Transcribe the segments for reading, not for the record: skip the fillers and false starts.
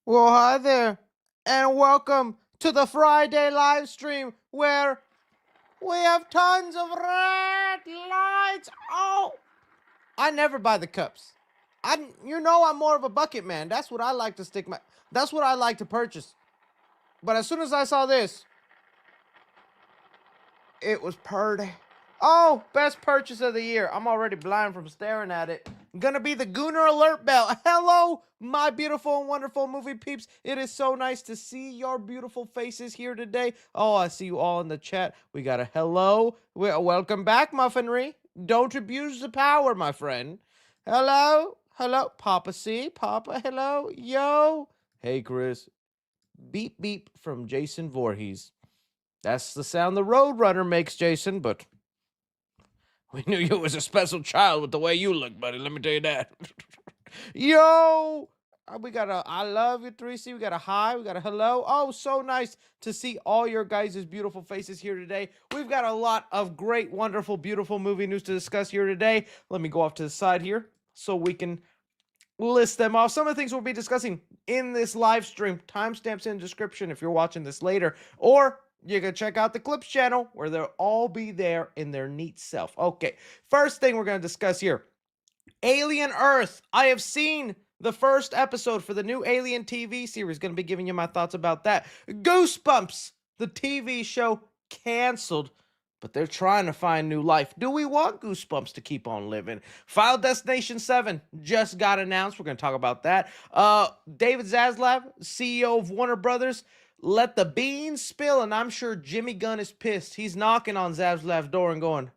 Well, hi there, and welcome to the Friday live stream where we have tons of red lights. Oh, I never buy the cups. I'm more of a bucket man. That's what I like to stick my. That's what I like to purchase. But as soon as I saw this, it was purdy. Oh, best purchase of the year. I'm already blind from staring at it. Gonna be the Gooner Alert Bell. Hello, my beautiful and wonderful movie peeps. It is so nice to see your beautiful faces here today. Oh, I see you all in the chat. We got a hello. Welcome back, Muffinry. Don't abuse the power, my friend. Hello, hello, Papa C. Papa, hello, yo. Hey, Chris. Beep beep from Jason Voorhees. That's the sound the Roadrunner makes, Jason, but we knew you was a special child with the way you look, buddy. Let me tell you that. Yo! We got a I love you, 3C. We got a hi. We got a hello. Oh, so nice to see all your guys' beautiful faces here today. We've got a lot of great, wonderful, beautiful movie news to discuss here today. Let me go off to the side here so we can list them off. Some of the things we'll be discussing in this live stream. Timestamps in the description if you're watching this later. Or you can check out the Clips channel where they'll all be there in their neat self. Okay, first thing we're going to discuss here. Alien Earth. I have seen the first episode for the new Alien TV series. Going to be giving you my thoughts about that. Goosebumps, the TV show, canceled, but they're trying to find new life. Do we want Goosebumps to keep on living? Final Destination 7 just got announced. We're going to talk about that. David Zaslav, CEO of Warner Brothers, let the beans spill, and I'm sure Jimmy Gunn is pissed. He's knocking on Zaslav's door and going,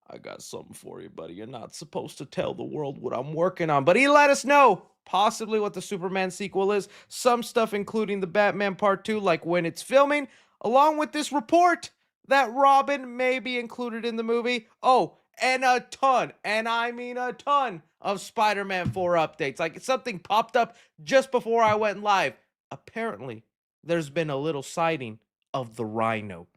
I got something for you, buddy. You're not supposed to tell the world what I'm working on. But he let us know possibly what the Superman sequel is. Some stuff, including the Batman Part 2, like when it's filming, along with this report that Robin may be included in the movie. Oh, and a ton, and I mean a ton, of Spider-Man 4 updates. Like something popped up just before I went live. Apparently, there's been a little sighting of the Rhino.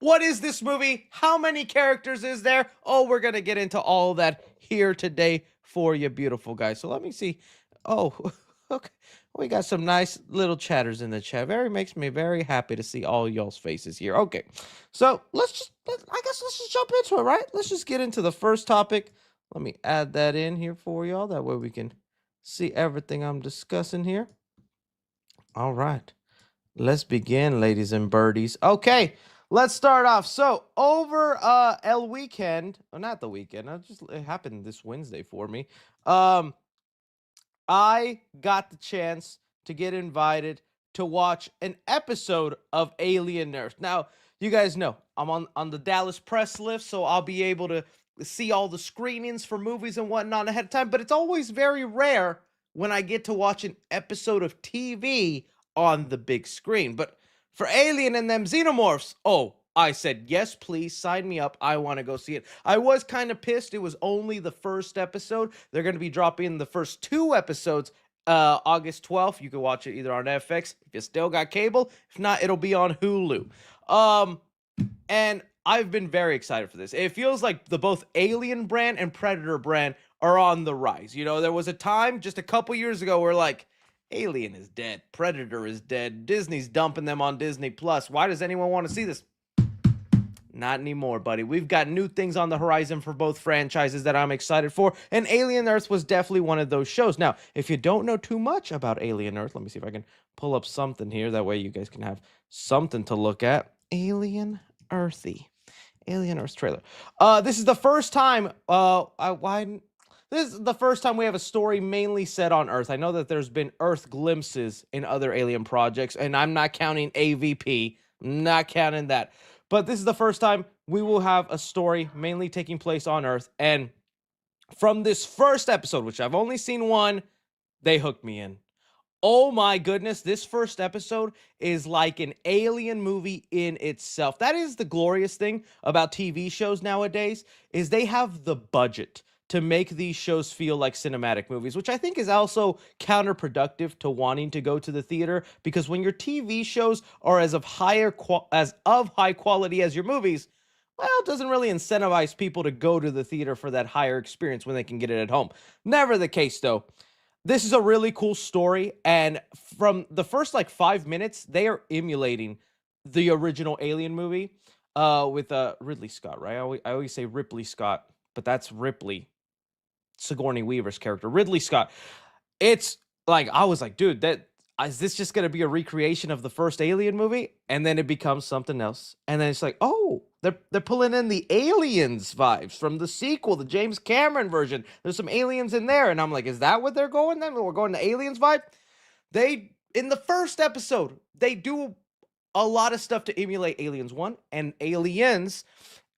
What is this movie? How many characters is there? Oh, we're going to get into all of that here today for you beautiful guys. So let me see. Oh, okay. We got some nice little chatters in the chat. Makes me very happy to see all y'all's faces here. Okay. So let's just jump into it, right? Let's just get into the first topic. Let me add that in here for y'all. That way we can see everything I'm discussing here. All right. Let's begin, ladies and birdies. Okay. Let's start off. So over El Weekend, or not the weekend, it happened this Wednesday for me. I got the chance to get invited to watch an episode of Alien Earth. Now, you guys know I'm on the Dallas press list, so I'll be able to see all the screenings for movies and whatnot ahead of time. But it's always very rare when I get to watch an episode of TV on the big screen. But for Alien and them Xenomorphs, oh, I said, yes, please, sign me up. I want to go see it. I was kind of pissed. It was only the first episode. They're going to be dropping the first 2 episodes August 12th. You can watch it either on FX if you still got cable. If not, it'll be on Hulu. And I've been very excited for this. It feels like the both Alien brand and Predator brand are on the rise. You know, there was a time just a couple years ago where like, Alien is dead. Predator is dead. Disney's dumping them on Disney Plus. Why does anyone want to see this? Not anymore, buddy. We've got new things on the horizon for both franchises that I'm excited for, and Alien Earth was definitely one of those shows. Now, if you don't know too much about Alien Earth, let me see if I can pull up something here. That way you guys can have something to look at. Alien Earthy. Alien Earth trailer. This is the first time, this is the first time we have a story mainly set on Earth. I know that there's been Earth glimpses in other Alien projects, and I'm not counting AVP. Not counting that. But this is the first time we will have a story mainly taking place on Earth. And from this first episode, which I've only seen one, they hooked me in. Oh my goodness, this first episode is like an alien movie in itself. That is the glorious thing about TV shows nowadays, is they have the budget to make these shows feel like cinematic movies, which I think is also counterproductive to wanting to go to the theater, because when your TV shows are as of high quality as your movies, well, it doesn't really incentivize people to go to the theater for that higher experience when they can get it at home. Never the case though. This is a really cool story, and from the first like 5 minutes, they are emulating the original Alien movie, with Ridley Scott, right? I always say Ripley Scott, but that's Ripley, Sigourney Weaver's character, Ridley Scott. It's like I was like, dude, that is this just gonna be a recreation of the first Alien movie? And then it becomes something else. And then it's like, oh, they're pulling in the aliens vibes from the sequel, the James Cameron version. There's some aliens in there. And I'm like, is that what they're going then? We're going to aliens vibe? They in the first episode, they do a lot of stuff to emulate Aliens 1 and Aliens,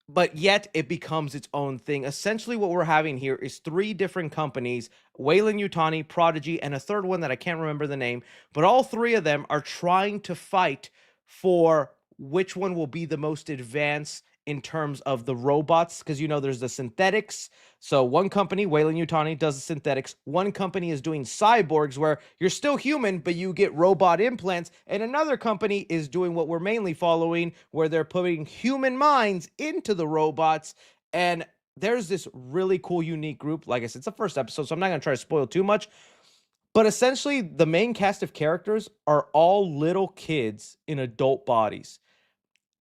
but yet it becomes its own thing. Essentially, what we're having here is three different companies: Wayland Yutani, Prodigy, and a third one that I can't remember the name. But all three of them are trying to fight for which one will be the most advanced in terms of the robots. Because there's the synthetics. So one company, Wayland Yutani, does the synthetics. One company is doing cyborgs, where you're still human, but you get robot implants. And another company is doing what we're mainly following, where they're putting human minds into the robots. And there's this really cool, unique group. Like I said, it's the first episode, so I'm not going to try to spoil too much. But essentially, the main cast of characters are all little kids in adult bodies.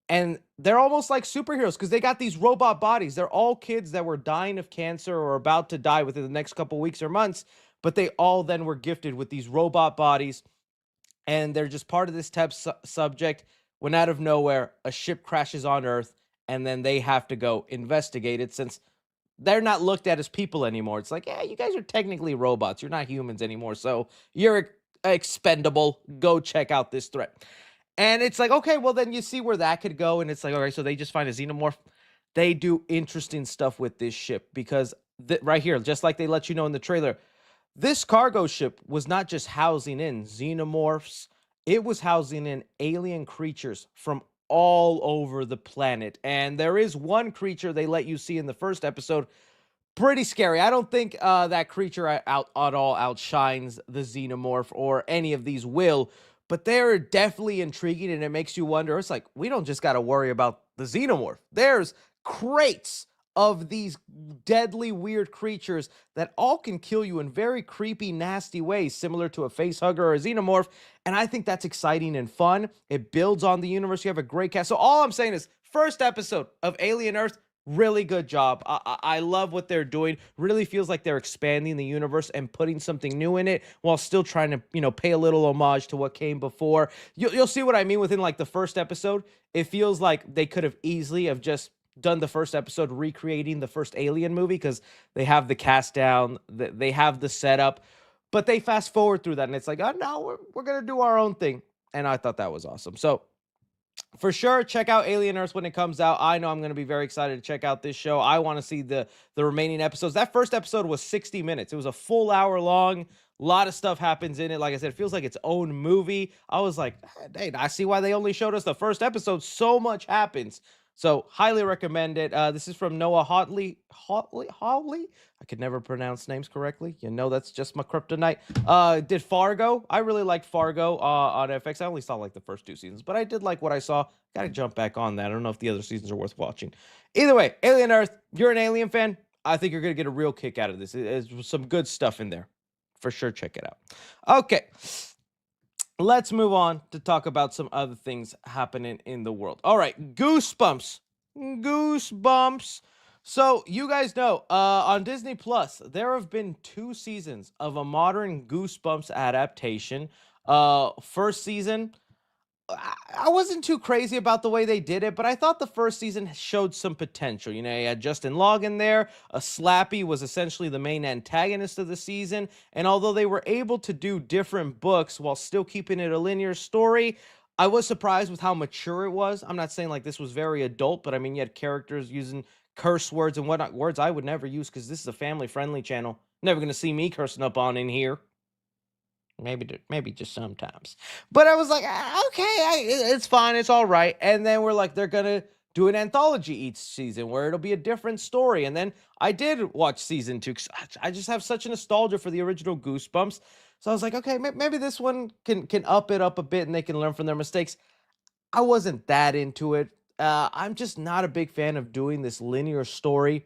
And they're almost like superheroes because they got these robot bodies. They're all kids that were dying of cancer or about to die within the next couple weeks or months, but they all then were gifted with these robot bodies, and they're just part of this subject. When out of nowhere, a ship crashes on Earth, and then they have to go investigate it, since they're not looked at as people anymore. It's like, yeah, you guys are technically robots. You're not humans anymore. So you're expendable. Go check out this threat. And it's like, okay, well, then you see where that could go. And it's like, all right, so they just find a xenomorph. They do interesting stuff with this ship because right here, just like they let you know in the trailer, this cargo ship was not just housing in xenomorphs, it was housing in alien creatures from all over the planet. And there is one creature they let you see in the first episode. Pretty scary. I don't think that creature out at all outshines the xenomorph, or any of these will, but they're definitely intriguing, and it makes you wonder. It's like, we don't just got to worry about the xenomorph. There's crates of these deadly, weird creatures that all can kill you in very creepy, nasty ways, similar to a face hugger or a xenomorph. And I think that's exciting and fun. It builds on the universe. You have a great cast. So all I'm saying is, first episode of Alien Earth, really good job. I love what they're doing. Really feels like they're expanding the universe and putting something new in it, while still trying to, pay a little homage to what came before. You'll see what I mean within like the first episode. It feels like they could have easily have just done the first episode recreating the first Alien movie, because they have the cast down, they have the setup, but they fast forward through that and it's like, oh no, we're gonna do our own thing. And I thought that was awesome. So for sure, check out Alien Earth when it comes out. I know I'm going to be very excited to check out this show. I want to see the remaining episodes. That first episode was 60 minutes. It was a full hour long. A lot of stuff happens in it. Like I said, it feels like its own movie. I was like, hey, I see why they only showed us the first episode. So much happens. So highly recommend it. This is from Noah Hawley. I could never pronounce names correctly. That's just my kryptonite. Did Fargo. I really liked Fargo on FX. I only saw like the first two seasons, but I did like what I saw. Gotta jump back on that. I don't know if the other seasons are worth watching. Either way, Alien Earth, you're an Alien fan, I think you're gonna get a real kick out of this. There's some good stuff in there. For sure, check it out. Okay. Let's move on to talk about some other things happening in the world. All right, Goosebumps. Goosebumps. So, you guys know, on Disney Plus, there have been 2 seasons of a modern Goosebumps adaptation. First season, I wasn't too crazy about the way they did it, but I thought the first season showed some potential. You had Justin Long in there. A Slappy was essentially the main antagonist of the season. And although they were able to do different books while still keeping it a linear story, I was surprised with how mature it was. I'm not saying like this was very adult, but I mean, you had characters using curse words and whatnot, words I would never use because this is a family friendly channel. Never going to see me cursing up on in here. Maybe just sometimes. But I was like, okay, it's fine, it's all right. And then we're like, they're gonna do an anthology each season where it'll be a different story. And then I did watch season 2 because I just have such a nostalgia for the original Goosebumps. So I was like, okay, maybe this one can up it up a bit and they can learn from their mistakes. I wasn't that into it. I'm just not a big fan of doing this linear story.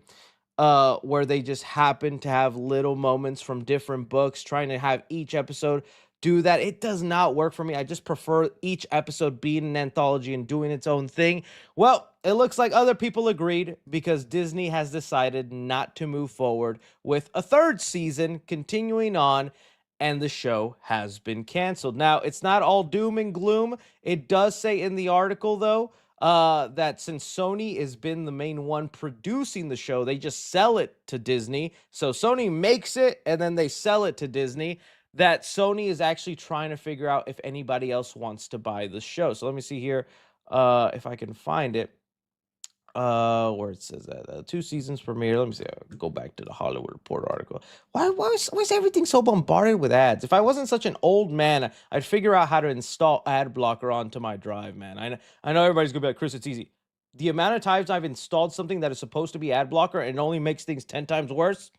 where they just happen to have little moments from different books, trying to have each episode do that. It does not work for me. I just prefer each episode being an anthology and doing its own thing. Well, it looks like other people agreed because Disney has decided not to move forward with a third season continuing on, and the show has been canceled. Now, it's not all doom and gloom. It does say in the article, though, that since Sony has been the main one producing the show, they just sell it to Disney. So Sony makes it and then they sell it to Disney. That Sony is actually trying to figure out if anybody else wants to buy the show. So let me see here if I can find it. Where it says that 2 seasons premiere. Let me see. I'll go back to the Hollywood Reporter article. Why is everything so bombarded with ads? If I wasn't such an old man, I'd figure out how to install ad blocker onto my drive, man. I know everybody's gonna be like, Chris, it's easy. The amount of times I've installed something that is supposed to be ad blocker and it only makes things 10 times worse,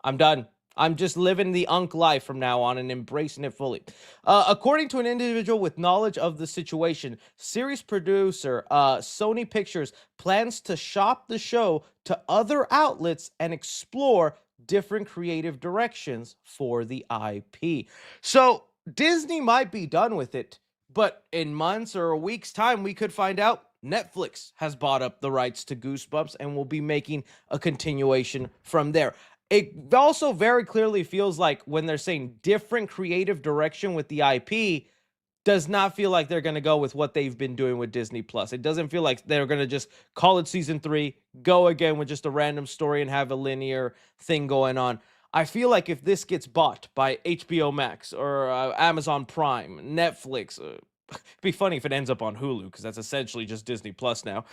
I'm done. I'm just living the Unk life from now on and embracing it fully. According to an individual with knowledge of the situation, series producer Sony Pictures plans to shop the show to other outlets and explore different creative directions for the IP. So Disney might be done with it, but in months or a week's time, we could find out Netflix has bought up the rights to Goosebumps and will be making a continuation from there. It also very clearly feels like when they're saying different creative direction with the IP, does not feel like they're going to go with what they've been doing with Disney Plus. It doesn't feel like they're going to just call it season 3, go again with just a random story and have a linear thing going on. I feel like if this gets bought by HBO Max or Amazon Prime, Netflix, it'd be funny if it ends up on Hulu because that's essentially just Disney Plus now.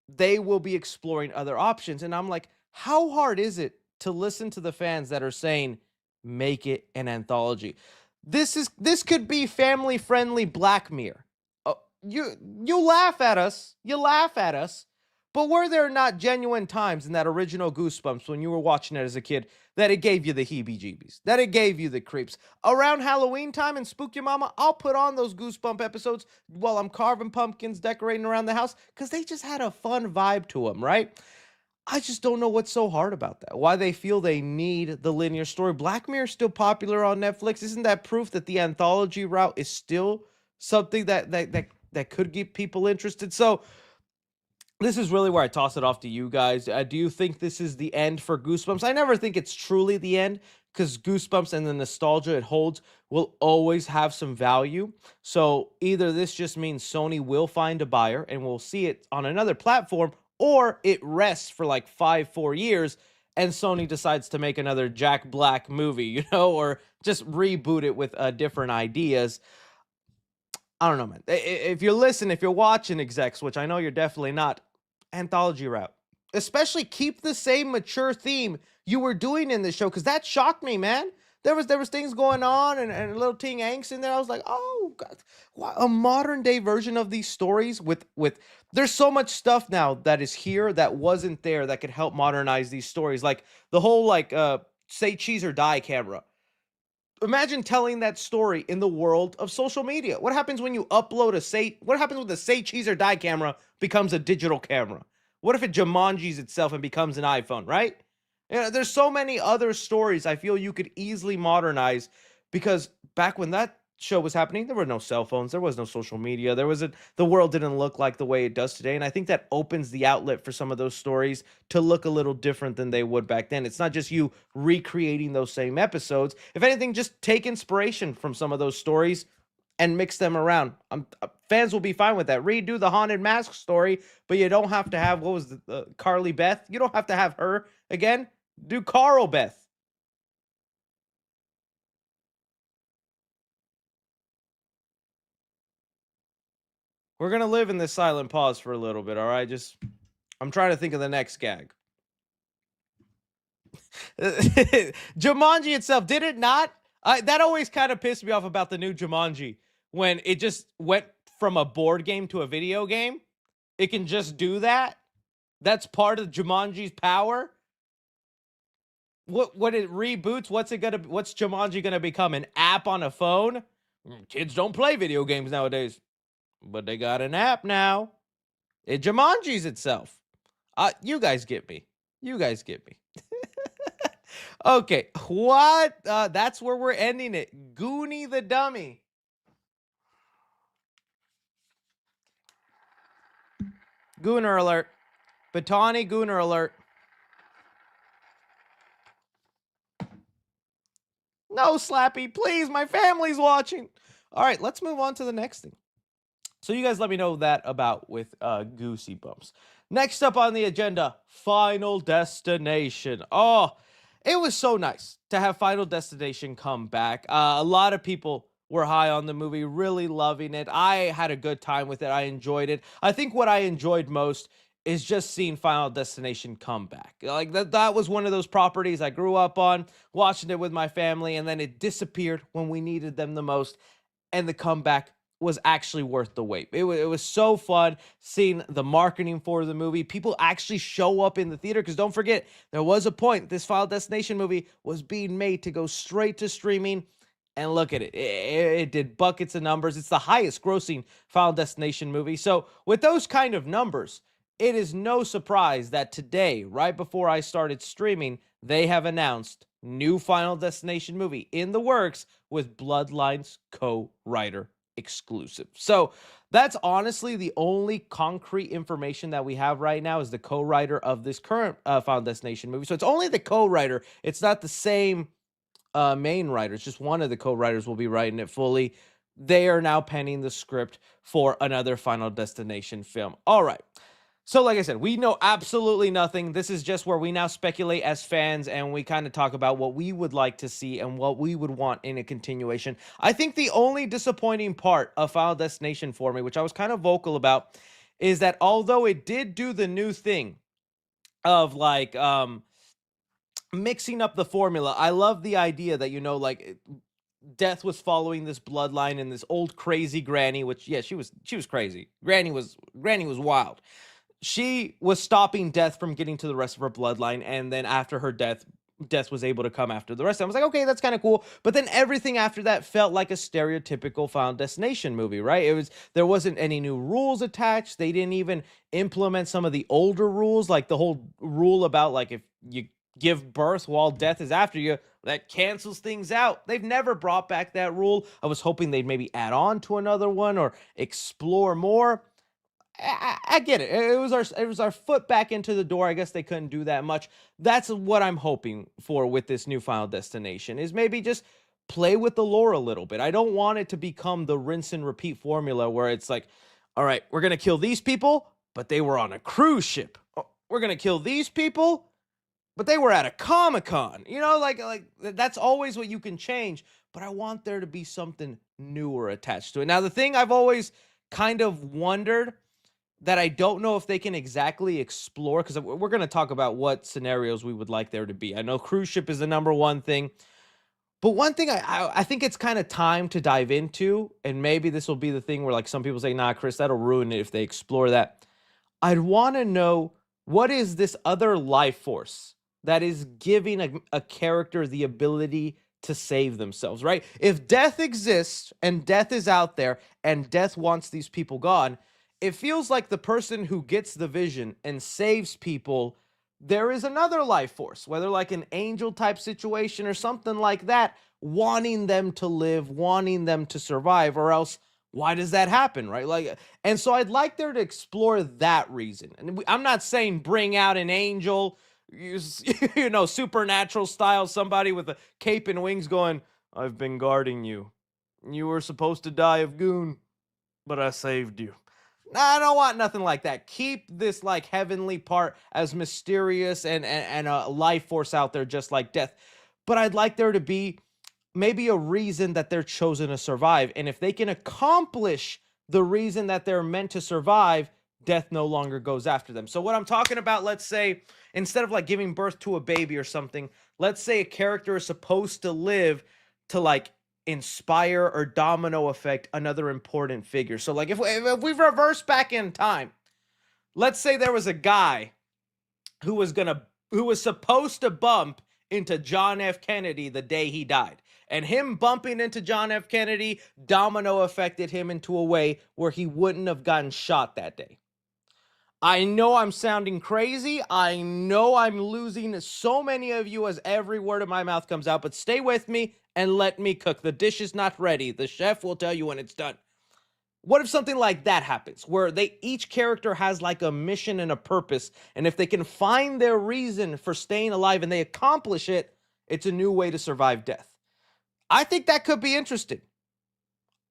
They will be exploring other options, and I'm like, how hard is it to listen to the fans that are saying make it an anthology? This could be family friendly Black Mirror. Oh, you laugh at us, but were there not genuine times in that original Goosebumps when you were watching it as a kid that it gave you the heebie-jeebies, that it gave you the creeps? Around Halloween time and Spook Your Mama, I'll put on those Goosebump episodes while I'm carving pumpkins, decorating around the house, because they just had a fun vibe to them, right? I just don't know what's so hard about that. Why they feel they need the linear story. Black Mirror is still popular on Netflix. Isn't that proof that the anthology route is still something that could get people interested? So this is really where I toss it off to you guys. Do you think this is the end for Goosebumps? I never think it's truly the end because Goosebumps and the nostalgia it holds will always have some value. So either this just means Sony will find a buyer and we'll see it on another platform, or it rests for like 4 years and Sony decides to make another Jack Black movie, or just reboot it with different ideas. I don't know, man. If you're listening, if you're watching execs, which I know you're definitely not, anthology route. Especially keep the same mature theme you were doing in this show, because that shocked me, man. There was things going on and a little teen angst in there. I was like, oh God, a modern day version of these stories with there's so much stuff now that is here that wasn't there that could help modernize these stories. Like the whole say cheese or die camera. Imagine telling that story in the world of social media. What happens when you upload what happens when the say cheese or die camera becomes a digital camera? What if it Jumanjis itself and becomes an iPhone, right? There's so many other stories I feel you could easily modernize, because back when that show was happening, there were no cell phones, there was no social media, the world didn't look like the way it does today. And I think that opens the outlet for some of those stories to look a little different than they would back then. It's not just you recreating those same episodes. If anything, just take inspiration from some of those stories and mix them around. Fans will be fine with that. Redo the haunted mask story, but you don't have to have, what was Carly Beth? You don't have to have her again. Do Carl Beth. We're gonna live in this silent pause for a little bit, all right? I'm trying to think of the next gag. Jumanji itself, did it not? That always kind of pissed me off about the new Jumanji, when it just went from a board game to a video game. It can just do that. That's part of Jumanji's power. What it reboots, what's Jumanji gonna become? An app on a phone? Kids don't play video games nowadays, but they got an app now. It Jumanji's itself. You guys get me. You guys get me. Okay, what? That's where we're ending it. Goonie the Dummy. Gooner alert. Batani Gooner alert. No, Slappy, please. My family's watching. All right, let's move on to the next thing. So you guys let me know that about with Goosebumps. Next up on the agenda, Final Destination. Oh, it was so nice to have Final Destination come back. A lot of people were high on the movie, really loving it. I had a good time with it. I enjoyed it. I think what I enjoyed most is just seeing Final Destination come back. Like that was one of those properties I grew up on, watching it with my family, and then it disappeared when we needed them the most, and the comeback was actually worth the wait. It was so fun seeing the marketing for the movie. People actually show up in the theater because don't forget, there was a point this Final Destination movie was being made to go straight to streaming. And look at it. It did buckets of numbers. It's the highest grossing Final Destination movie. So, with those kind of numbers, it is no surprise that today, right before I started streaming, they have announced new Final Destination movie in the works with Bloodlines co-writer exclusive. So that's honestly the only concrete information that we have right now is the co-writer of this current Final Destination movie. So it's only the co-writer. It's not the same main writer. It's just one of the co-writers will be writing it fully. They are now penning the script for another Final Destination film. All right. So, like I said, we know absolutely nothing. This is just where we now speculate as fans and we kind of talk about what we would like to see and what we would want in a continuation. I think the only disappointing part of Final Destination for me, which I was kind of vocal about, is that although it did do the new thing of like mixing up the formula, I love the idea that, like Death was following this bloodline and this old crazy granny, which yeah, she was crazy. Granny was wild. She was stopping Death from getting to the rest of her bloodline, and then after her death, Death was able to come after the rest. I was like, okay, that's kind of cool. But then everything after that felt like a stereotypical Final Destination movie, right? There wasn't any new rules attached. They didn't even implement some of the older rules, like the whole rule about like if you give birth while Death is after you, that cancels things out. They've never brought back that rule. I was hoping they'd maybe add on to another one or explore more. I get it. It was our foot back into the door. I guess they couldn't do that much. That's what I'm hoping for with this new Final Destination is maybe just play with the lore a little bit. I don't want it to become the rinse and repeat formula where it's like, all right, we're gonna kill these people, but they were on a cruise ship. Oh, we're gonna kill these people, but they were at a Comic-Con. Like that's always what you can change. But I want there to be something newer attached to it. Now, the thing I've always kind of wondered that I don't know if they can exactly explore, because we're going to talk about what scenarios we would like there to be. I know cruise ship is the number one thing, but one thing I think it's kind of time to dive into, and maybe this will be the thing where like some people say, nah, Chris, that'll ruin it if they explore that. I'd want to know what is this other life force that is giving a character the ability to save themselves, right? If Death exists and Death is out there and Death wants these people gone, it feels like the person who gets the vision and saves people, there is another life force, whether like an angel type situation or something like that, wanting them to live, wanting them to survive, or else why does that happen, right? Like, and so I'd like there to explore that reason. And I'm not saying bring out an angel, supernatural style, somebody with a cape and wings going, I've been guarding you. You were supposed to die of goon, but I saved you. I don't want nothing like that. Keep this like heavenly part as mysterious and a life force out there just like Death. But I'd like there to be maybe a reason that they're chosen to survive. And if they can accomplish the reason that they're meant to survive, Death no longer goes after them. So what I'm talking about, let's say, instead of like giving birth to a baby or something, let's say a character is supposed to live to like inspire or domino effect another important figure. So like if we reverse back in time, let's say there was a guy who was supposed to bump into John F. Kennedy the day he died. And him bumping into John F. Kennedy domino affected him into a way where he wouldn't have gotten shot that day. I know I'm sounding crazy. I know I'm losing so many of you as every word of my mouth comes out, but stay with me and let me cook. The dish is not ready. The chef will tell you when it's done. What if something like that happens where they each character has like a mission and a purpose, and if they can find their reason for staying alive and they accomplish it, it's a new way to survive death. I think that could be interesting.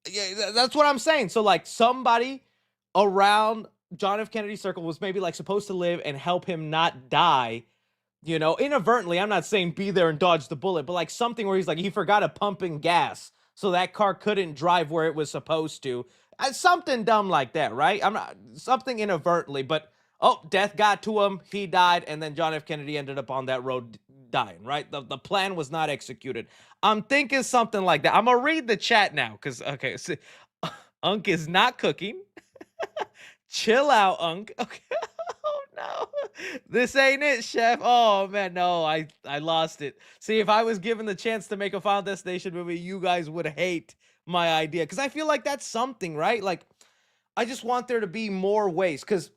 Yeah, that's what I'm saying. So like somebody around John F. Kennedy Circle was maybe like supposed to live and help him not die, inadvertently. I'm not saying be there and dodge the bullet, but like something where he's like he forgot a pump in gas, so that car couldn't drive where it was supposed to. Something dumb like that, right? I'm not something inadvertently, but oh, death got to him, he died, and then John F. Kennedy ended up on that road dying, right? The plan was not executed. I'm thinking something like that. I'm gonna read the chat now because okay, so, Unk is not cooking. Chill out, Unk. Okay. Oh no. This ain't it, chef. Oh man, no, I lost it. See, if I was given the chance to make a Final Destination movie, you guys would hate my idea cuz I feel like that's something, right? Like I just want there to be more ways cuz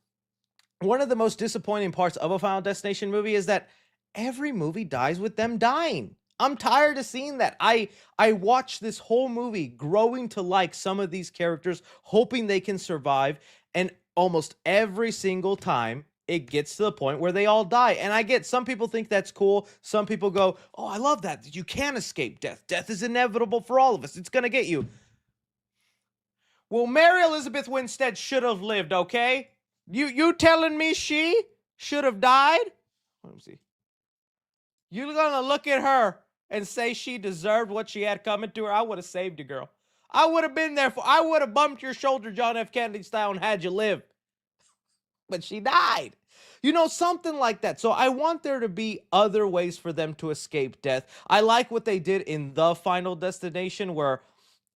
one of the most disappointing parts of a Final Destination movie is that every movie dies with them dying. I'm tired of seeing that. I watch this whole movie growing to like some of these characters, hoping they can survive, and almost every single time it gets to the point where they all die. And I get some people think that's cool. Some people go, "Oh, I love that. You can't escape death. Death is inevitable for all of us. It's going to get you." Well, Mary Elizabeth Winstead should have lived, okay? You telling me she should have died? Let me see. You're gonna look at her and say she deserved what she had coming to her? I would have saved you, girl. I would have been there for. I would have bumped your shoulder, John F. Kennedy style, and had you live. But she died. Something like that. So I want there to be other ways for them to escape death. I like what they did in the Final Destination, where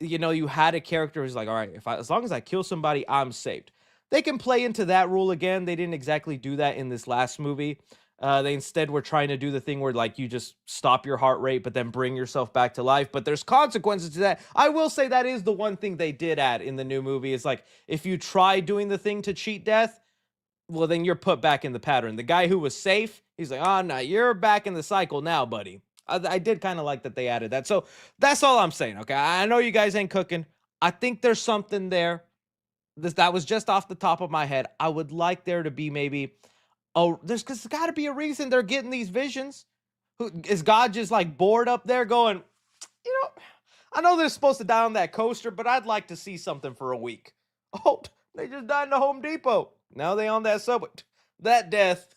you had a character who's like, all right, as long as I kill somebody, I'm saved. They can play into that rule again. They didn't exactly do that in this last movie. They instead were trying to do the thing where like you just stop your heart rate, but then bring yourself back to life. But there's consequences to that. I will say that is the one thing they did add in the new movie. Is like if you try doing the thing to cheat death, well, then you're put back in the pattern. The guy who was safe, he's like, oh, no, you're back in the cycle now, buddy. I did kind of like that they added that. So that's all I'm saying, okay? I know you guys ain't cooking. I think there's something there. That was just off the top of my head. I would like there to be maybe, there's got to be a reason they're getting these visions. Is God just like bored up there going, you know, I know they're supposed to die on that coaster, but I'd like to see something for a week. Oh, they just died in the Home Depot. Now they on that subway. That death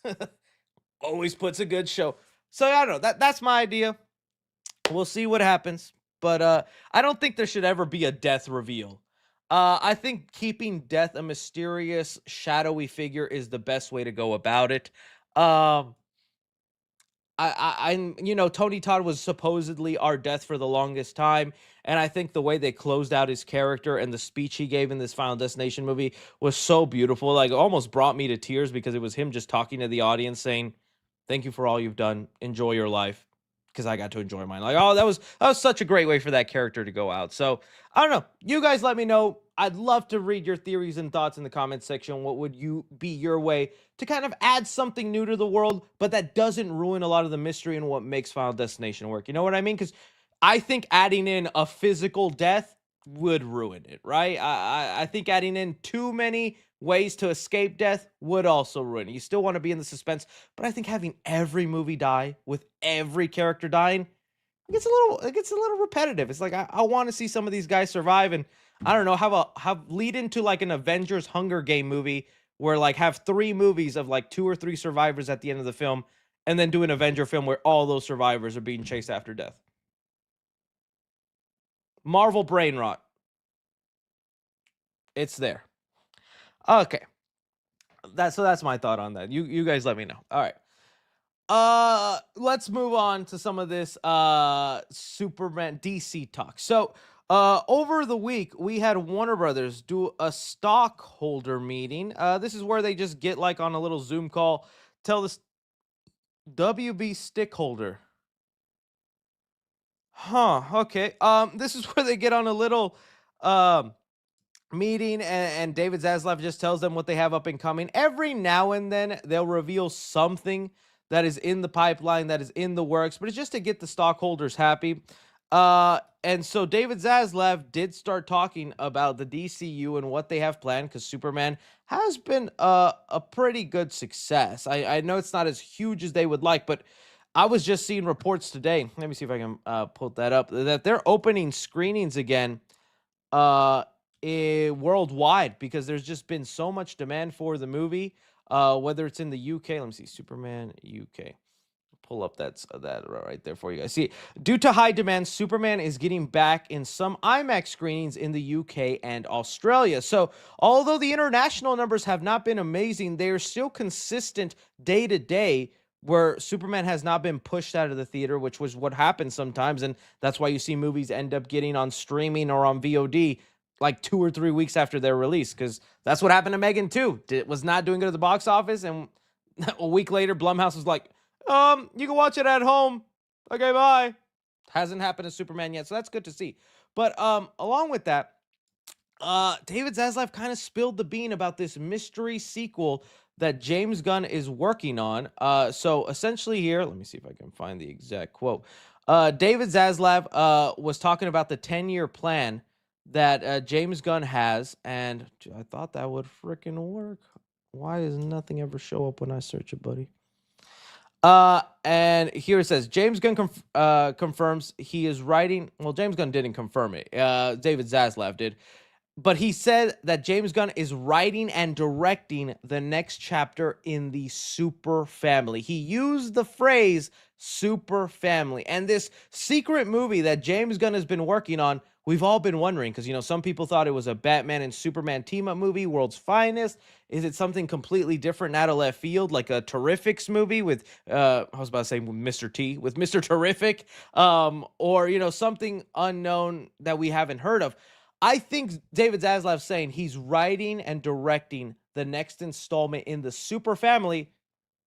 always puts a good show. So I don't know. That's my idea. We'll see what happens. But I don't think there should ever be a death reveal. I think keeping death a mysterious, shadowy figure is the best way to go about it. Um, Tony Todd was supposedly our death for the longest time, and I think the way they closed out his character and the speech he gave in this Final Destination movie was so beautiful. Like, it almost brought me to tears because it was him just talking to the audience, saying, "Thank you for all you've done. Enjoy your life." Because I got to enjoy mine. Like, oh, that was such a great way for that character to go out. So I don't know. You guys let me know. I'd love to read your theories and thoughts in the comments section. What would you be your way to kind of add something new to the world, but that doesn't ruin a lot of the mystery and what makes Final Destination work? You know what I mean? Because I think adding in a physical death would ruin it, right? I think adding in too many ways to escape death would also ruin it. You still want to be in the suspense, but I think having every movie die with every character dying, it gets a little repetitive. It's like I want to see some of these guys survive, and I don't know, have lead into like an Avengers Hunger Game movie where like have 3 movies of like 2 or 3 survivors at the end of the film, and then do an Avenger film where all those survivors are being chased after death. Marvel brain rot. It's there. Okay. That's my thought on that. You guys let me know. All right. Let's move on to some of this Superman DC talk. So over the week we had Warner Brothers do a stockholder meeting. This is where they just get like on a little Zoom call, tell this WB stickholder. Huh, okay. This is where they get on a little um meeting, and David Zaslav just tells them what they have up and coming. Every now and then they'll reveal something that is in the pipeline, that is in the works, but it's just to get the stockholders happy. And so David Zaslav did start talking about the DCU and what they have planned, because Superman has been a pretty good success. I know it's not as huge as they would like, but I was just seeing reports today. Let me see if I can pull that up, that they're opening screenings again uh worldwide, because there's just been so much demand for the movie, whether it's in the UK. Let me see, Superman UK, pull up that right there for you guys. See, due to high demand, Superman is getting back in some IMAX screenings in the UK and Australia. So, although the international numbers have not been amazing, they are still consistent day to day, where Superman has not been pushed out of the theater, which was what happens sometimes, and that's why you see movies end up getting on streaming or on VOD like 2 or 3 weeks after their release, because that's what happened to Megan too. It was not doing good at the box office, and a week later, Blumhouse was like, you can watch it at home. Okay, bye. Hasn't happened to Superman yet, so that's good to see. But along with that, David Zaslav kind of spilled the bean about this mystery sequel that James Gunn is working on. So essentially here, let me see if I can find the exact quote. David Zaslav was talking about the 10-year plan that James Gunn has, and I thought that would freaking work. Why does nothing ever show up when I search it, buddy? And here it says James Gunn confirms he is writing. Well, James Gunn didn't confirm it. David Zaslav did, but he said that James Gunn is writing and directing the next chapter in the Super Family. He used the phrase Super Family, and this secret movie that James Gunn has been working on. We've all been wondering, because some people thought it was a Batman and Superman team up movie, World's Finest. Is it something completely different, out of left field, like a Terrifics movie with I was about to say with Mr. T, with Mr. Terrific, or something unknown that we haven't heard of. I think David Zaslav's saying he's writing and directing the next installment in the Super Family.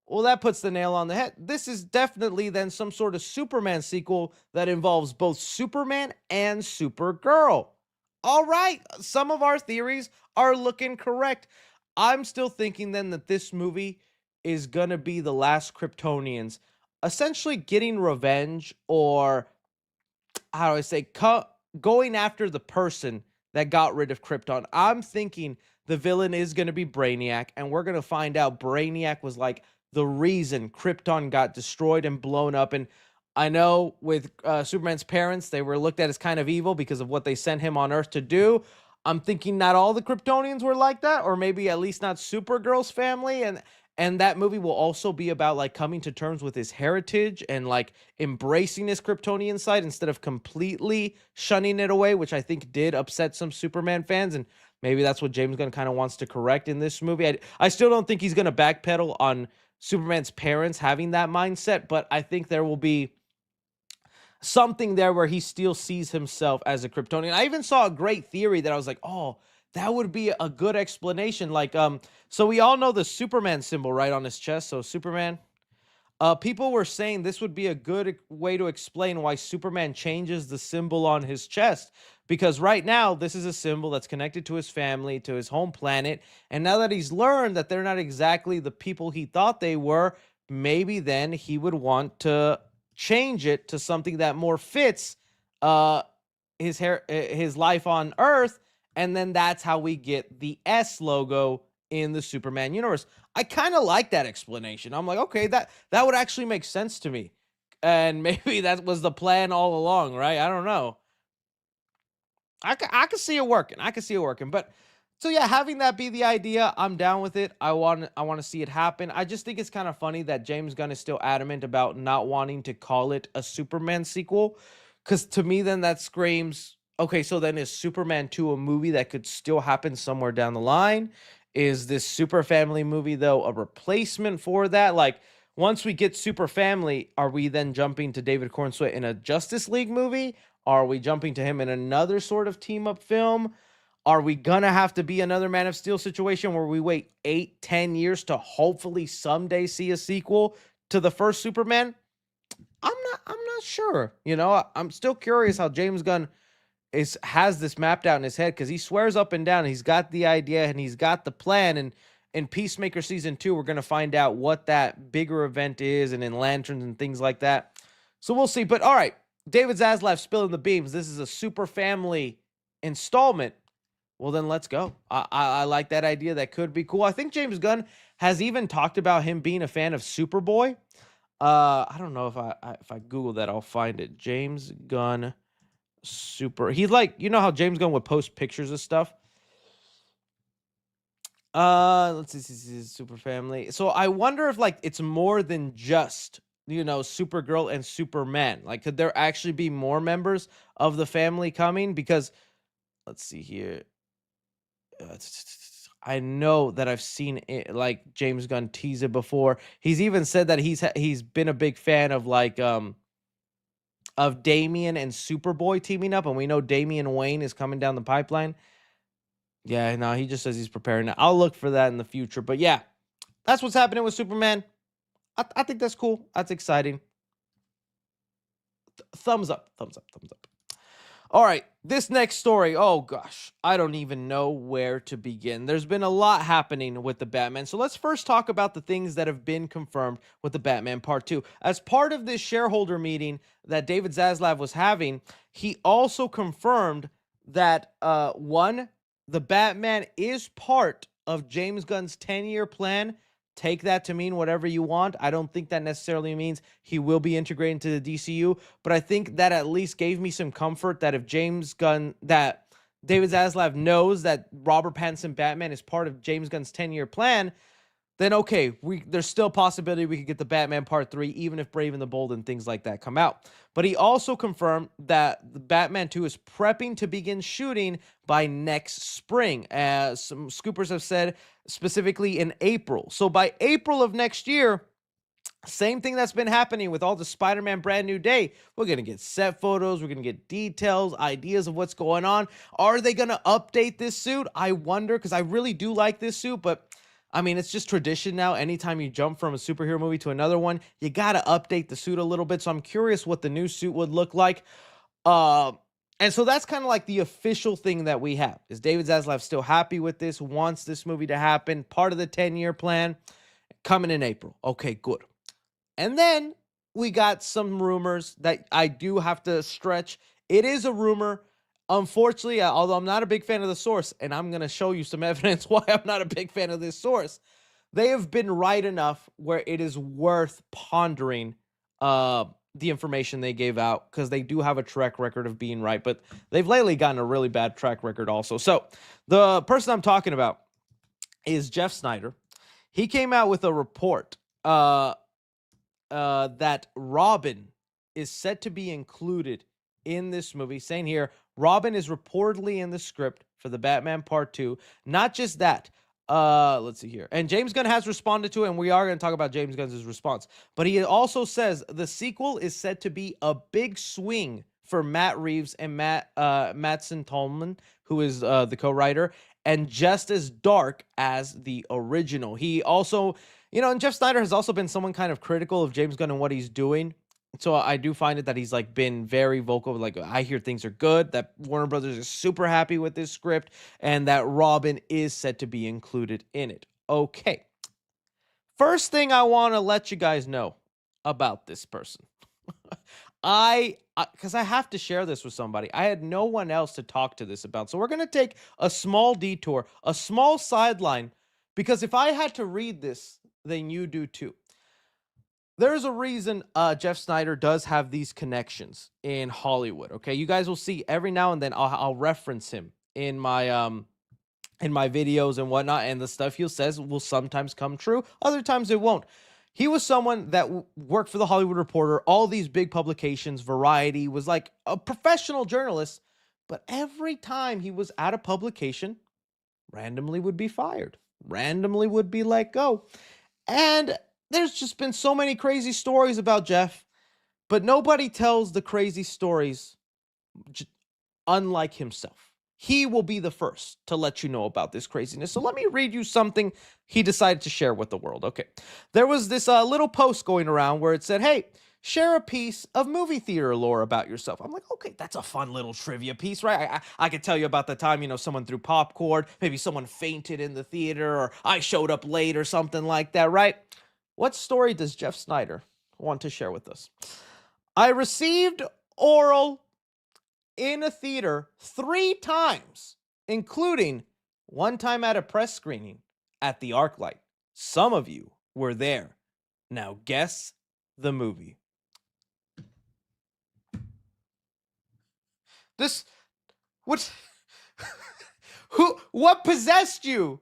Well, that puts the nail on the head. This is definitely then some sort of Superman sequel that involves both Superman and Supergirl. All right, some of our theories are looking correct. I'm still thinking then that this movie is going to be the last Kryptonians essentially getting revenge, or how do I say, going after the person that got rid of Krypton. I'm thinking the villain is going to be Brainiac, and we're going to find out Brainiac was like the reason Krypton got destroyed and blown up. And I know with Superman's parents, they were looked at as kind of evil because of what they sent him on Earth to do. I'm thinking not all the Kryptonians were like that, or maybe at least not Supergirl's family. And that movie will also be about like coming to terms with his heritage and like embracing his Kryptonian side instead of completely shunning it away, which I think did upset some Superman fans. And maybe that's what James Gunn kind of wants to correct in this movie. I still don't think he's going to backpedal on Superman's parents having that mindset, but I think there will be something there where he still sees himself as a Kryptonian. I even saw a great theory that I was like, oh, that would be a good explanation. Like, so we all know the Superman symbol right on his chest. So Superman. People were saying this would be a good way to explain why Superman changes the symbol on his chest. Because right now, this is a symbol that's connected to his family, to his home planet. And now that he's learned that they're not exactly the people he thought they were, maybe then he would want to change it to something that more fits his life on Earth, and then that's how we get the S logo in the Superman universe. I kind of like that explanation. I'm like, okay, that would actually make sense to me, and maybe that was the plan all along, right? I don't know. I could see it working. I could see it working. But so yeah, having that be the idea, I'm down with it. I want to see it happen. I just think it's kind of funny that James Gunn is still adamant about not wanting to call it a Superman sequel, cuz to me then that screams, okay, so then is Superman 2 a movie that could still happen somewhere down the line? Is this Super Family movie though a replacement for that? Like, once we get Super Family, are we then jumping to David Cornsweet in a Justice League movie? Are we jumping to him in another sort of team up film? Are we gonna have to be another Man of Steel situation where we wait 8-10 years to hopefully someday see a sequel to the first Superman? I'm not sure. I'm still curious how James Gunn has this mapped out in his head, because he swears up and down he's got the idea and he's got the plan. And in Peacemaker season 2, we're gonna find out what that bigger event is, and in Lanterns and things like that. So we'll see. But all right, David Zaslav spilling the beams. This is a super family installment. Well, then let's go. I like that idea. That could be cool. I think James Gunn has even talked about him being a fan of Superboy. I don't know if I Google that, I'll find it. James Gunn Super. He's like, you know how James Gunn would post pictures of stuff. Let's see, Super Family. So I wonder if like it's more than just, Supergirl and Superman. Like, could there actually be more members of the family coming? Because let's see here. I know that I've seen it, like James Gunn tease it before. He's even said that he's been a big fan of like of Damian and Superboy teaming up, and we know Damian Wayne is coming down the pipeline. Yeah, no, he just says he's preparing. I'll look for that in the future. But yeah, that's what's happening with Superman. I think that's cool. That's exciting. Thumbs up, thumbs up, thumbs up. All right, this next story, oh gosh, I don't even know where to begin. There's been a lot happening with the Batman. So let's first talk about the things that have been confirmed with the Batman Part 2. As part of this shareholder meeting that David Zaslav was having, he also confirmed that, one, the Batman is part of James Gunn's 10-year plan. Take that to mean whatever you want. I don't think that necessarily means he will be integrated into the DCU, but I think that at least gave me some comfort that if that David Zaslav knows that Robert Pattinson Batman is part of James Gunn's 10-year plan, then okay, there's still a possibility we could get the Batman Part 3, even if Brave and the Bold and things like that come out. But he also confirmed that the Batman 2 is prepping to begin shooting by next spring, as some scoopers have said, specifically in April. So by April of next year, same thing that's been happening with all the Spider-Man Brand New Day. We're going to get set photos. We're going to get details, ideas of what's going on. Are they going to update this suit? I wonder, because I really do like this suit, but I mean, it's just tradition now. Anytime you jump from a superhero movie to another one, you got to update the suit a little bit. So I'm curious what the new suit would look like. And so that's kind of like the official thing that we have. Is David Zaslav still happy with this, wants this movie to happen, part of the 10-year plan, coming in April. Okay, good. And then we got some rumors that I do have to stretch. It is a rumor. Unfortunately, although I'm not a big fan of the source, and I'm going to show you some evidence why I'm not a big fan of this source, they have been right enough where it is worth pondering the information they gave out, because they do have a track record of being right, but they've lately gotten a really bad track record also. So the person I'm talking about is Jeff Snyder. He came out with a report that Robin is set to be included in this movie, saying here, Robin is reportedly in the script for the Batman Part 2. Not just that. Let's see here. And James Gunn has responded to it, and we are going to talk about James Gunn's response. But he also says the sequel is said to be a big swing for Matt Reeves and Mattson Tolman, who is the co-writer, and just as dark as the original. He also, and Jeff Snyder has also been someone kind of critical of James Gunn and what he's doing. So I do find it that he's like been very vocal. Like, I hear things are good, that Warner Brothers is super happy with this script, and that Robin is set to be included in it. Okay. First thing I want to let you guys know about this person. Because I have to share this with somebody. I had no one else to talk to this about. So we're going to take a small detour, a small sideline, because if I had to read this, then you do too. There's a reason Jeff Snyder does have these connections in Hollywood. Okay, you guys will see every now and then I'll reference him in my videos and whatnot, and the stuff he says will sometimes come true. Other times it won't. He was someone that worked for the Hollywood Reporter, all these big publications, Variety, was like a professional journalist, but every time he was at a publication, randomly would be fired, randomly would be let go. And there's just been so many crazy stories about Jeff, but nobody tells the crazy stories unlike himself. He will be the first to let you know about this craziness. So let me read you something he decided to share with the world. Okay. There was this little post going around where it said, hey, share a piece of movie theater lore about yourself. I'm like, okay, that's a fun little trivia piece, right? I could tell you about the time, someone threw popcorn, maybe someone fainted in the theater, or I showed up late or something like that, right? What story does Jeff Snyder want to share with us? I received oral in a theater 3 times, including one time at a press screening at the ArcLight. Some of you were there. Now guess the movie. This what what possessed you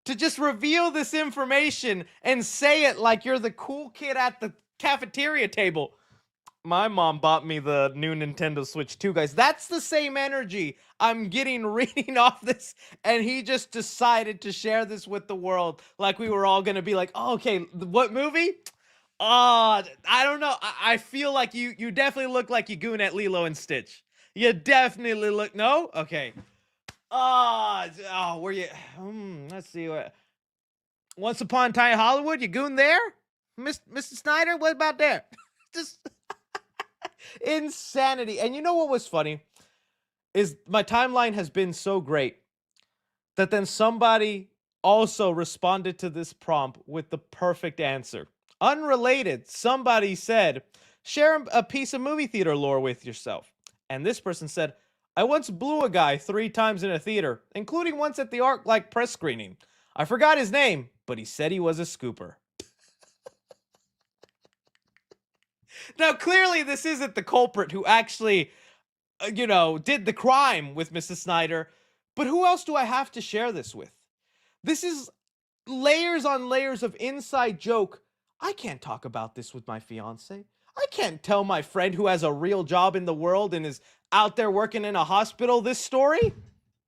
to just reveal this information and say it like you're the cool kid at the cafeteria table? My mom bought me the new Nintendo Switch 2, guys. That's the same energy I'm getting reading off this, and he just decided to share this with the world like we were all gonna be like, oh, okay, what movie? I don't know. I feel like you definitely look like you goon at Lilo and Stitch. You definitely look. No? Okay. Were you? Let's see. Once Upon a Time in Hollywood, you goon there? Mr. Snyder, what about there? Just insanity. And you know what was funny? Is my timeline has been so great that then somebody also responded to this prompt with the perfect answer. Unrelated, somebody said, share a piece of movie theater lore with yourself. And this person said, I once blew a guy 3 times in a theater, including once at the ArcLight press screening. I forgot his name, but he said he was a scooper. Now, clearly, this isn't the culprit who actually, did the crime with Mrs. Snyder. But who else do I have to share this with? This is layers on layers of inside joke. I can't talk about this with my fiance. I can't tell my friend who has a real job in the world and is out there working in a hospital this story.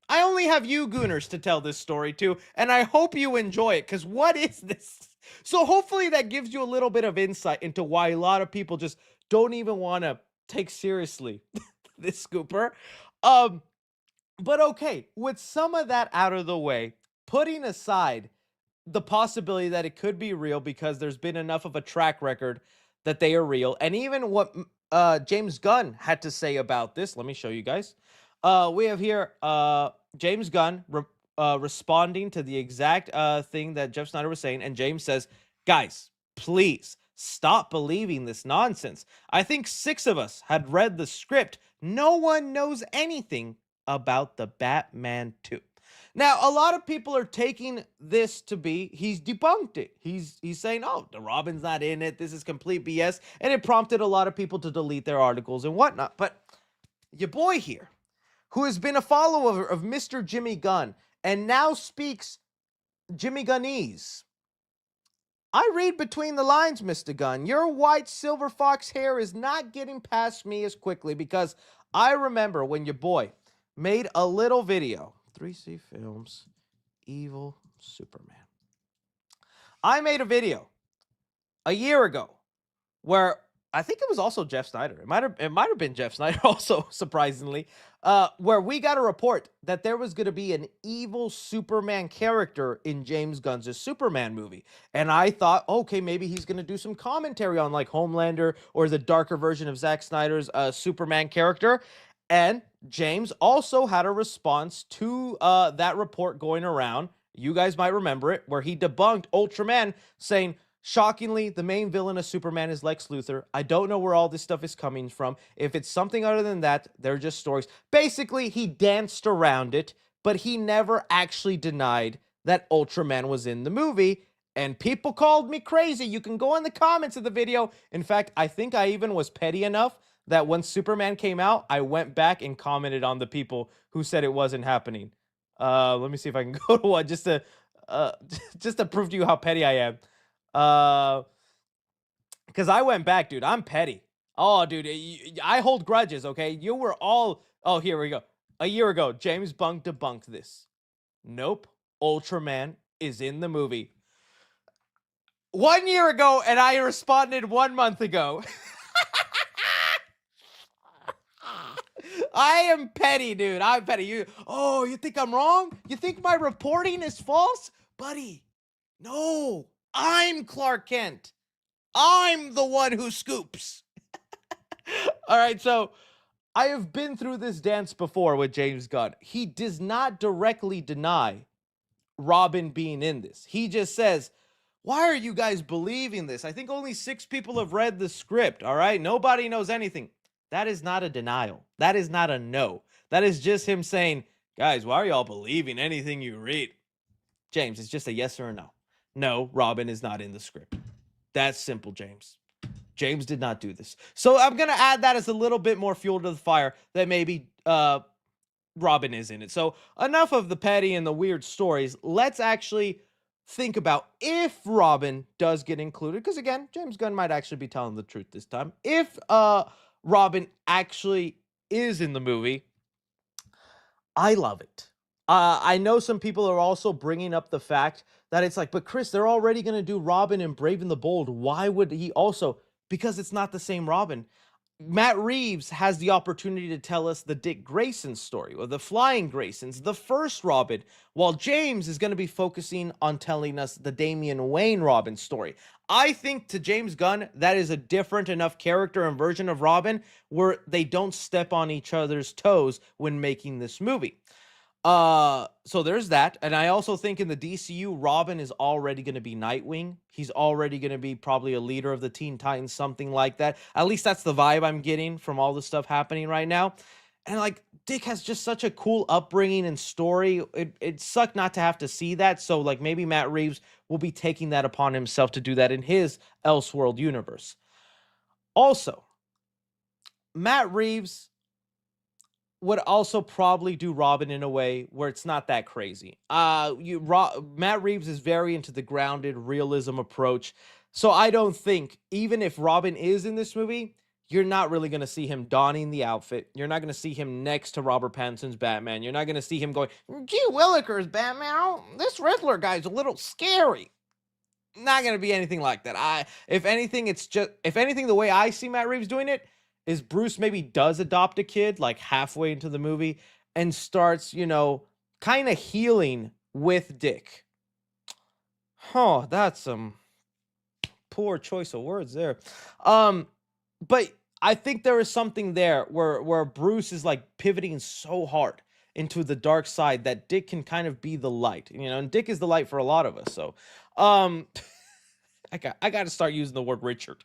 I only have you gooners to tell this story to, and I hope you enjoy it, because what is this? So hopefully that gives you a little bit of insight into why a lot of people just don't even want to take seriously this scooper. But okay, with some of that out of the way, putting aside the possibility that it could be real because there's been enough of a track record that they are real, and even what James Gunn had to say about this. Let me show you guys. We have here James Gunn responding to the exact thing that Jeff Snyder was saying, and James says, guys, please stop believing this nonsense. I think 6 of us had read the script. No one knows anything about the Batman 2. Now, a lot of people are taking this to be, he's debunked it. He's saying, oh, the Robin's not in it. This is complete BS. And it prompted a lot of people to delete their articles and whatnot. But your boy here, who has been a follower of Mr. Jimmy Gunn and now speaks Jimmy Gunnese. I read between the lines, Mr. Gunn. Your white silver fox hair is not getting past me as quickly, because I remember when your boy made a little video, 3C Films, Evil Superman. I made a video a year ago where I think it was also Jeff Snyder. It might have been Jeff Snyder also, surprisingly, where we got a report that there was going to be an evil Superman character in James Gunn's Superman movie. And I thought, okay, maybe he's going to do some commentary on like Homelander or the darker version of Zack Snyder's Superman character. And James also had a response to that report going around. You guys might remember it, where he debunked Ultraman, saying, shockingly, the main villain of Superman is Lex Luthor. I don't know where all this stuff is coming from. If it's something other than that, they're just stories. Basically, he danced around it, but he never actually denied that Ultraman was in the movie. And people called me crazy. You can go in the comments of the video. In fact, I think I even was petty enough that when Superman came out, I went back and commented on the people who said it wasn't happening. Let me see if I can go to one just to prove to you how petty I am. Because I went back, dude. I'm petty. Oh, dude, I hold grudges, okay? You were all... Oh, here we go. A year ago, James Bunk debunked this. Nope. Ultraman is in the movie. 1 year ago, and I responded 1 month ago. I am petty, dude. I'm petty. You think I'm wrong? You think my reporting is false? Buddy, no. I'm Clark Kent. I'm the one who scoops. All right, so I have been through this dance before with James Gunn. He does not directly deny Robin being in this. He just says, "Why are you guys believing this? I think only 6 people have read the script, all right? Nobody knows anything." That is not a denial. That is not a no. That is just him saying, "Guys, why are y'all believing anything you read?" James, it's just a yes or a no. No, Robin is not in the script. That's simple, James. James did not do this. So I'm going to add that as a little bit more fuel to the fire that maybe Robin is in it. So enough of the petty and the weird stories. Let's actually think about if Robin does get included, because again, James Gunn might actually be telling the truth this time. If Robin actually is in the movie, I love it. I know some people are also bringing up the fact that it's like, but Chris, they're already going to do Robin and Brave and the Bold. Why would he also? Because it's not the same Robin. Matt Reeves has the opportunity to tell us the Dick Grayson story, or the Flying Graysons, the first Robin, while James is going to be focusing on telling us the Damian Wayne Robin story. I think to James Gunn, that is a different enough character and version of Robin where they don't step on each other's toes when making this movie. So there's that. And I also think in the DCU, Robin is already going to be Nightwing. He's already going to be probably a leader of the Teen Titans, something like that. At least that's the vibe I'm getting from all the stuff happening right now. And like Dick has just such a cool upbringing and story. It sucked not to have to see that. So like maybe Matt Reeves will be taking that upon himself to do that in his Elseworld universe. Also, Matt Reeves would also probably do Robin in a way where it's not that crazy. Matt Reeves is very into the grounded realism approach. So I don't think even if Robin is in this movie, you're not really going to see him donning the outfit. You're not going to see him next to Robert Pattinson's Batman. You're not going to see him going, "Gee Willikers, Batman, this Riddler guy's a little scary." Not going to be anything like that. If anything, the way I see Matt Reeves doing it is Bruce maybe does adopt a kid like halfway into the movie and starts, kind of healing with Dick. Oh, that's some poor choice of words there. But I think there is something there where Bruce is like pivoting so hard into the dark side that Dick can kind of be the light, and Dick is the light for a lot of us. So, I got to start using the word Richard.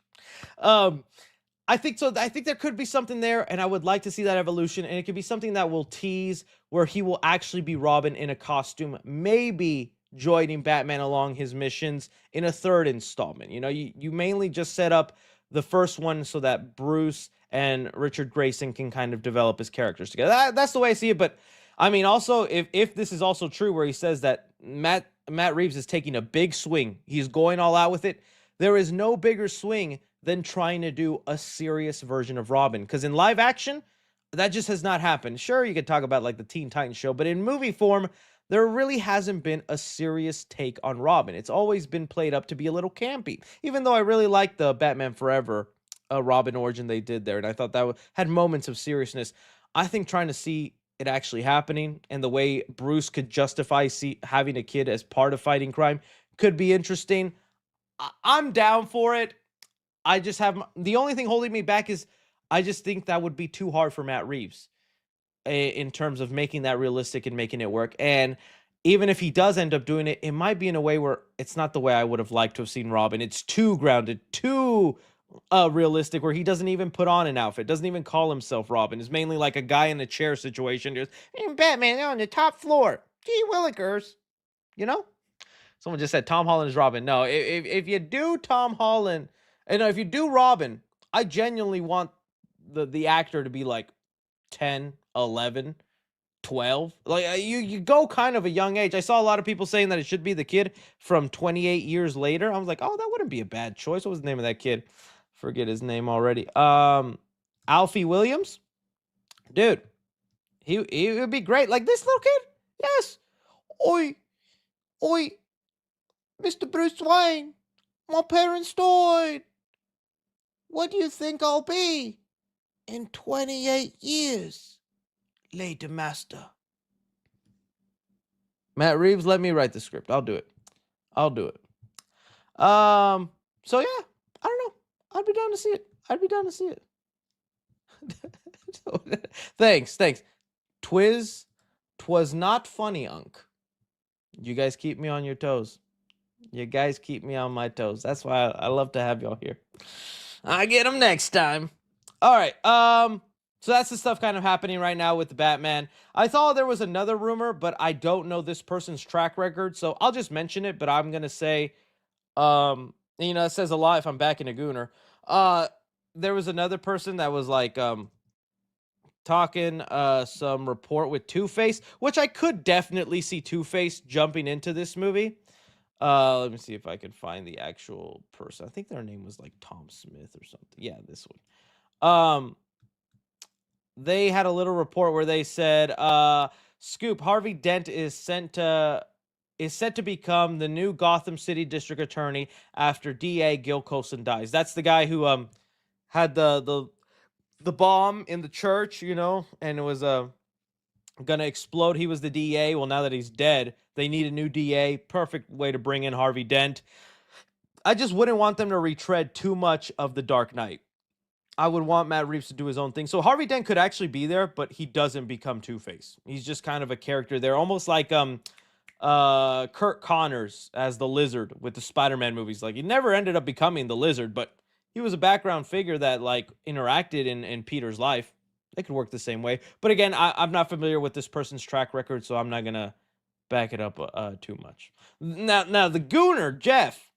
I think so. I think there could be something there, and I would like to see that evolution. And it could be something that will tease where he will actually be Robin in a costume, maybe joining Batman along his missions in a third installment. You mainly just set up the first one so that Bruce and Richard Grayson can kind of develop his characters together. That's the way I see it. But I mean, also, if this is also true, where he says that Matt Reeves is taking a big swing, he's going all out with it. There is no bigger swing than trying to do a serious version of Robin. Because in live action, that just has not happened. Sure, you could talk about like the Teen Titans show, but in movie form, there really hasn't been a serious take on Robin. It's always been played up to be a little campy, even though I really like the Batman Forever Robin origin they did there. And I thought that had moments of seriousness. I think trying to see it actually happening and the way Bruce could justify having a kid as part of fighting crime could be interesting. I'm down for it. I just have the only thing holding me back is I just think that would be too hard for Matt Reeves in terms of making that realistic and making it work. And even if he does end up doing it, it might be in a way where it's not the way I would have liked to have seen Robin. It's too grounded, too realistic, where he doesn't even put on an outfit, doesn't even call himself Robin. It's mainly like a guy in a chair situation. Just Batman on the top floor. Gee Willikers, you know. Someone just said Tom Holland is Robin. No, if you do Tom Holland, and if you do Robin, I genuinely want the actor to be like 10, 11, 12. Like you go kind of a young age. I saw a lot of people saying that it should be the kid from 28 years later. I was like, oh, that wouldn't be a bad choice. What was the name of that kid? Forget his name already. Alfie Williams, dude. He would be great. Like this little kid. Yes. Oi, oi, Mr. Bruce Wayne. My parents died. What do you think I'll be in 28 years? Later, master. Matt Reeves, let me write the script. I'll do it. So yeah, I don't know. I'd be down to see it. Thanks. Twas not funny, Unc. You guys keep me on your toes. You guys keep me on my toes. That's why I love to have y'all here. I get them next time. All right. So that's the stuff kind of happening right now with the Batman. I thought there was another rumor, but I don't know this person's track record, so I'll just mention it. But I'm gonna say, it says a lot if I'm back in a Gooner. There was another person that was like, talking some report with Two-Face, which I could definitely see Two-Face jumping into this movie. Let me see if I can find the actual person. I think their name was like Tom Smith or something. Yeah, this one. They had a little report where they said, Scoop, Harvey Dent is set to become the new Gotham City District Attorney after DA Gil Colson dies. That's the guy who had the bomb in the church, and it was gonna explode. He was the DA. Well, now that he's dead, they need a new DA. Perfect way to bring in Harvey Dent. I just wouldn't want them to retread too much of the Dark Knight. I would want Matt Reeves to do his own thing. So Harvey Dent could actually be there, but he doesn't become Two-Face. He's just kind of a character there, almost like Kurt Connors as the Lizard with the Spider-Man movies. Like, he never ended up becoming the Lizard, but he was a background figure that like interacted in Peter's life. They could work the same way. But again, I'm not familiar with this person's track record, so I'm not gonna back it up too much. Now the Gooner, Jeff,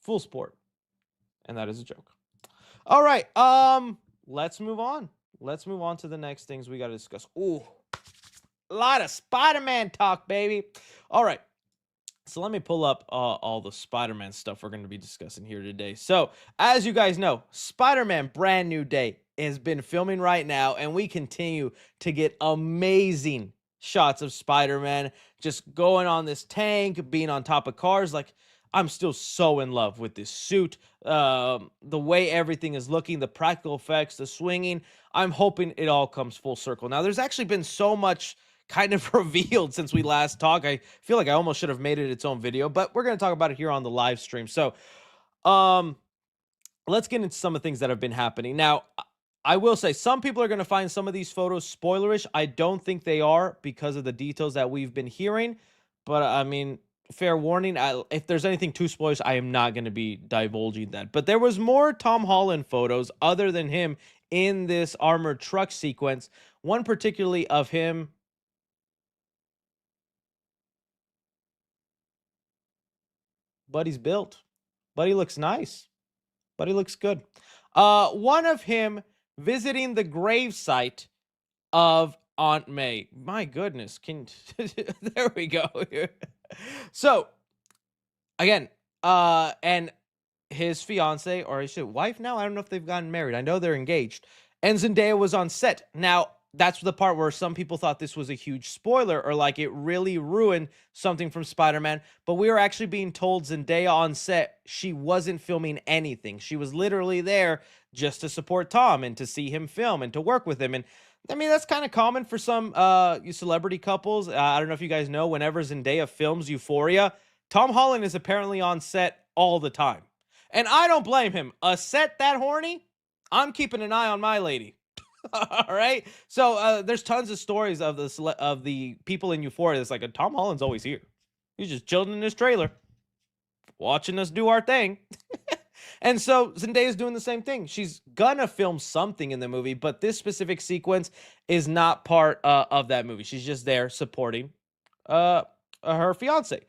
full sport, and that is a joke. All right, let's move on. Let's move on to the next things we got to discuss. Ooh, a lot of Spider-Man talk, baby. All right. So let me pull up all the Spider-Man stuff we're going to be discussing here today. So, as you guys know, Spider-Man Brand New Day has been filming right now, and we continue to get amazing shots of Spider-Man just going on this tank, being on top of cars. Like, I'm still so in love with this suit, the way everything is looking, the practical effects, the swinging. I'm hoping it all comes full circle. Now, there's actually been so much kind of revealed since we last talked. I feel like I almost should have made it its own video, but we're going to talk about it here on the live stream. So, let's get into some of the things that have been happening. Now, I will say some people are going to find some of these photos spoilerish. I don't think they are because of the details that we've been hearing, but I mean, fair warning, if there's anything too spoilers, I am not going to be divulging that. But there was more Tom Holland photos other than him in this armored truck sequence, one particularly of him. Buddy's built. Buddy looks nice. Buddy looks good. One of him visiting the gravesite of Aunt May. My goodness. There we go. So, again, and his fiance, or is it wife now? I don't know if they've gotten married. I know they're engaged. And Zendaya was on set. Now, that's the part where some people thought this was a huge spoiler or like it really ruined something from Spider-Man. But we were actually being told Zendaya on set, she wasn't filming anything. She was literally there just to support Tom and to see him film and to work with him. And I mean, that's kind of common for some celebrity couples. I don't know if you guys know, whenever Zendaya films Euphoria, Tom Holland is apparently on set all the time. And I don't blame him. A set that horny, I'm keeping an eye on my lady. All right. So there's tons of stories of the people in Euphoria that's like, Tom Holland's always here. He's just chilling in his trailer, watching us do our thing. And so Zendaya's doing the same thing. She's gonna film something in the movie, but this specific sequence is not part of that movie. She's just there supporting her fiance.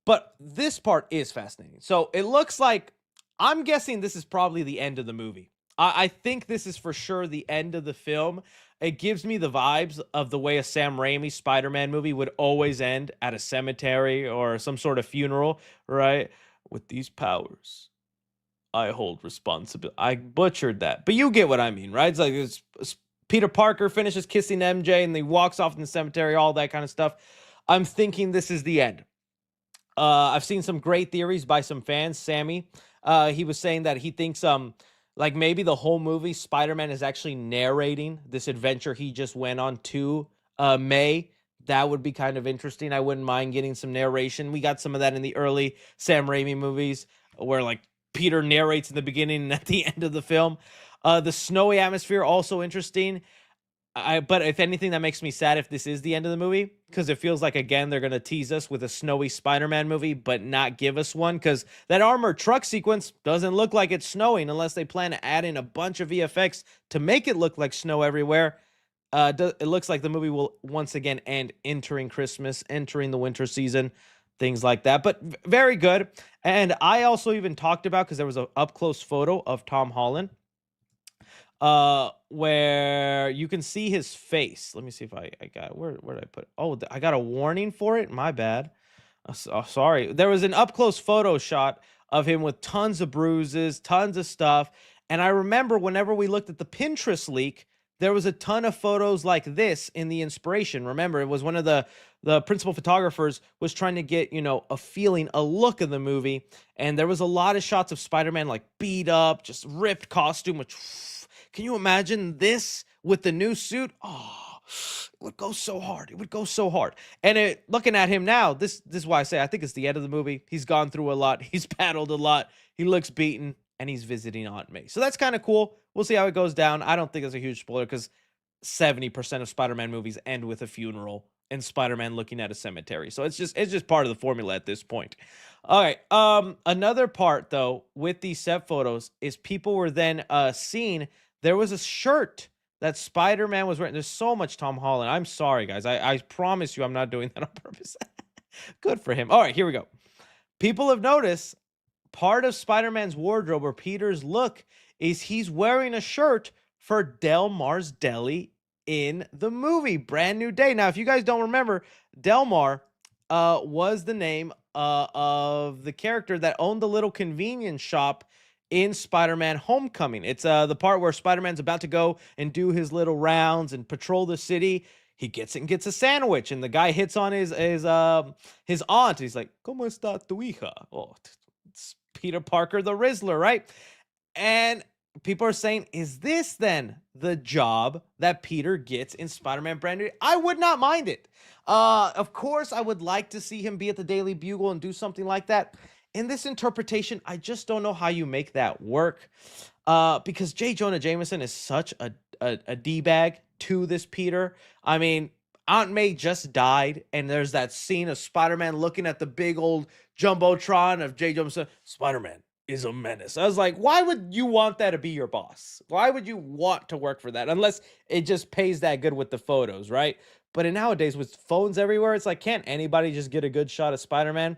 But this part is fascinating. So it looks like, I'm guessing this is probably the end of the movie. I think this is for sure the end of the film. It gives me the vibes of the way a Sam Raimi Spider-Man movie would always end at a cemetery or some sort of funeral, right? With these powers, I hold responsibility. I butchered that, but you get what I mean, right? It's like it's Peter Parker finishes kissing MJ and he walks off in the cemetery, all that kind of stuff. I'm thinking this is the end. I've seen some great theories by some fans. Sammy, he was saying that he thinks like maybe the whole movie Spider-Man is actually narrating this adventure he just went on to May. That would be kind of interesting. I wouldn't mind getting some narration. We got some of that in the early Sam Raimi movies where like Peter narrates in the beginning and at the end of the film. The snowy atmosphere also interesting. But if anything, that makes me sad if this is the end of the movie, because it feels like again they're gonna tease us with a snowy Spider-Man movie, but not give us one. Because that armored truck sequence doesn't look like it's snowing unless they plan to add in a bunch of VFX to make it look like snow everywhere. It looks like the movie will once again end entering Christmas, entering the winter season, things like that. But very good. And I also even talked about, because there was a up close photo of Tom Holland, where you can see his face. Let me see if I got, where did I put it? Oh, I got a warning for it. My bad. Sorry. There was an up close photo shot of him with tons of bruises, tons of stuff. And I remember whenever we looked at the Pinterest leak, there was a ton of photos like this in the inspiration. Remember, it was one of the principal photographers was trying to get, a feeling, a look of the movie. And there was a lot of shots of Spider-Man like beat up, just ripped costume, which can you imagine this with the new suit? Oh, it would go so hard. It would go so hard. And looking at him now, this is why I say I think it's the end of the movie. He's gone through a lot. He's battled a lot. He looks beaten, and he's visiting Aunt May. So that's kind of cool. We'll see how it goes down. I don't think it's a huge spoiler because 70% of Spider-Man movies end with a funeral and Spider-Man looking at a cemetery. So it's just part of the formula at this point. All right. Another part though with these set photos is people were then seeing there was a shirt that Spider-Man was wearing. There's so much Tom Holland. I'm sorry, guys. I promise you I'm not doing that on purpose. Good for him. All right, here we go. People have noticed part of Spider-Man's wardrobe or Peter's look is he's wearing a shirt for Delmar's Deli in the movie Brand New Day. Now, if you guys don't remember, Delmar was the name of the character that owned the little convenience shop in Spider-Man Homecoming. It's the part where Spider-Man's about to go and do his little rounds and patrol the city. He gets it and gets a sandwich, and the guy hits on his aunt. He's like, "¿Cómo está tu hija?" Oh, it's Peter Parker, the Rizzler, right? And people are saying, is this then the job that Peter gets in Spider-Man Brand New? I would not mind it. Of course, I would like to see him be at the Daily Bugle and do something like that. In this interpretation, I just don't know how you make that work. Because J. Jonah Jameson is such a D-bag to this Peter. I mean, Aunt May just died, and there's that scene of Spider-Man looking at the big old Jumbotron of J. Jonah Jameson. Spider-Man is a menace. I was like, why would you want that to be your boss? Why would you want to work for that? Unless it just pays that good with the photos, right? But nowadays, with phones everywhere, it's like, can't anybody just get a good shot of Spider-Man?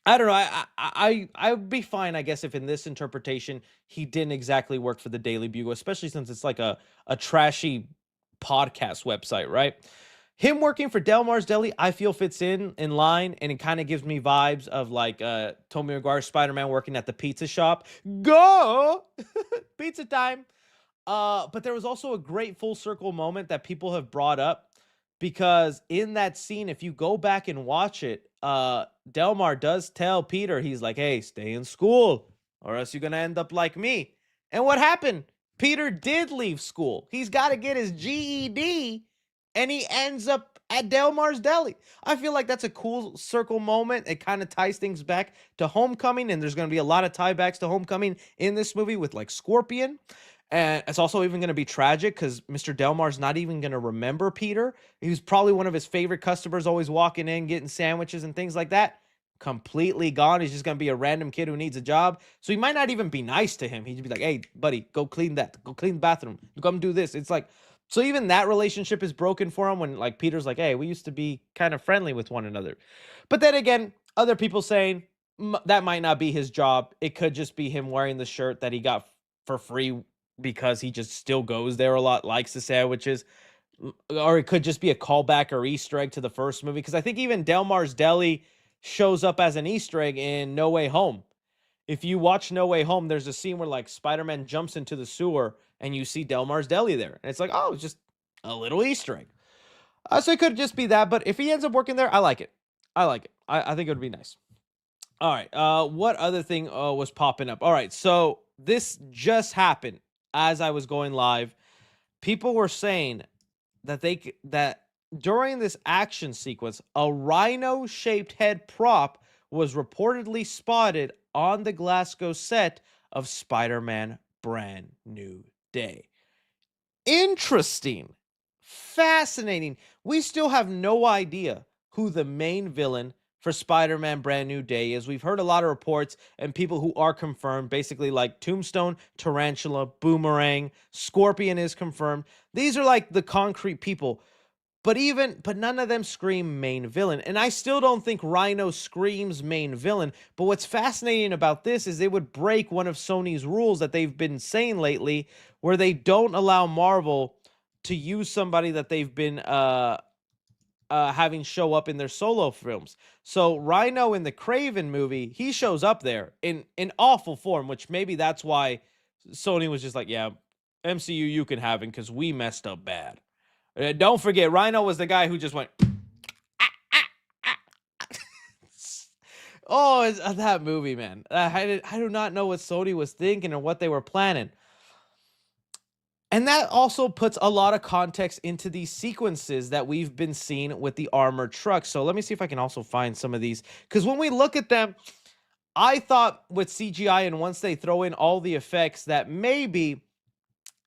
I don't know. I would be fine, I guess, if in this interpretation he didn't exactly work for the Daily Bugle, especially since it's like a trashy podcast website, right? Him working for Delmar's Deli, I feel fits in line, and it kind of gives me vibes of like Tobey Maguire's Spider-Man working at the pizza shop. Go pizza time. But there was also a great full circle moment that people have brought up because in that scene, if you go back and watch it, Delmar does tell Peter, he's like, "Hey, stay in school, or else you're gonna end up like me." And what happened? Peter did leave school. He's got to get his GED, and he ends up at Delmar's Deli. I feel like that's a cool circle moment. It kind of ties things back to Homecoming, and there's going to be a lot of tiebacks to Homecoming in this movie with like Scorpion. And it's also even going to be tragic because Mr. Delmar's not even going to remember Peter. He was probably one of his favorite customers, always walking in, getting sandwiches and things like that. Completely gone. He's just going to be a random kid who needs a job. So he might not even be nice to him. He'd be like, "Hey, buddy, go clean that. Go clean the bathroom. Come do this." It's like, so even that relationship is broken for him when like Peter's like, "Hey, we used to be kind of friendly with one another." But then again, other people saying that might not be his job. It could just be him wearing the shirt that he got for free because he just still goes there a lot, likes the sandwiches. Or it could just be a callback or Easter egg to the first movie. Because I think even Delmar's Deli shows up as an Easter egg in No Way Home. If you watch No Way Home, there's a scene where like Spider-Man jumps into the sewer and you see Delmar's Deli there. And it's like, oh, it's just a little Easter egg. So it could just be that. But if he ends up working there, I like it. I like it. I think it would be nice. All right. What other thing was popping up? All right. So this just happened as I was going live. People were saying that that during this action sequence, a rhino-shaped head prop was reportedly spotted on the Glasgow set of Spider-Man brand new day. Interesting. Fascinating. We still have no idea who the main villain for Spider-Man Brand New Day is. We've heard a lot of reports and people who are confirmed, basically like Tombstone, Tarantula, Boomerang, Scorpion is confirmed. These are like the concrete people. But none of them scream main villain. And I still don't think Rhino screams main villain. But what's fascinating about this is they would break one of Sony's rules that they've been saying lately, where they don't allow Marvel to use somebody that they've been having show up in their solo films. So Rhino in the Craven movie, he shows up there in awful form, which maybe that's why Sony was just like, yeah, MCU you can have him because we messed up bad. Don't forget, Rhino was the guy who just went. Oh, it's, that movie, man. I do not know what Sony was thinking or what they were planning. And that also puts a lot of context into these sequences that we've been seeing with the armored truck. So let me see if I can also find some of these. Because when we look at them, I thought with CGI and once they throw in all the effects that maybe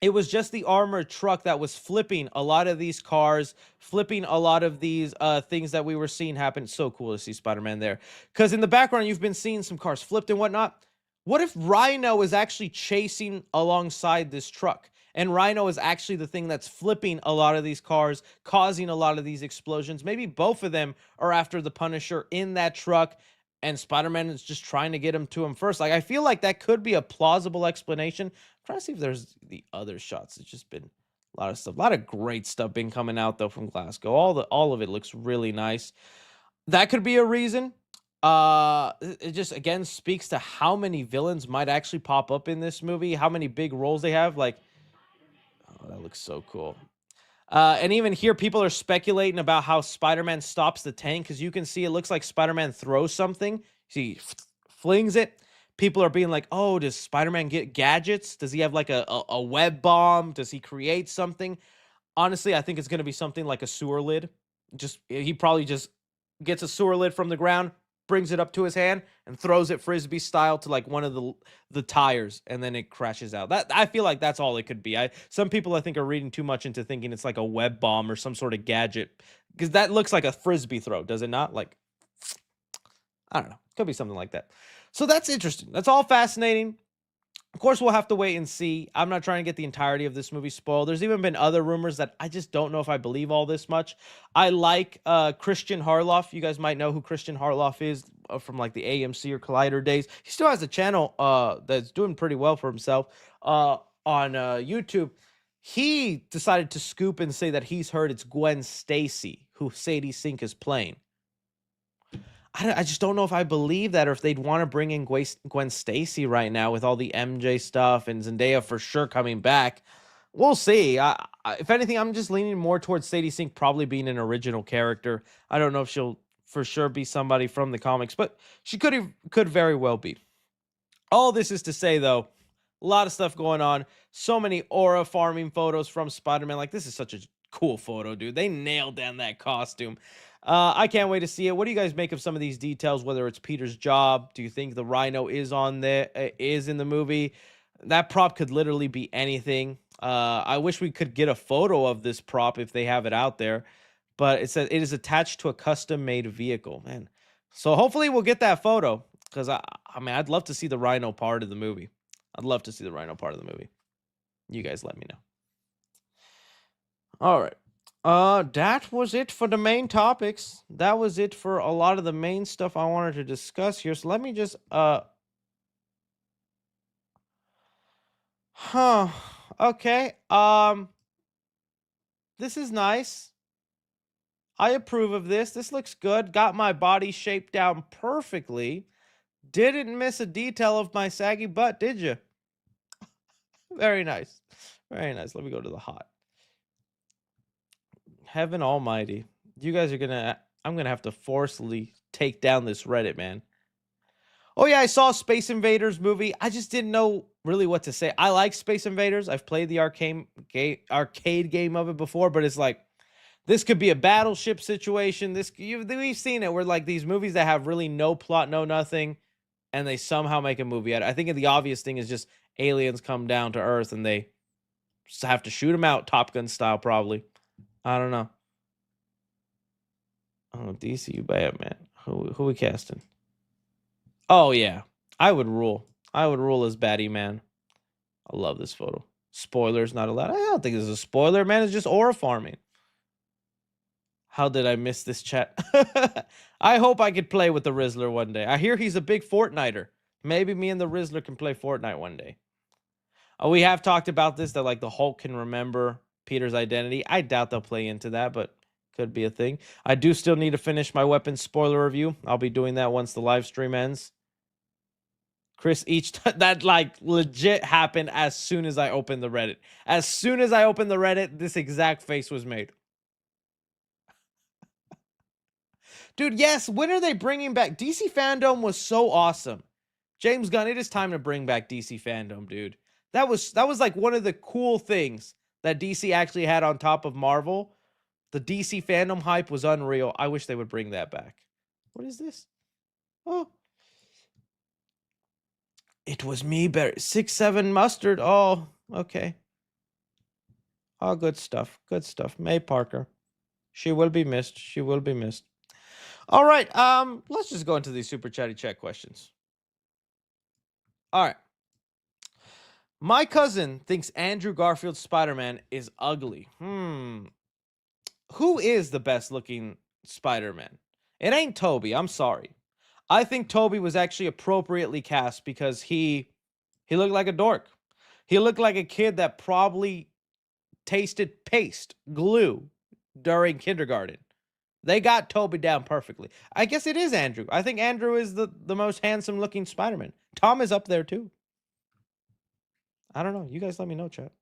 it was just the armored truck that was flipping a lot of these cars, flipping a lot of these things that we were seeing happen. So cool to see Spider-Man there. Because in the background, you've been seeing some cars flipped and whatnot. What if Rhino is actually chasing alongside this truck? And Rhino is actually the thing that's flipping a lot of these cars, causing a lot of these explosions. Maybe both of them are after the Punisher in that truck, and Spider-Man is just trying to get him to him first. Like, I feel like that could be a plausible explanation. I'm trying to see if there's the other shots. It's just been a lot of stuff. A lot of great stuff been coming out, though, from Glasgow. All of it looks really nice. That could be a reason. It just, again, speaks to how many villains might actually pop up in this movie, how many big roles they have. Like, oh, that looks so cool. And even here, people are speculating about how Spider-Man stops the tank, because you can see it looks like Spider-Man throws something. See, flings it. People are being like, oh, does Spider-Man get gadgets? Does he have like a web bomb? Does he create something? Honestly, I think it's going to be something like a sewer lid. He probably just gets a sewer lid from the ground, brings it up to his hand, and throws it frisbee style to like one of the tires, and then it crashes out. That, I feel like that's all it could be. Some people I think are reading too much into thinking it's like a web bomb or some sort of gadget, because that looks like a frisbee throw, does it not? Like, I don't know. Could be something like that. So that's interesting. That's all fascinating. Of course, we'll have to wait and see. I'm not trying to get the entirety of this movie spoiled. There's even been other rumors that I just don't know if I believe all this much. I like Christian Harloff. You guys might know who Christian Harloff is from like the AMC or Collider days. He still has a channel that's doing pretty well for himself on YouTube. He decided to scoop and say that he's heard it's Gwen Stacy who Sadie Sink is playing. I just don't know if I believe that, or if they'd want to bring in Gwen Stacy right now with all the MJ stuff and Zendaya for sure coming back. We'll see. If anything, I'm just leaning more towards Sadie Sink probably being an original character. I don't know if she'll for sure be somebody from the comics, but she could very well be. All this is to say, though, a lot of stuff going on. So many aura farming photos from Spider-Man. Like, this is such a cool photo, dude. They nailed down that costume. I can't wait to see it. What do you guys make of some of these details? Whether it's Peter's job, do you think the Rhino is in the movie? That prop could literally be anything. I wish we could get a photo of this prop if they have it out there, but it says it is attached to a custom-made vehicle, man. So hopefully we'll get that photo, because I mean, I'd love to see the Rhino part of the movie. I'd love to see the Rhino part of the movie. You guys let me know. All right. That was it for the main topics. That was it for a lot of the main stuff I wanted to discuss here. So let me just okay. This is nice. I approve of this. This looks good. Got my body shaped down perfectly. Didn't miss a detail of my saggy butt, did you? Very nice. Very nice. Let me go to the hot. Heaven almighty. You guys are I'm gonna have to forcefully take down this Reddit, man. Oh yeah, I saw Space Invaders movie. I just didn't know really what to say. I like Space Invaders. I've played the arcade game of it before, but it's like, this could be a battleship situation. We've seen it where like these movies that have really no plot, no nothing, and they somehow make a movie out of it. I think the obvious thing is just aliens come down to Earth and they have to shoot them out, Top Gun style, probably. I don't know. Oh, DCU Batman. Who we casting? Oh yeah, I would rule. I would rule as Batty Man. I love this photo. Spoilers not allowed. I don't think this is a spoiler, man. It's just aura farming. How did I miss this chat? I hope I could play with the Rizzler one day. I hear he's a big Fortniter. Maybe me and the Rizzler can play Fortnite one day. We have talked about this, that like the Hulk can remember Peter's identity. I doubt they'll play into that, but could be a thing. I do still need to finish my weapons spoiler review. I'll be doing that once the live stream ends. Chris, that like legit happened as soon as I opened the Reddit. As soon as I opened the Reddit, this exact face was made. Dude, yes, when are they bringing back? DC Fandom was so awesome. James Gunn, it is time to bring back DC Fandom, dude. That was like one of the cool things that DC actually had on top of Marvel. The DC Fandom hype was unreal. I wish they would bring that back. What is this? Oh. It was me, 6'7" mustard. Oh, okay. Oh, good stuff. Good stuff. May Parker. She will be missed. She will be missed. All right. Let's just go into these super chatty chat questions. All right. My cousin thinks Andrew Garfield's Spider-Man is ugly. Who is the best looking Spider-Man? It ain't Toby. I'm sorry. I think Toby was actually appropriately cast because he looked like a dork. He looked like a kid that probably tasted paste, glue during kindergarten. They got Toby down perfectly. I guess it is Andrew. I think Andrew is the most handsome looking Spider-Man. Tom is up there too. I don't know. You guys let me know, chat.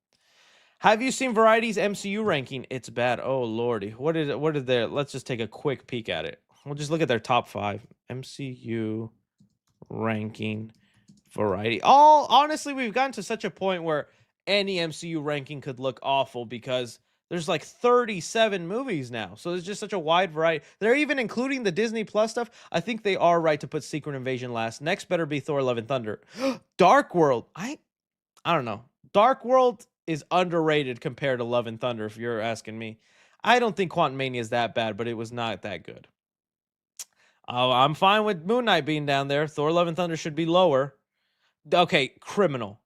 Have you seen Variety's MCU ranking? It's bad. Oh lordy. What is there? Let's just take a quick peek at it. We'll just look at their top 5. MCU ranking Variety. Oh, honestly, we've gotten to such a point where any MCU ranking could look awful because there's like 37 movies now. So there's just such a wide variety. They're even including the Disney Plus stuff. I think they are right to put Secret Invasion last. Next better be Thor Love and Thunder. Dark World. I don't know. Dark World is underrated compared to Love and Thunder, if you're asking me. I don't think Quantum Mania is that bad, but it was not that good. Oh, I'm fine with Moon Knight being down there. Thor Love and Thunder should be lower. Okay, Criminal.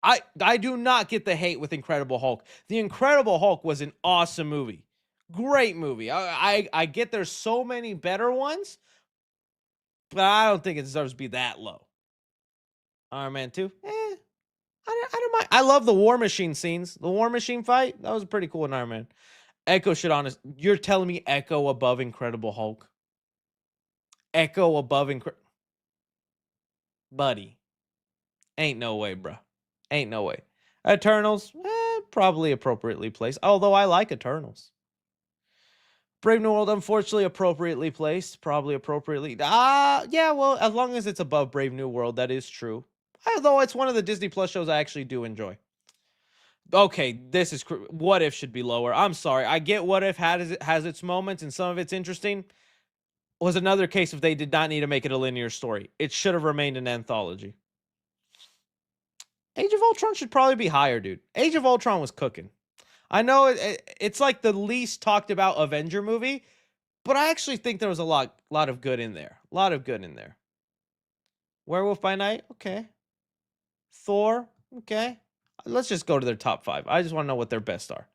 I do not get the hate with Incredible Hulk. The Incredible Hulk was an awesome movie. Great movie. I get there's so many better ones, but I don't think it deserves to be that low. Iron Man 2? I don't mind. I love the War Machine scenes. The War Machine fight, that was pretty cool in Iron Man. Echo shit on us. You're telling me Echo above Incredible Hulk? Echo above Buddy. Ain't no way, bruh. Ain't no way. Eternals, probably appropriately placed. Although I like Eternals. Brave New World, unfortunately, appropriately placed. Probably appropriately. Yeah, well, as long as it's above Brave New World, that is true. Although it's one of the Disney Plus shows I actually do enjoy. Okay, this is... What If should be lower. I'm sorry. I get What If has its moments and some of it's interesting. Was another case if they did not need to make it a linear story. It should have remained an anthology. Age of Ultron should probably be higher, dude. Age of Ultron was cooking. I know it's like the least talked about Avenger movie, but I actually think there was a lot of good in there. A lot of good in there. Werewolf by Night, okay. Thor, okay. Let's just go to their top 5. I just want to know what their best are.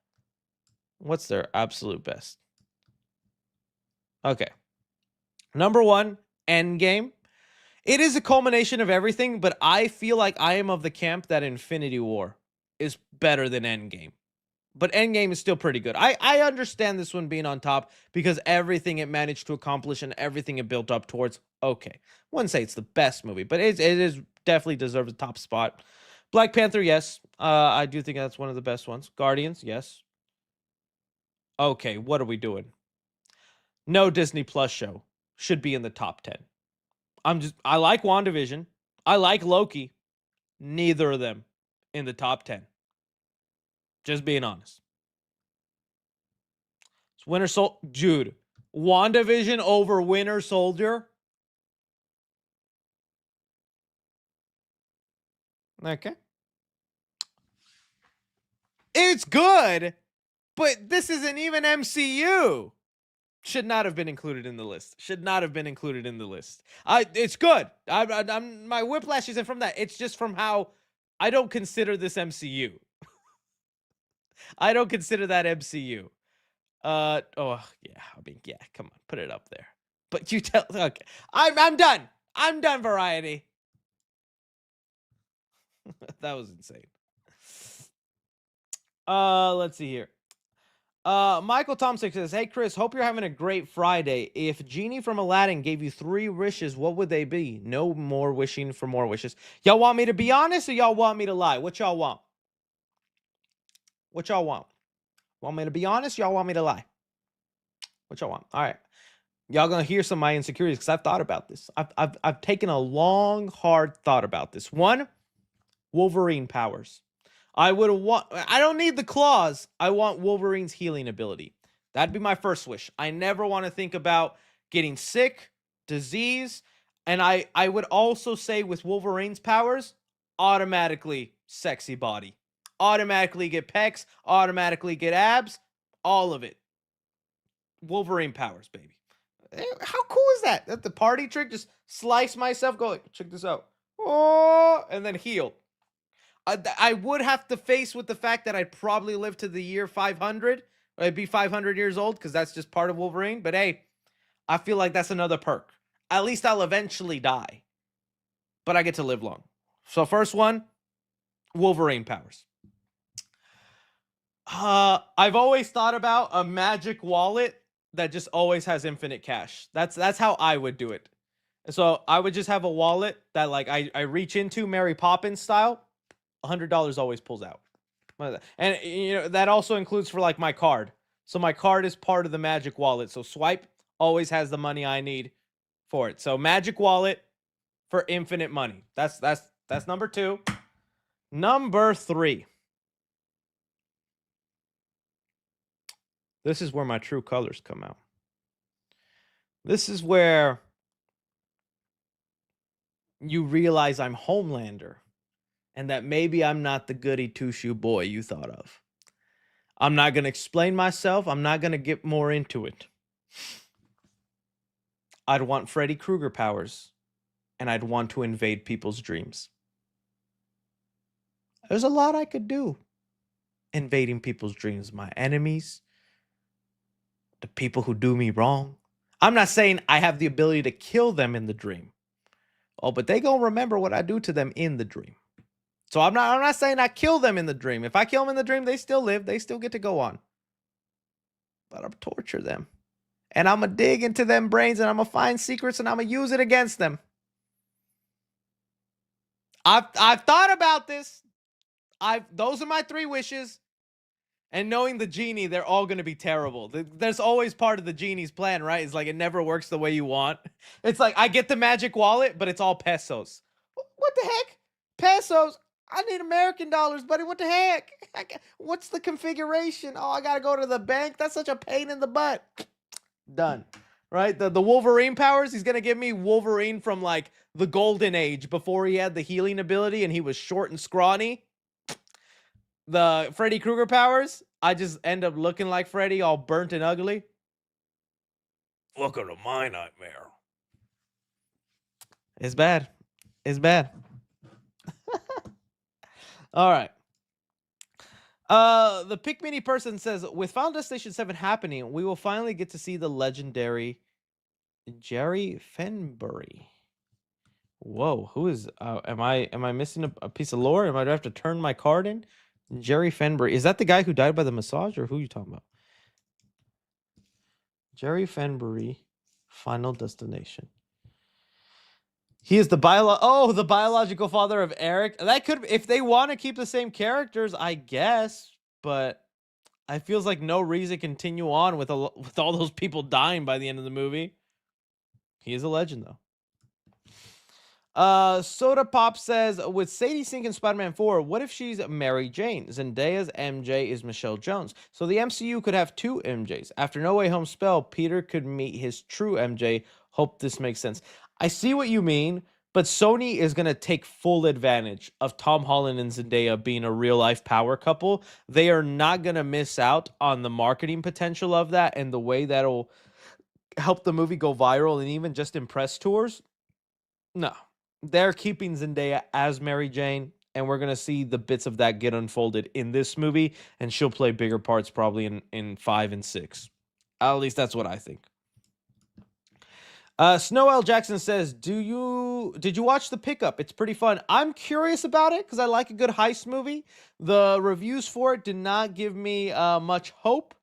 What's their absolute best? Okay. Number 1, Endgame. It is a culmination of everything, but I feel like I am of the camp that Infinity War is better than Endgame. But Endgame is still pretty good. I understand this one being on top because everything it managed to accomplish and everything it built up towards. Okay. Wouldn't say it's the best movie, but it is definitely deserves a top spot. Black Panther, yes. I do think that's one of the best ones. Guardians, yes. Okay, what are we doing? No Disney Plus show should be in the top 10. I like WandaVision. I like Loki. Neither of them in the top 10. Just being honest. It's Winter Soldier. Dude, WandaVision over Winter Soldier? Okay. It's good, but this isn't even MCU. Should not have been included in the list. Should not have been included in the list. It's good. I'm my whiplash isn't from that. It's just from how I don't consider this MCU. I don't consider that MCU. Oh yeah. I mean, yeah. Come on, put it up there. But you tell. Okay, I'm done. I'm done. Variety. That was insane. Let's see here. Michael Thompson says, "Hey Chris, hope you're having a great Friday. If Genie from Aladdin gave you 3 wishes, what would they be? No more wishing for more wishes. Y'all want me to be honest or y'all want me to lie? What y'all want? What y'all want? Want me to be honest? Y'all want me to lie? What y'all want? All right. Y'all gonna hear some of my insecurities because I've thought about this. I've taken a long, hard thought about this. One, Wolverine powers. I don't need the claws. I want Wolverine's healing ability. That'd be my first wish. I never want to think about getting sick, disease, and I would also say with Wolverine's powers, automatically sexy body. Automatically get pecs, automatically get abs, all of it. Wolverine powers, baby. How cool is that? That the party trick, just slice myself, go like, check this out. Oh, and then heal. I would have to face with the fact that I'd probably live to the year 500. I'd be 500 years old because that's just part of Wolverine. But hey, I feel like that's another perk. At least I'll eventually die. But I get to live long. So first one, Wolverine powers. I've always thought about a magic wallet that just always has infinite cash. That's how I would do it. So I would just have a wallet that like I reach into Mary Poppins style. $100 always pulls out. And you know that also includes for like my card. So my card is part of the magic wallet. So swipe always has the money I need for it. So magic wallet for infinite money. That's number 2. Number 3. This is where my true colors come out. This is where you realize I'm Homelander. And that maybe I'm not the goody two-shoe boy you thought of. I'm not going to explain myself. I'm not going to get more into it. I'd want Freddy Krueger powers, and I'd want to invade people's dreams. There's a lot I could do. Invading people's dreams, my enemies, the people who do me wrong. I'm not saying I have the ability to kill them in the dream. Oh, but they gonna remember what I do to them in the dream. So I'm not saying I kill them in the dream. If I kill them in the dream, they still live. They still get to go on. But I'm torture them. And I'm going to dig into them brains and I'm going to find secrets and I'm going to use it against them. I've thought about this. Those are my 3 wishes. And knowing the genie, they're all going to be terrible. There's always part of the genie's plan, right? It's like it never works the way you want. It's like I get the magic wallet, but it's all pesos. What the heck? Pesos? I need American dollars, buddy. What the heck? What's the configuration? Oh, I got to go to the bank. That's such a pain in the butt. Done. Right? The Wolverine powers, he's going to give me Wolverine from like the golden age before he had the healing ability and he was short and scrawny. The Freddy Krueger powers, I just end up looking like Freddy, all burnt and ugly. Welcome to my nightmare. It's bad. It's bad. All right. The Pick Mini person says, with Final Destination 7 happening, we will finally get to see the legendary Jerry Fenbury. Whoa, who is? Am I missing a piece of lore? Am I have to turn my card in? Jerry Fenbury, is that the guy who died by the massage, or who are you talking about? Jerry Fenbury, Final Destination. He is the biological father of Eric. That could, if they want to keep the same characters, I guess. But I feels like no reason to continue on with all those people dying by the end of the movie. He is a legend, though. Soda Pop says, with Sadie Sink in Spider-Man 4, what if she's Mary Jane? Zendaya's MJ is Michelle Jones. So the MCU could have 2 MJs. After No Way Home spell, Peter could meet his true MJ. Hope this makes sense. I see what you mean, But Sony is going to take full advantage of Tom Holland and Zendaya being a real life power couple. They are not going to miss out on the marketing potential of that and the way that'll help the movie go viral and even just impress tours. No, they're keeping Zendaya as Mary Jane, and we're going to see the bits of that get unfolded in this movie, and she'll play bigger parts probably in 5 and 6. At least that's what I think. Snow L. Jackson says, did you watch The Pickup? It's pretty fun. I'm curious about it because I like a good heist movie. The reviews for it did not give me much hope,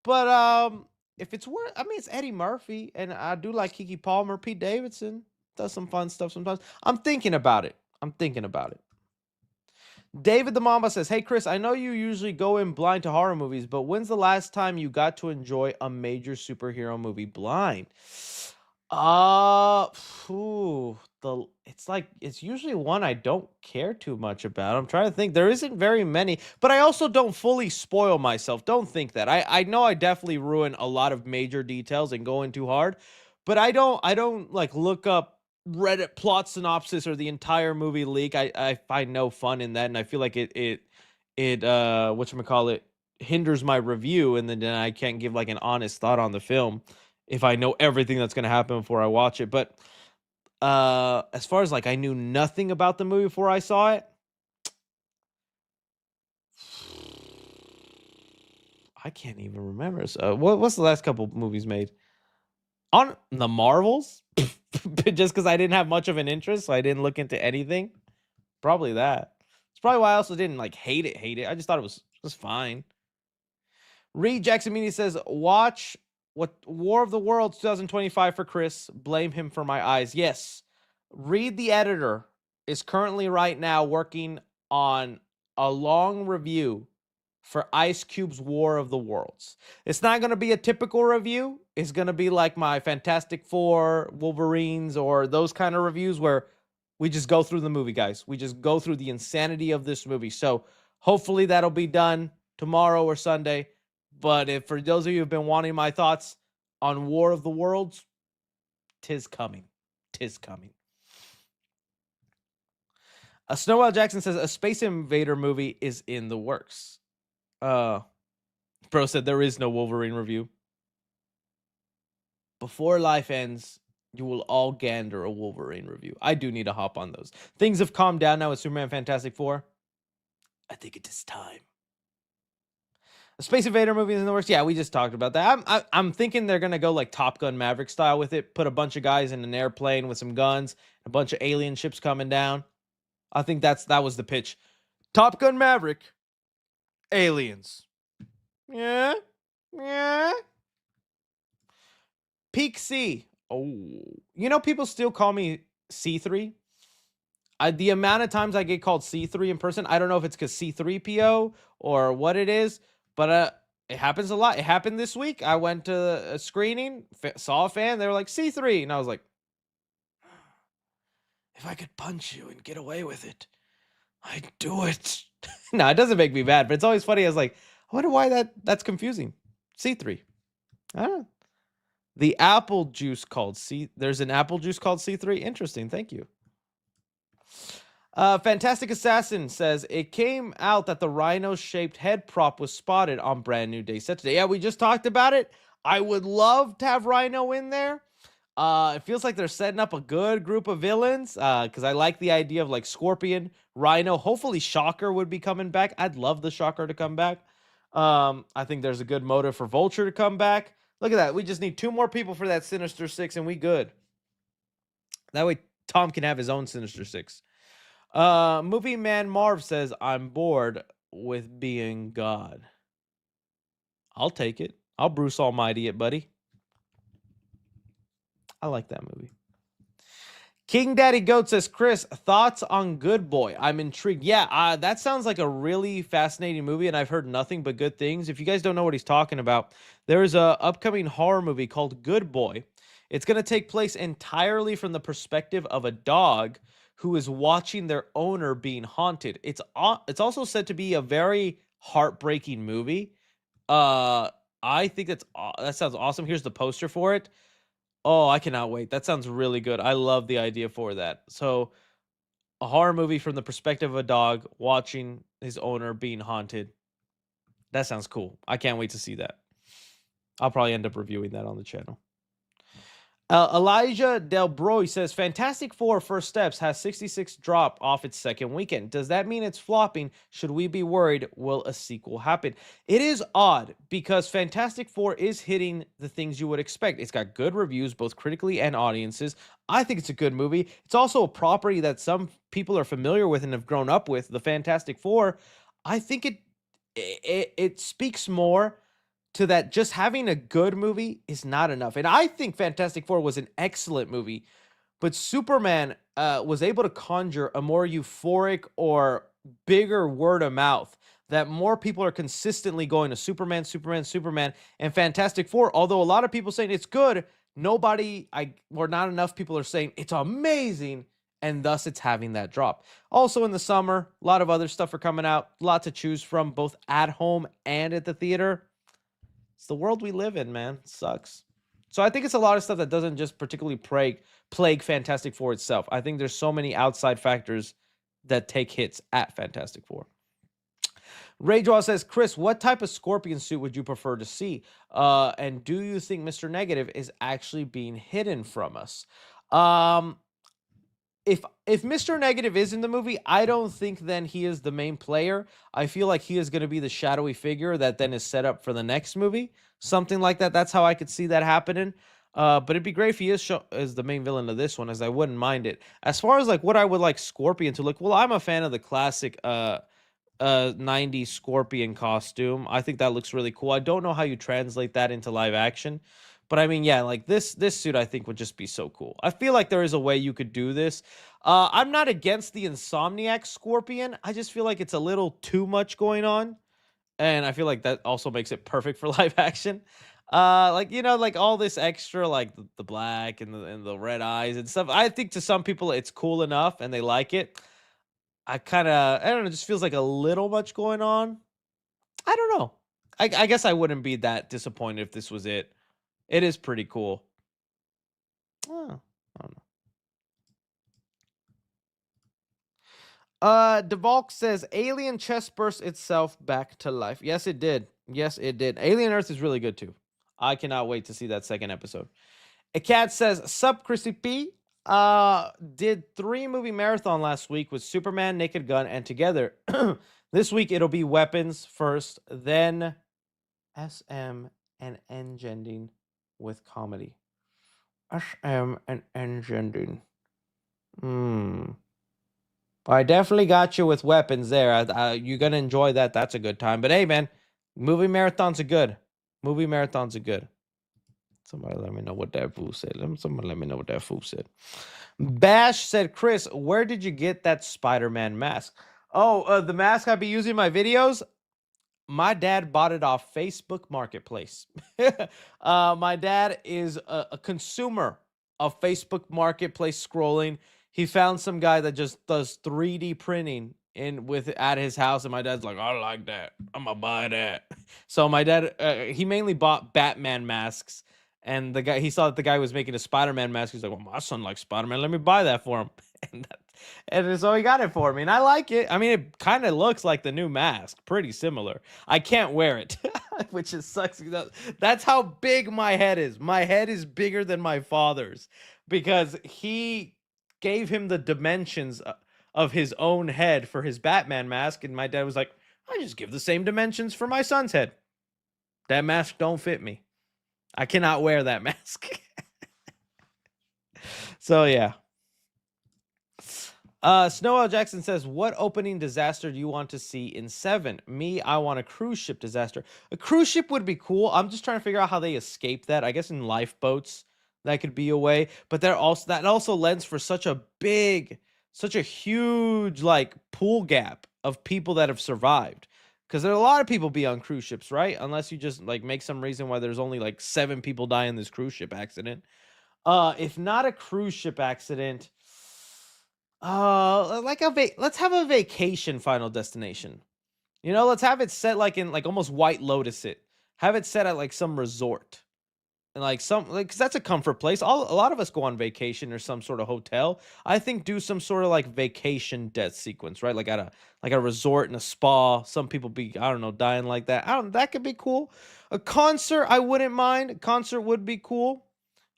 but if it's worth, I mean, it's Eddie Murphy, and I do like Keke Palmer. Pete Davidson does some fun stuff sometimes. I'm thinking about it. David the Mamba says, "Hey Chris, I know you usually go in blind to horror movies, but when's the last time you got to enjoy a major superhero movie blind?" Uh, it's usually one I don't care too much about. I'm trying to think. There isn't very many, but I also don't fully spoil myself. Don't think that. I know I definitely ruin a lot of major details and go in too hard, but I don't like look up Reddit plot synopsis or the entire movie leak. I find no fun in that, and I feel like it whatchamacallit hinders my review, and then I can't give like an honest thought on the film if I know everything that's going to happen before I watch it. But as far as like I knew nothing about the movie before I saw it, I can't even remember. So what's the last couple movies made on the Marvels? Just because I didn't have much of an interest, so I didn't look into anything. Probably that. It's probably why I also didn't like hate it. I just thought it was fine. Reed Jackson Meany says, "Watch what War of the Worlds 2025 for Chris. Blame him for my eyes." Yes. Reed the editor is currently right now working on a long review for Ice Cube's War of the Worlds. It's not going to be a typical review. It's going to be like my Fantastic Four, Wolverines, or those kind of reviews where we just go through the movie, guys. We just go through the insanity of this movie. So hopefully that'll be done tomorrow or Sunday. But if for those of you who've been wanting my thoughts on War of the Worlds, tis coming. Tis coming. Snowell Jackson says a Space Invader movie is in the works. Bro said there is no Wolverine review. Before life ends, you will all gander a Wolverine review. I do need to hop on those. Things have calmed down now with Superman Fantastic Four. I think it is time. A Space Invader movie is in the works. Yeah, we just talked about that. I'm thinking they're gonna go like Top Gun Maverick style with it. Put a bunch of guys in an airplane with some guns, a bunch of alien ships coming down. I think that was the pitch. Top Gun Maverick, aliens. Yeah. Peak C. Oh, people still call me C3. The amount of times I get called C3 in person, I don't know if it's because C3PO or what it is, but it happens a lot. It happened this week. I went to a screening, saw a fan. They were like C3, and I was like, if I could punch you and get away with it, I'd do it. No, it doesn't make me mad, but it's always funny. I was like, I wonder why that's confusing. C3. I don't know. The apple juice called C. There's an apple juice called C3. Interesting. Thank you. Fantastic Assassin says it came out that the rhino-shaped head prop was spotted on Brand New Day set today. Yeah, we just talked about it. I would love to have Rhino in there. It feels like they're setting up a good group of villains. Because I like the idea of like Scorpion, Rhino. Hopefully, Shocker would be coming back. I'd love the Shocker to come back. I think there's a good motive for Vulture to come back. Look at that. We just need 2 more people for that Sinister Six, and we good. That way, Tom can have his own Sinister Six. Movie Man Marv says, I'm bored with being God. I'll take it. I'll Bruce Almighty it, buddy. I like that movie. King Daddy Goat says, Chris, thoughts on Good Boy? I'm intrigued. Yeah, that sounds like a really fascinating movie, and I've heard nothing but good things. If you guys don't know what he's talking about, there's a upcoming horror movie called Good Boy. It's going to take place entirely from the perspective of a dog who is watching their owner being haunted. It's also said to be a very heartbreaking movie. I think that sounds awesome. Here's the poster for it. Oh, I cannot wait. That sounds really good. I love the idea for that. So, a horror movie from the perspective of a dog watching his owner being haunted. That sounds cool. I can't wait to see that. I'll probably end up reviewing that on the channel. Elijah Delbroy says Fantastic Four First Steps has 66 drop off its second weekend. Does that mean it's flopping? Should we be worried? Will a sequel happen? It is odd because Fantastic Four is hitting the things you would expect. It's got good reviews, both critically and audiences. I think it's a good movie. It's also a property that some people are familiar with and have grown up with. The Fantastic Four. I think it speaks more to that just having a good movie is not enough. And I think Fantastic Four was an excellent movie, but Superman was able to conjure a more euphoric or bigger word of mouth that more people are consistently going to Superman, Superman, Superman, and Fantastic Four. Although a lot of people saying it's good, or not enough people are saying it's amazing, and thus it's having that drop. Also in the summer, a lot of other stuff are coming out, a lot to choose from, both at home and at the theater. It's the world we live in, man. It sucks. So I think it's a lot of stuff that doesn't just particularly plague Fantastic Four itself. I think there's so many outside factors that take hits at Fantastic Four. Ray Draw says, Chris, what type of Scorpion suit would you prefer to see? And do you think Mr. Negative is actually being hidden from us? Um, if Mr. Negative is in the movie, I don't think then he is the main player. I feel like he is going to be the shadowy figure that then is set up for the next movie. Something like that. That's how I could see that happening. But it'd be great if he is the main villain of this one, as I wouldn't mind it. As far as like what I would like Scorpion to look, well, I'm a fan of the classic 90s Scorpion costume. I think that looks really cool. I don't know how you translate that into live action. But I mean, yeah, like this suit I think would just be so cool. I feel like there is a way you could do this. I'm not against the Insomniac Scorpion. I just feel like it's a little too much going on. And I feel like that also makes it perfect for live action. Like like all this extra, like the black and the red eyes and stuff. I think to some people it's cool enough and they like it. I don't know, it just feels like a little much going on. I don't know. I guess I wouldn't be that disappointed if this was it. It is pretty cool. Oh, I don't know. Devalk says Alien chest burst itself back to life. Yes, it did. Yes, it did. Alien Earth is really good too. I cannot wait to see that second episode. A cat says, Sup, Chrissy P. Did 3 movie marathon last week with Superman, Naked Gun, and Together. This week it'll be Weapons first, then SM and Ending with comedy. SM and Ending. I definitely got you with Weapons there. You're gonna enjoy that. That's a good time. But hey, man, movie marathons are good. Movie marathons are good. Somebody let me know what that fool said. Somebody let me know what that fool said. Bash said, Chris, where did you get that Spider-Man mask? Oh, the mask I be using in my videos? My dad bought it off Facebook Marketplace. My dad is a consumer of Facebook Marketplace scrolling. He found some guy that just does 3D printing at his house, and my dad's like, I like that. I'm gonna buy that. So my dad, he mainly bought Batman masks, and he saw that the guy was making a Spider-Man mask. He's like, well, my son likes Spider-Man. Let me buy that for him. And so he got it for me, and I like it. I mean, it kind of looks like the new mask, pretty similar. I can't wear it, which is sucks. That's how big my head is. My head is bigger than my father's because he gave him the dimensions of his own head for his Batman mask, and my dad was like, I just give the same dimensions for my son's head. That mask don't fit me. I cannot wear that mask. So yeah. Snow Jackson says, what opening disaster do you want to see in 7? Me, I want a cruise ship disaster. A cruise ship would be cool. I'm just trying to figure out how they escape that. I guess in lifeboats, that could be a way. But that also lends for such a huge like pool gap of people that have survived. Because there are a lot of people be on cruise ships, right? Unless you just like make some reason why there's only like 7 people die in this cruise ship accident. If not a cruise ship accident, let's have a vacation Final Destination. Let's have it set like in like almost White Lotus it. Have it set at like some resort. And like some like 'cause that's a comfort place. A lot of us go on vacation or some sort of hotel. I think do some sort of like vacation death sequence, right? Like a resort and a spa. Some people be, I don't know, dying like that. I don't that could be cool. A concert, I wouldn't mind. A concert would be cool.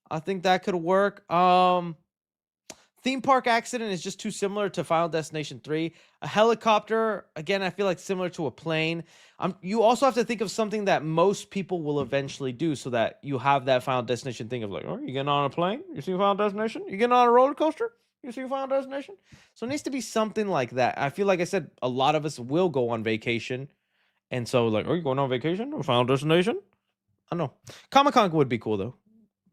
I think that could work. Theme park accident is just too similar to Final Destination 3. A helicopter, again, I feel like similar to a plane. You also have to think of something that most people will eventually do so that you have that Final Destination thing of like, oh, you getting on a plane? You see Final Destination? You getting on a roller coaster? You see Final Destination? So it needs to be something like that. I feel like I said a lot of us will go on vacation. And so, like, are you going on vacation or Final Destination? I don't know. Comic Con would be cool though.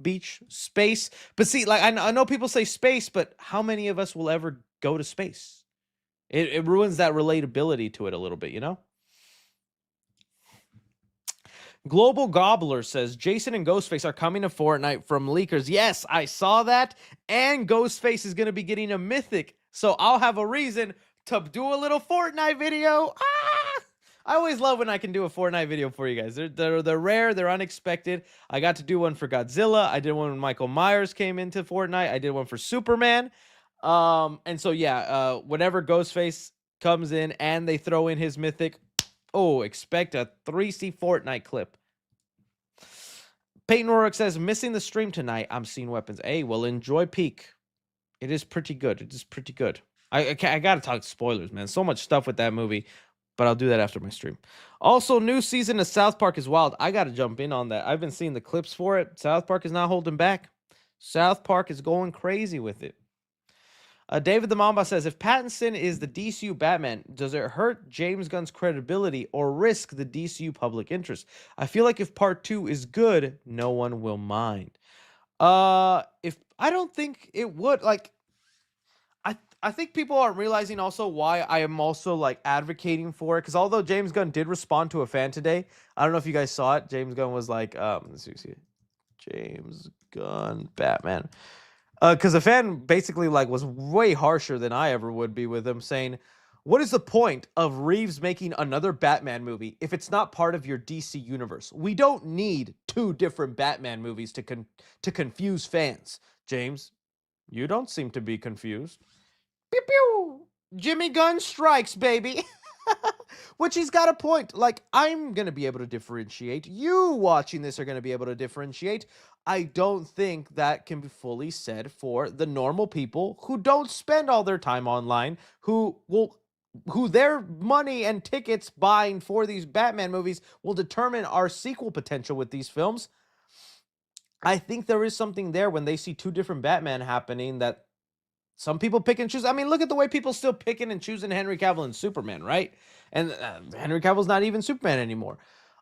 Beach, space. But see, like I know people say space, but how many of us will ever go to space? It ruins that relatability to it a little bit, you know? Global Gobbler says Jason and Ghostface are coming to Fortnite from leakers. Yes, I saw that. And Ghostface is going to be getting a mythic. So I'll have a reason to do a little Fortnite video. Ah! I always love when I can do a Fortnite video for you guys. They're rare, they're unexpected. I got to do one for Godzilla. I did one when Michael Myers came into Fortnite. I did one for Superman. And so yeah, whenever Ghostface comes in and they throw in his mythic, oh, expect a 3C Fortnite clip. Peyton Rorick says, missing the stream tonight. I'm seeing weapons. Hey, well, enjoy Peak. It is pretty good. It is pretty good. I got to talk spoilers, man. So much stuff with that movie, but I'll do that after my stream. Also, new season of South Park is wild. I got to jump in on that. I've been seeing the clips for it. South Park is not holding back. South Park is going crazy with it. David the Mamba says, if Pattinson is the DCU Batman, does it hurt James Gunn's credibility or risk the DCU public interest? I feel like if part 2 is good, no one will mind. If I don't think it would, like, I think people aren't realizing also why I am also like advocating for it, because although James Gunn did respond to a fan today, I don't know if you guys saw it. James Gunn was like, let's see, James Gunn Batman. Because the fan basically like was way harsher than I ever would be with him, saying, "What is the point of Reeves making another Batman movie if it's not part of your DC universe? We don't need two different Batman movies to confuse fans." James, you don't seem to be confused. Pew pew. Jimmy Gunn strikes, baby. Which he's got a point. Like, I'm going to be able to differentiate. You watching this are going to be able to differentiate. I don't think that can be fully said for the normal people who don't spend all their time online, who their money and tickets buying for these Batman movies will determine our sequel potential with these films. I think there is something there when they see two different Batman happening that some people pick and choose. I mean, look at the way people still picking and choosing Henry Cavill and Superman, right? And Henry Cavill's not even Superman anymore.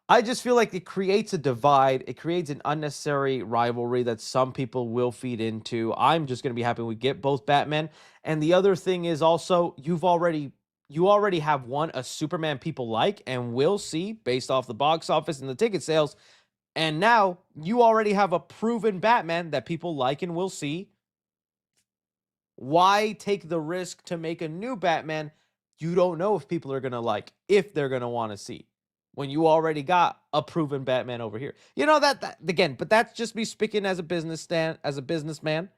I just feel like it creates a divide. It creates an unnecessary rivalry that some people will feed into. I'm just going to be happy we get both Batman. And the other thing is also you already have a Superman people like and will see based off the box office and the ticket sales. And now you already have a proven Batman that people like and will see. Why take the risk to make a new Batman you don't know if people are going to like, if they're going to want to see, when you already got a proven Batman over here? You know, that again, but that's just me speaking as a businessman.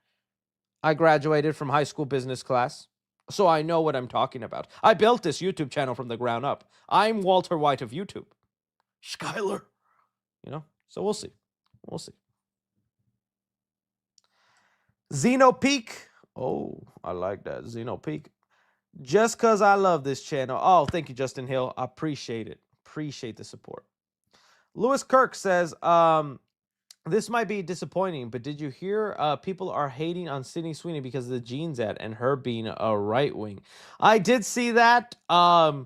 I graduated from high school business class, so I know what I'm talking about. I built this YouTube channel from the ground up. I'm Walter White of YouTube. Skyler. You know, so we'll see. We'll see. Xeno Peak. Oh, I like that. Xeno Peak. Just because I love this channel. Oh, thank you, Justin Hill. I appreciate it. Appreciate the support. Lewis Kirk says, this might be disappointing, but did you hear people are hating on Sydney Sweeney because of the Jeans ad and her being a right wing? I did see that. That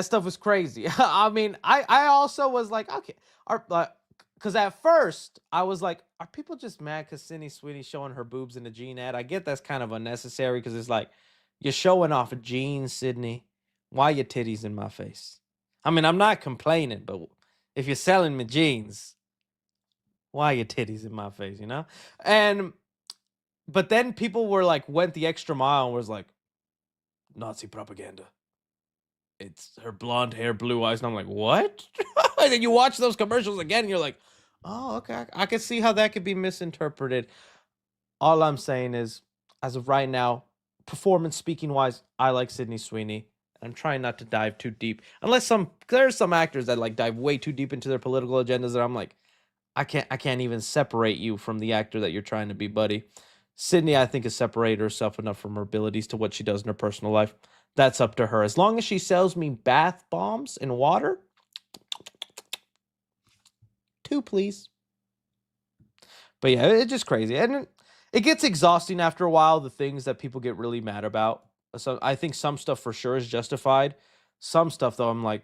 stuff was crazy. I mean, I also was like, okay, because at first I was like, are people just mad because Sydney Sweeney's showing her boobs in the jean ad? I get that's kind of unnecessary because it's like, you're showing off jeans, Sydney. Why your titties in my face? I mean, I'm not complaining, but if you're selling me jeans, why your titties in my face, you know? But then people were like, went the extra mile and was like, Nazi propaganda. it's her blonde hair, blue eyes, and I'm like, what? And then you watch those commercials again, and you're like, oh, okay, I can see how that could be misinterpreted. All I'm saying is, as of right now, performance speaking wise, I like Sydney Sweeney. I'm trying not to dive too deep, unless there's some actors that like dive way too deep into their political agendas that I'm like, I can't even separate you from the actor that you're trying to be, buddy. Sydney, I think, has separated herself enough from her abilities to what she does in her personal life. That's up to her. As long as she sells me bath bombs and water, two, please. But yeah, it's just crazy. And it gets exhausting after a while, the things that people get really mad about. So I think some stuff for sure is justified. Some stuff, though, I'm like,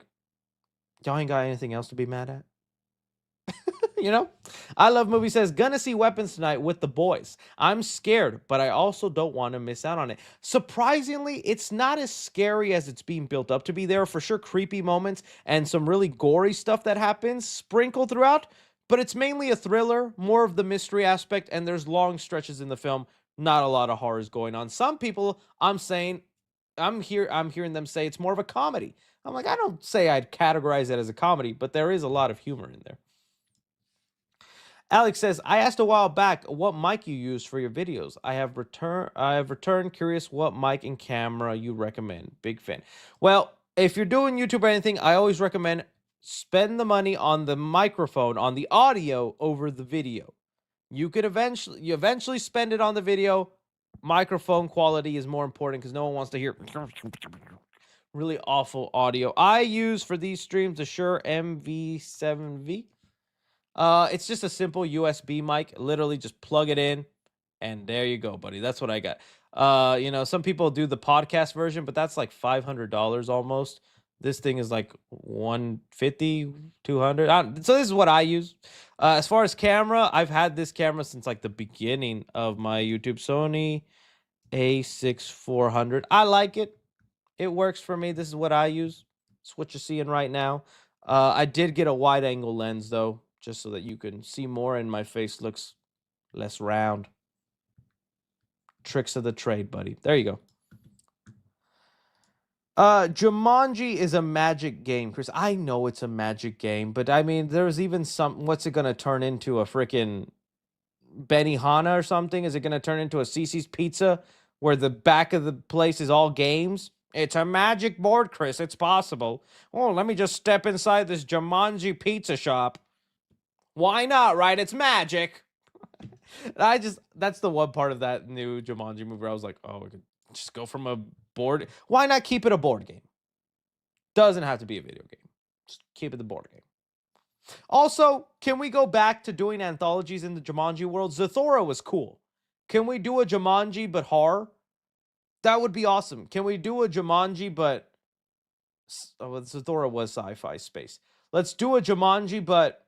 y'all ain't got anything else to be mad at? You know? I Love Movie says, gonna see Weapons tonight with the boys. I'm scared, but I also don't want to miss out on it. Surprisingly, it's not as scary as it's being built up to be. There are for sure creepy moments and some really gory stuff that happens sprinkled throughout, but it's mainly a thriller, more of the mystery aspect, and there's long stretches in the film, not a lot of horrors going on. Some people, I'm hearing them say it's more of a comedy. I'm like, I don't say I'd categorize it as a comedy, but there is a lot of humor in there. Alex says, I asked a while back what mic you use for your videos. I have returned curious what mic and camera you recommend. Big fan. Well, if you're doing YouTube or anything, I always recommend spend the money on the microphone, on the audio over the video. You eventually spend it on the video. Microphone quality is more important because no one wants to hear really awful audio. I use for these streams the Shure MV7V. It's just a simple USB mic. Literally just plug it in and there you go, buddy. That's what I got. Some people do the podcast version, but that's like $500 almost. This thing is like 150, 200. So this is what I use. As far as camera, I've had this camera since like the beginning of my YouTube. Sony A6400. I like it. It works for me. This is what I use. It's what you're seeing right now. I did get a wide angle lens though, just so that you can see more and my face looks less round. Tricks of the trade, buddy. There you go. Jumanji is a magic game, Chris. I know it's a magic game, but I mean, there's even some. What's it gonna turn into? A freaking Benihana or something? Is it gonna turn into a Cece's Pizza where the back of the place is all games? It's a magic board, Chris. It's possible. Oh, let me just step inside this Jumanji pizza shop. Why not, right? It's magic. That's the one part of that new Jumanji movie where I was like, oh, we could just go from a board. Why not keep it a board game? Doesn't have to be a video game. Just keep it the board game. Also, can we go back to doing anthologies in the Jumanji world? Zathura was cool. Can we do a Jumanji but horror? That would be awesome. Can we do a Jumanji but Zathura was sci-fi space. Let's do a Jumanji but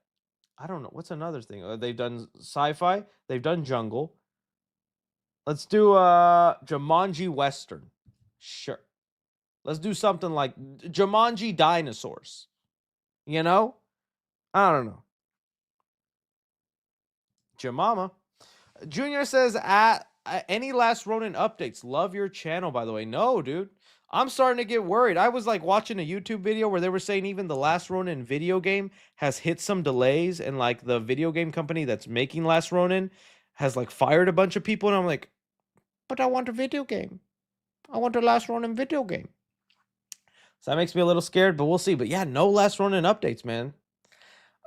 I don't know. What's another thing? They've done sci-fi. They've done jungle. Let's do Jumanji Western. Sure. Let's do something like Jumanji Dinosaurs. You know? I don't know. Jamama. Junior says, any last Ronin updates? Love your channel, by the way. No, dude. I'm starting to get worried. I was like watching a YouTube video where they were saying even the Last Ronin video game has hit some delays, and like the video game company that's making Last Ronin has like fired a bunch of people, and I'm like, but I want a video game. I want a Last Ronin video game. So that makes me a little scared, but we'll see. But yeah, no Last Ronin updates, man.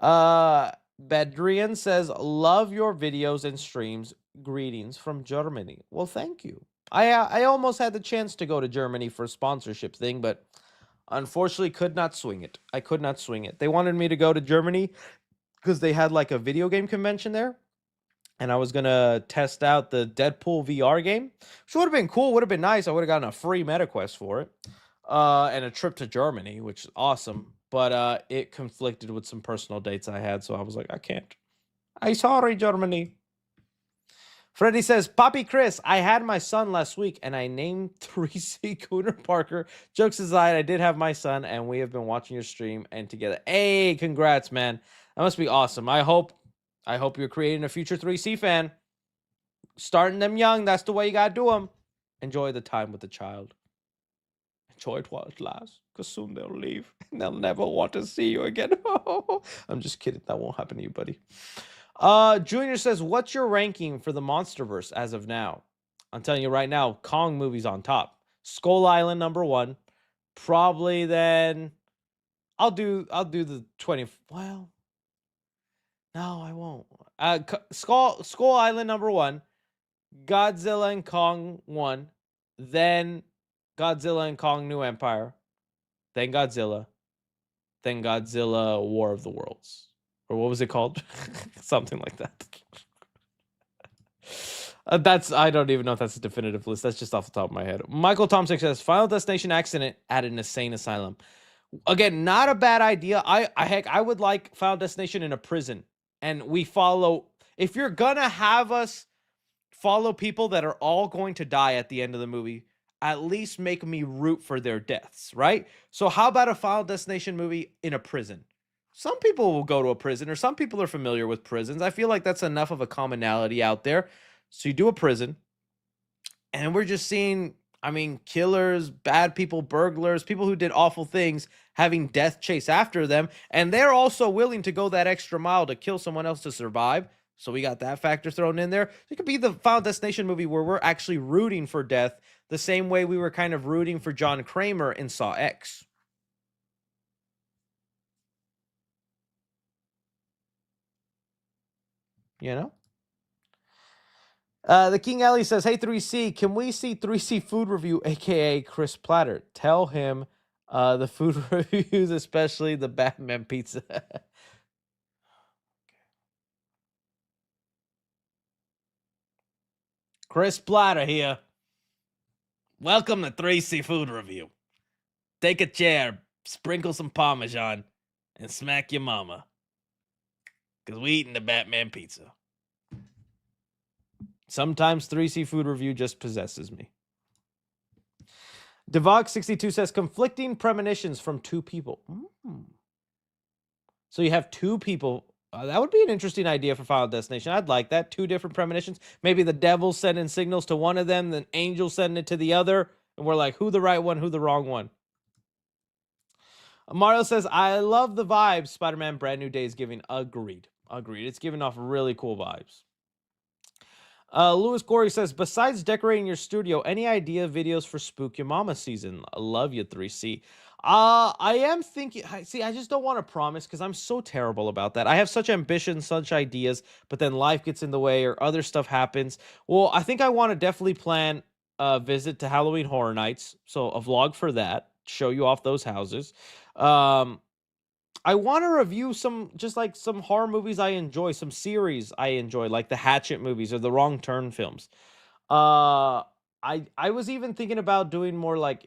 Bedrian says, love your videos and streams. Greetings from Germany. Well, thank you. I almost had the chance to go to Germany for a sponsorship thing, but unfortunately could not swing it. I could not swing it. They wanted me to go to Germany because they had like a video game convention there. And I was going to test out the Deadpool VR game, which would have been cool. Would have been nice. I would have gotten a free MetaQuest for it. And a trip to Germany, which is awesome. But it conflicted with some personal dates I had. So I was like, I can't. I'm sorry, Germany. Freddie says, Poppy Chris, I had my son last week and I named 3C Cooner Parker. Jokes aside, I did have my son and we have been watching your stream and together. Hey, congrats, man. That must be awesome. I hope you're creating a future 3C fan. Starting them young, that's the way you gotta do them. Enjoy the time with the child. enjoy it while it lasts, because soon they'll leave and they'll never want to see you again. I'm just kidding. That won't happen to you, buddy. Junior says, what's your ranking for the Monsterverse as of now? I'm telling you right now, Kong movie's on top. Skull Island number 1. Probably then I'll do the 20. Well, no, I won't. Skull Island number 1, Godzilla and Kong 1, then Godzilla and Kong New Empire, then Godzilla War of the Worlds. Or what was it called? Something like that. I don't even know if that's a definitive list. That's just off the top of my head. Michael Thompson says, Final Destination accident at an insane asylum. Again, not a bad idea. I would like Final Destination in a prison. And we follow, if you're gonna have us follow people that are all going to die at the end of the movie, at least make me root for their deaths, right? So how about a Final Destination movie in a prison? Some people will go to a prison, or some people are familiar with prisons. I feel like that's enough of a commonality out there. So you do a prison, and we're just seeing, I mean, killers, bad people, burglars, people who did awful things, having death chase after them, and they're also willing to go that extra mile to kill someone else to survive. So we got that factor thrown in there. It could be the Final Destination movie where we're actually rooting for death the same way we were kind of rooting for John Kramer in Saw X. You know? The King Ellie says, hey, 3C, can we see 3C food review, a.k.a. Chris Platter? Tell him the food reviews, especially the Batman pizza. Chris Platter here. Welcome to 3C Food Review. Take a chair, sprinkle some Parmesan, and smack your mama. Because we eating the Batman pizza. Sometimes 3C Food Review just possesses me. Devog62 says, conflicting premonitions from 2 people. So you have 2 people. That would be an interesting idea for Final Destination. I'd like that. 2 different premonitions. Maybe the devil sending signals to one of them, then angel sending it to the other. And we're like, who the right one, who the wrong one? Mario says, I love the vibes Spider-Man Brand New Day is giving. Agreed. It's giving off really cool vibes. Louis Corey says, besides decorating your studio, any idea videos for Spook Your Mama season? I love you, 3C. I am thinking, see, I just don't want to promise because I'm so terrible about that. I have such ambitions, such ideas, but then life gets in the way or other stuff happens. Well, I think I want to definitely plan a visit to Halloween Horror Nights. So a vlog for that, show you off those houses. I want to review some horror movies I enjoy, some series I enjoy, like the Hatchet movies or the Wrong Turn films. I was even thinking about doing more like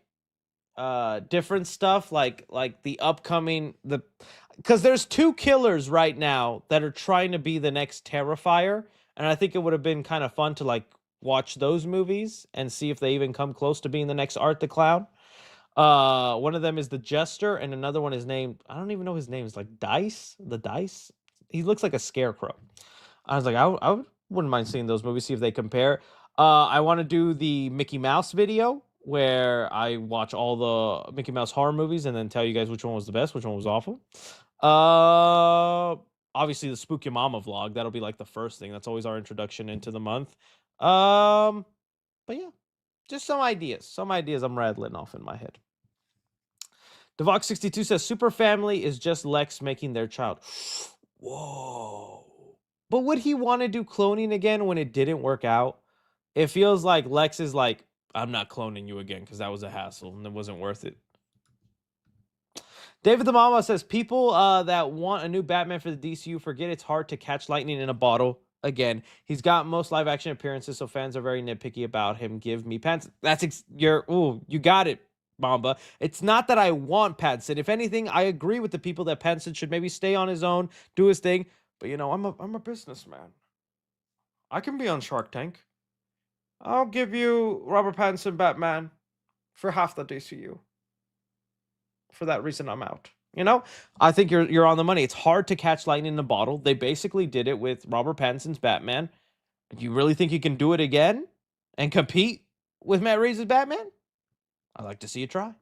different stuff, like the upcoming because there's 2 killers right now that are trying to be the next Terrifier, and I think it would have been kind of fun to like watch those movies and see if they even come close to being the next Art the Clown. One of them is the Jester, and another one is named, I don't even know his name. It's like Dice. The Dice. He looks like a scarecrow. I was like, I wouldn't mind seeing those movies, see if they compare. I want to do the Mickey Mouse video where I watch all the Mickey Mouse horror movies and then tell you guys which one was the best, which one was awful. Obviously the Spook Your Mama vlog. That'll be like the first thing. That's always our introduction into the month. But yeah. Just some ideas. Some ideas I'm rattling off in my head. Devox62 says, Superfamily is just Lex making their child. Whoa. But would he want to do cloning again when it didn't work out? It feels like Lex is like, I'm not cloning you again because that was a hassle and it wasn't worth it. David the Mama says, people that want a new Batman for the DCU forget it's hard to catch lightning in a bottle. Again, he's got most live action appearances, so fans are very nitpicky about him. Give me Pattinson. That's you got it, Mamba. It's not that I want Pattinson. If anything, I agree with the people that Pattinson should maybe stay on his own, do his thing. But you know, I'm a businessman. I can be on Shark Tank. I'll give you Robert Pattinson Batman for half the DCU. For that reason, I'm out. You know, I think you're on the money. It's hard to catch lightning in a bottle. They basically did it with Robert Pattinson's Batman. Do you really think you can do it again and compete with Matt Reeves' Batman? I'd like to see you try.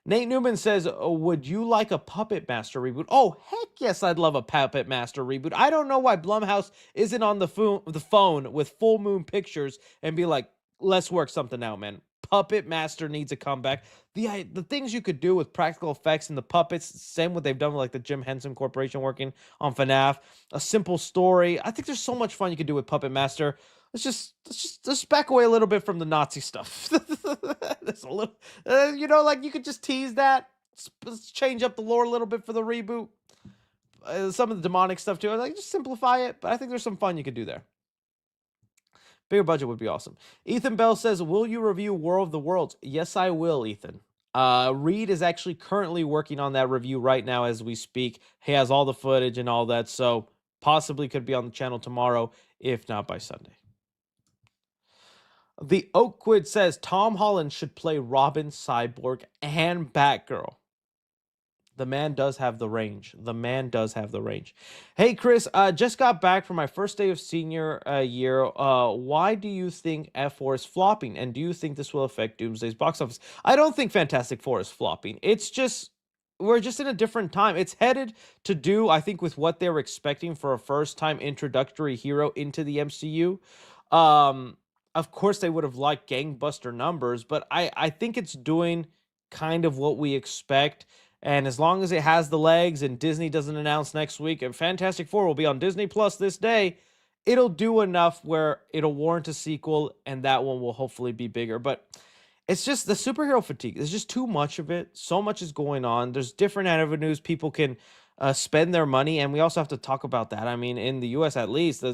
Nate Newman says, would you like a Puppet Master reboot? Oh, heck yes, I'd love a Puppet Master reboot. I don't know why Blumhouse isn't on the phone with Full Moon Pictures and be like, let's work something out, man. Puppet Master needs a comeback. The things you could do with practical effects and the puppets, same what they've done with like the Jim Henson Corporation working on FNAF, a simple story. I think there's so much fun you could do with Puppet Master. Let's back away a little bit from the Nazi stuff. There's a little, like you could just tease that. Let's change up the lore a little bit for the reboot. Some of the demonic stuff too. Like just simplify it. But I think there's some fun you could do there. Bigger budget would be awesome. Ethan Bell says, will you review War of the Worlds? Yes, I will, Ethan. Reed is actually currently working on that review right now as we speak. He has all the footage and all that, so possibly could be on the channel tomorrow, if not by Sunday. The Oakwood says Tom Holland should play Robin, Cyborg, and Batgirl. The man does have the range. The man does have the range. Hey, Chris, just got back from my first day of senior year. Why do you think F4 is flopping? And do you think this will affect Doomsday's box office? I don't think Fantastic Four is flopping. It's just, we're just in a different time. It's headed to do, I think, with what they were expecting for a first-time introductory hero into the MCU. Of course, they would have liked gangbuster numbers, but I think it's doing kind of what we expect. And as long as it has the legs and Disney doesn't announce next week and Fantastic Four will be on Disney Plus this day, it'll do enough where it'll warrant a sequel and that one will hopefully be bigger. But it's just the superhero fatigue. There's just too much of it. So much is going on. There's different avenues people can spend their money. And we also have to talk about that. I mean, in the US at least,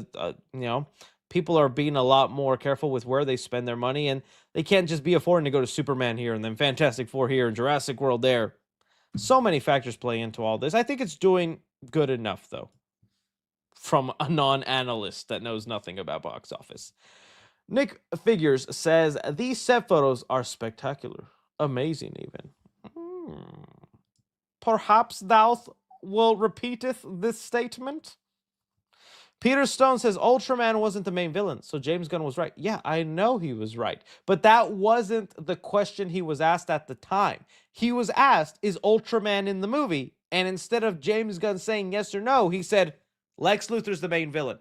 people are being a lot more careful with where they spend their money. And they can't just be affording to go to Superman here and then Fantastic Four here and Jurassic World there. So many factors play into all this. I think it's doing good enough, though, from a non-analyst that knows nothing about box office. Nick Figures says, these set photos are spectacular. Amazing, even. Perhaps thou will repeateth this statement? Peter Stone says Ultraman wasn't the main villain, so James Gunn was right. Yeah, I know he was right. But that wasn't the question he was asked at the time. He was asked, is Ultraman in the movie? And instead of James Gunn saying yes or no, he said, Lex Luthor's the main villain.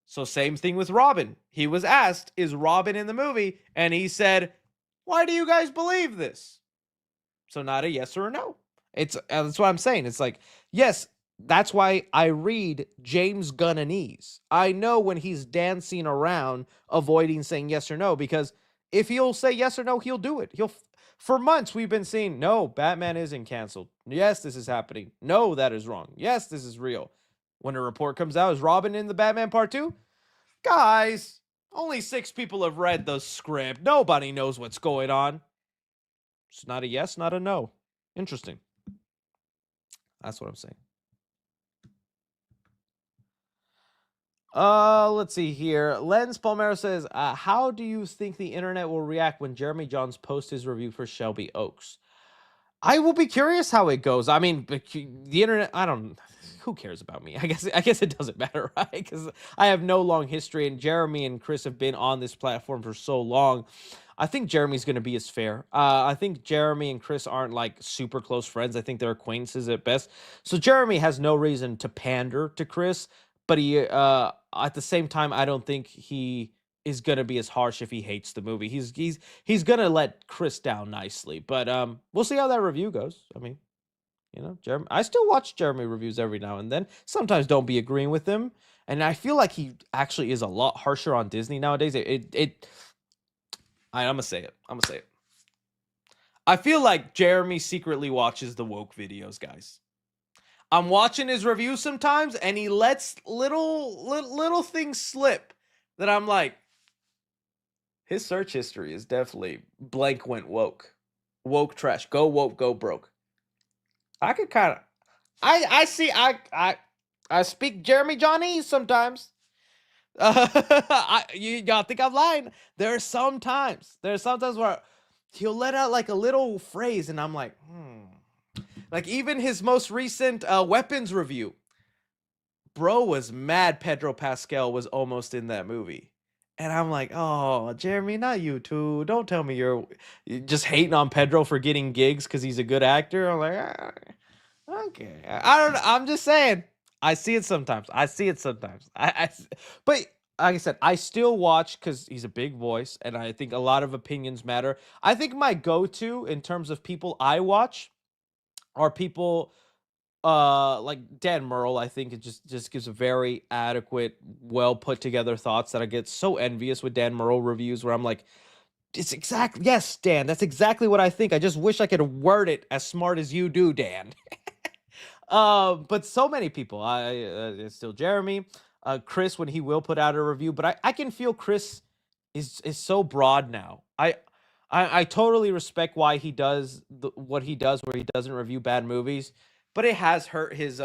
So same thing with Robin. He was asked, is Robin in the movie? And he said, why do you guys believe this? So not a yes or a no. That's what I'm saying. It's like, yes, that's why I read James Gunnanese. I know when he's dancing around, avoiding saying yes or no, because if he'll say yes or no, he'll do it. For months, we've been seeing, no, Batman isn't canceled. Yes, this is happening. No, that is wrong. Yes, this is real. When a report comes out, is Robin in the Batman Part 2? Guys, only 6 people have read the script. Nobody knows what's going on. It's not a yes, not a no. Interesting. That's what I'm saying. Let's see here. Lens Palmero says, how do you think the internet will react when Jeremy Jahns posts his review for Shelby Oaks? I will be curious how it goes. I mean, the internet, who cares about me? I guess it doesn't matter, right? Because I have no long history, and Jeremy and Chris have been on this platform for so long. I think Jeremy's going to be as fair. I think Jeremy and Chris aren't like super close friends. I think they're acquaintances at best. So Jeremy has no reason to pander to Chris, but he, at the same time, I don't think he is gonna be as harsh if he hates the movie. He's gonna let Chris down nicely, but we'll see how that review goes. I mean, Jeremy. I still watch Jeremy reviews every now and then. Sometimes don't be agreeing with him, and I feel like he actually is a lot harsher on Disney nowadays. I'm gonna say it. I feel like Jeremy secretly watches the woke videos, guys. I'm watching his reviews sometimes, and he lets little things slip that I'm like, his search history is definitely blank went woke. Woke trash. Go woke, go broke. I could kind of, I speak Jeremy Johnese sometimes. Y'all think I'm lying? There are sometimes where he'll let out like a little phrase, and I'm like, Like even his most recent weapons review, bro was mad Pedro Pascal was almost in that movie. And I'm like, oh, Jeremy, not you too. Don't tell me you're just hating on Pedro for getting gigs because he's a good actor. I'm like, okay. I don't know. I'm just saying. I see it sometimes. I see it sometimes. But like I said, I still watch because he's a big voice, and I think a lot of opinions matter. I think my go-to in terms of people I watch are people like Dan Merle. I think it just gives a very adequate, well put together thoughts that I get so envious with Dan Merle reviews where I'm like, it's exactly, yes, Dan, that's exactly what I think. I just wish I could word it as smart as you do, Dan. But so many people. It's still Jeremy, Chris when he will put out a review. But I can feel Chris is so broad now. I totally respect why he does what he does, where he doesn't review bad movies. But it has hurt his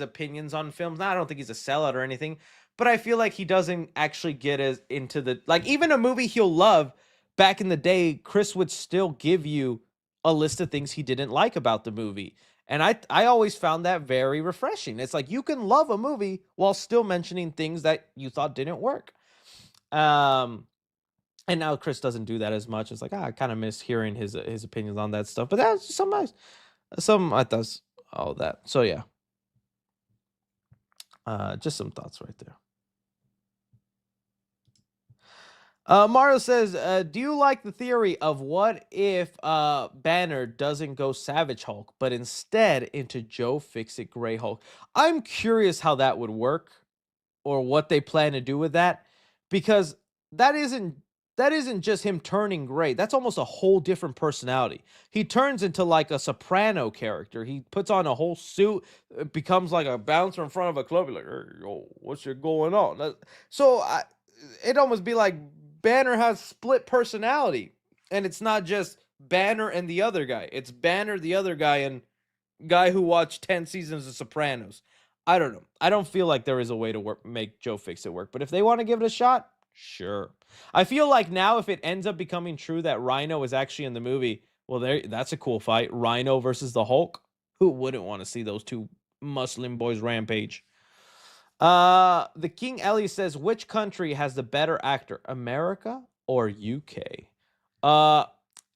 opinions on films. Now I don't think he's a sellout or anything, but I feel like he doesn't actually get as into the like even a movie he'll love. Back in the day, Chris would still give you a list of things he didn't like about the movie, and I always found that very refreshing. It's like you can love a movie while still mentioning things that you thought didn't work. Um and now Chris doesn't do that as much. It's like I kind of miss hearing his opinions on that stuff. But that's just some nice some I does all that. So yeah. Just some thoughts right there. Mario says, do you like the theory of what if Banner doesn't go Savage Hulk, but instead into Joe Fixit Gray Hulk? I'm curious how that would work or what they plan to do with that, because that isn't that isn't just him turning gray. That's almost a whole different personality. He turns into like a soprano character. He puts on a whole suit, becomes like a bouncer in front of a club. Like, hey, yo, what's your going on? So it almost be like Banner has split personality, and it's not just Banner and the other guy. It's Banner, the other guy, and guy who watched 10 seasons of Sopranos. I don't know. I don't feel like there is a way to make Joe Fixit work, but if they want to give it a shot, sure. I feel like now if it ends up becoming true that Rhino is actually in the movie, well, that's a cool fight. Rhino versus the Hulk. Who wouldn't want to see those two Muslim boys rampage? The King Ellie says, which country has the better actor, America or UK? Uh,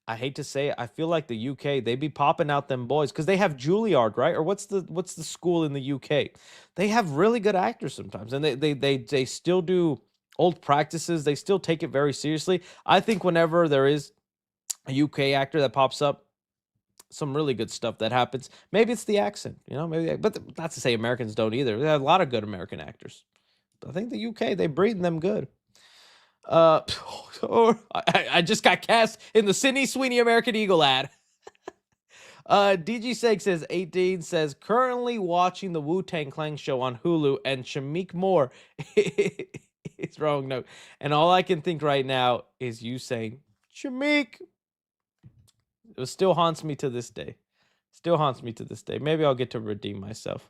I hate to say it, I feel like the UK, they be popping out them boys because they have Juilliard, right? Or what's the school in the UK? They have really good actors sometimes, and they still do old practices. They still take it very seriously. I think whenever there is a UK actor that pops up, some really good stuff that happens. Maybe it's the accent, maybe, but not to say Americans don't either. They have a lot of good American actors. But I think the UK, they breed them good. I just got cast in the Sydney Sweeney American Eagle ad. DG Seg says 18 says currently watching the Wu-Tang Clan show on Hulu, and Shamik Moore is wrong note. And all I can think right now is you saying Shamik. It still haunts me to this day. Still haunts me to this day. Maybe I'll get to redeem myself.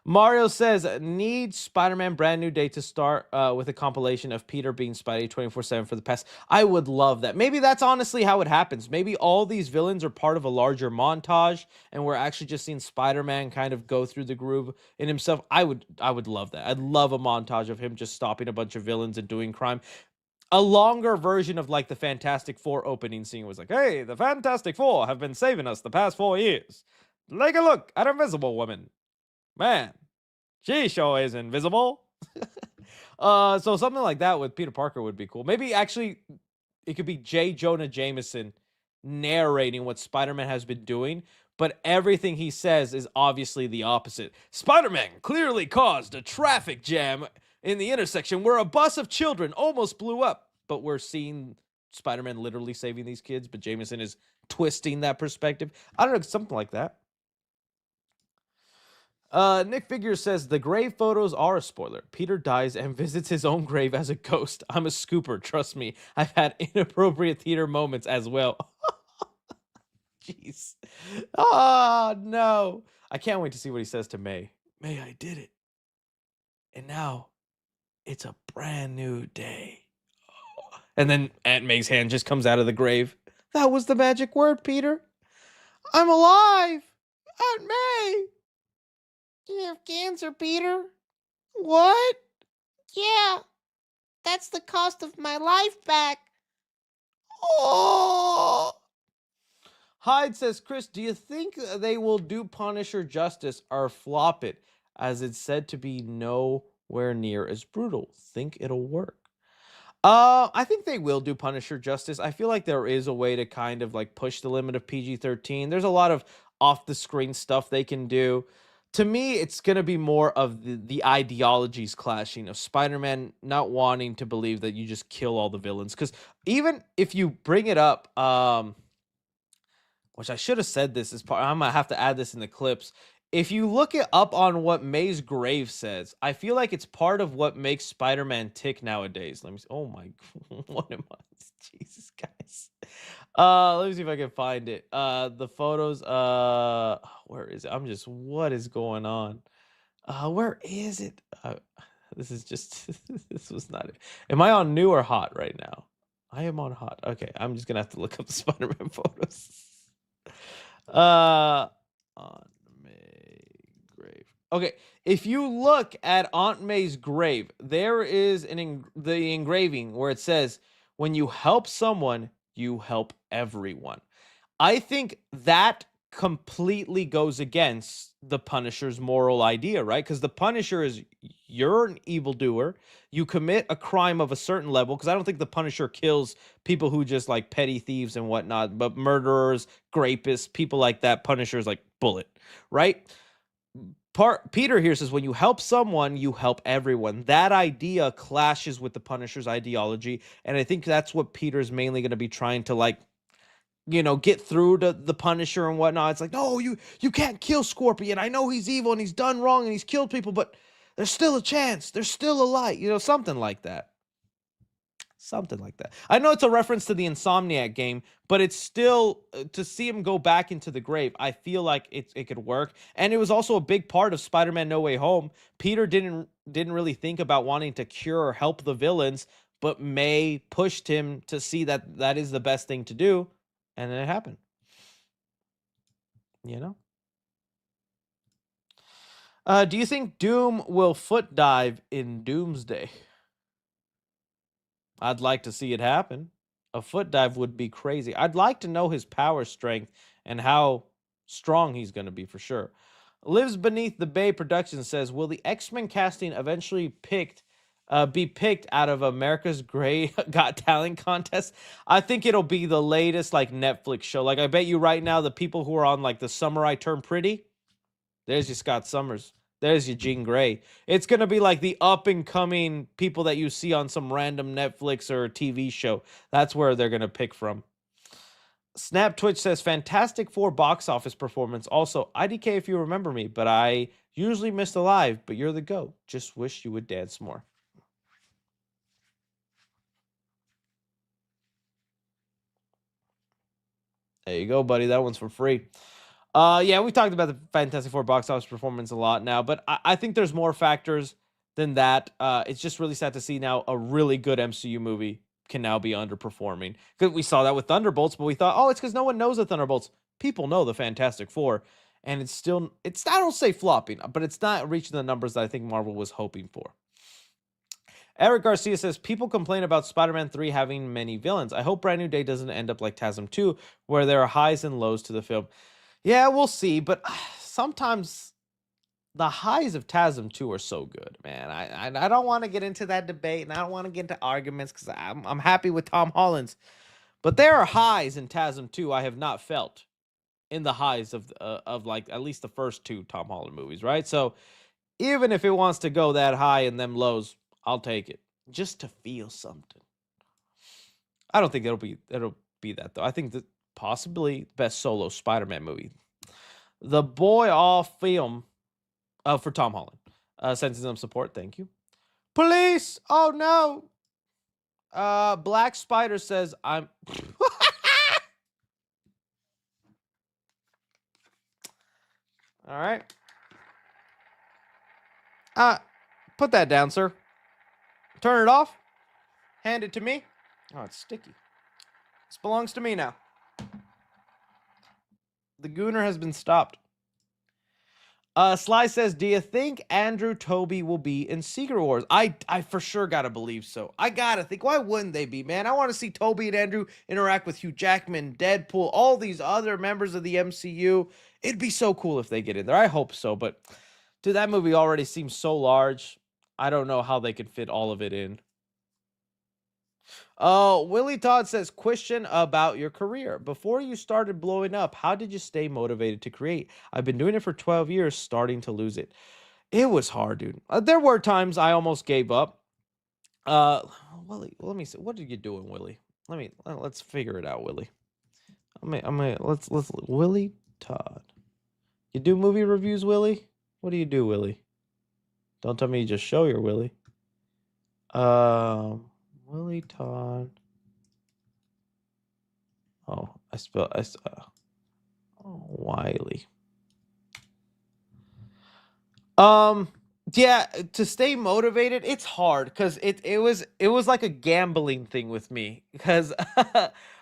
Mario says, need Spider-Man Brand New Day to start with a compilation of Peter being Spidey 24/7 for the past. I would love that. Maybe that's honestly how it happens. Maybe all these villains are part of a larger montage, and we're actually just seeing Spider-Man kind of go through the groove in himself. I would love that. I'd love a montage of him just stopping a bunch of villains and doing crime. A longer version of like the Fantastic Four opening scene was like, hey, the Fantastic Four have been saving us the past 4 years. Take a look at Invisible Woman. Man, she sure is invisible. So something like that with Peter Parker would be cool. Maybe actually it could be J. Jonah Jameson narrating what Spider-Man has been doing, but everything he says is obviously the opposite. Spider-Man clearly caused a traffic jam in the intersection where a bus of children almost blew up. But we're seeing Spider-Man literally saving these kids, but Jameson is twisting that perspective. I don't know, something like that. Nick Figure says the grave photos are a spoiler. Peter dies and visits his own grave as a ghost. I'm a scooper, trust me. I've had inappropriate theater moments as well. Jeez. Oh no. I can't wait to see what he says to May. May, I did it. And now it's a brand new day. And then Aunt May's hand just comes out of the grave. That was the magic word, Peter. I'm alive. Aunt May. You have cancer, Peter? What? Yeah. That's the cost of my life back. Oh. Hyde says, Chris, do you think they will do Punisher justice or flop it, as it's said to be nowhere near as brutal? Think it'll work? I think they will do Punisher justice. I feel like there is a way to kind of like push the limit of PG-13. There's a lot of off the screen stuff they can do. To me, it's going to be more of the ideologies clashing of Spider-Man not wanting to believe that you just kill all the villains. Because even if you bring it up, which I should have said this as part, I'm going to have to add this in the clips. If you look it up on what May's grave says, I feel like it's part of what makes Spider-Man tick nowadays. Let me see. Oh my, what am I? Jesus, guys. Let me see if I can find it. The photos. Where is it? What is going on? Where is it? This is just. This was not it. Am I on new or hot right now? I am on hot. Okay, I'm just gonna have to look up the Spider-Man photos. On grave. Okay, if you look at Aunt May's grave, there is the engraving where it says, "When you help someone, you help everyone." I think that completely goes against the Punisher's moral idea, right? Because the Punisher is, you're an evildoer, you commit a crime of a certain level. Because I don't think the Punisher kills people who just like petty thieves and whatnot, but murderers, rapists, people like that. Punisher's like bullet, right? Peter here says, when you help someone, you help everyone. That idea clashes with the Punisher's ideology, and I think that's what Peter's mainly going to be trying to like, get through to the Punisher and whatnot. It's like, no, you can't kill Scorpion. I know he's evil and he's done wrong and he's killed people, but there's still a chance. There's still a light. Something like that. Something like that. I know it's a reference to the Insomniac game, but it's still to see him go back into the grave. I feel like it could work, and it was also a big part of Spider-Man: No Way Home. Peter didn't really think about wanting to cure or help the villains, but May pushed him to see that that is the best thing to do, and then it happened. Do you think Doom will foot dive in Doomsday? I'd like to see it happen. A foot dive would be crazy. I'd like to know his power strength and how strong he's going to be for sure. Lives Beneath the Bay Productions says, will the X-Men casting eventually be picked out of America's Got Talent contest? I think it'll be the latest like Netflix show. Like I bet you right now the people who are on like The Summer I Turned Pretty, there's your Scott Summers. There's your Jean Grey. It's going to be like the up-and-coming people that you see on some random Netflix or TV show. That's where they're going to pick from. Snap Twitch says, Fantastic Four box office performance. Also, IDK if you remember me, but I usually miss the live, but you're the GOAT. Just wish you would dance more. There you go, buddy. That one's for free. Yeah, we talked about the Fantastic Four box office performance a lot now, but I think there's more factors than that. It's just really sad to see now a really good MCU movie can now be underperforming. Because we saw that with Thunderbolts, but we thought, oh, it's because no one knows the Thunderbolts. People know the Fantastic Four, and it's I don't say flopping, but it's not reaching the numbers that I think Marvel was hoping for. Eric Garcia says, people complain about Spider-Man 3 having many villains. I hope Brand New Day doesn't end up like TASM 2, where there are highs and lows to the film. Yeah, we'll see, but sometimes the highs of TASM 2 are so good, man. I don't want to get into that debate, and I don't want to get into arguments because I'm happy with Tom Holland's. But there are highs in TASM 2 I have not felt in the highs of like at least the first two Tom Holland movies, right? So even if it wants to go that high and them lows, I'll take it just to feel something. I don't think it'll be that though. I think that possibly best solo Spider-Man movie. The boy off film for Tom Holland. Sending them support. Thank you. Police! Oh no! Black Spider says I'm all right. Put that down, sir. Turn it off. Hand it to me. Oh, it's sticky. This belongs to me now. The Gooner has been stopped. Sly says, "Do you think Andrew Toby will be in Secret Wars?" I for sure gotta believe so. I gotta think. Why wouldn't they be, man? I want to see Toby and Andrew interact with Hugh Jackman, Deadpool, all these other members of the MCU. It'd be so cool if they get in there. I hope so, but dude, that movie already seems so large. I don't know how they could fit all of it in. Willie Todd says, question about your career. Before you started blowing up, how did you stay motivated to create? I've been doing it for 12 years, starting to lose it. It was hard, dude. There were times I almost gave up. Uh, Willie, let me see. What are you doing, Willie? Let's figure it out, Willie. Let's Willie Todd. You do movie reviews, Willie? What do you do, Willie? Don't tell me you just show your Willie. Willie Todd. Oh, Wiley. Yeah, to stay motivated, it's hard because it was like a gambling thing with me because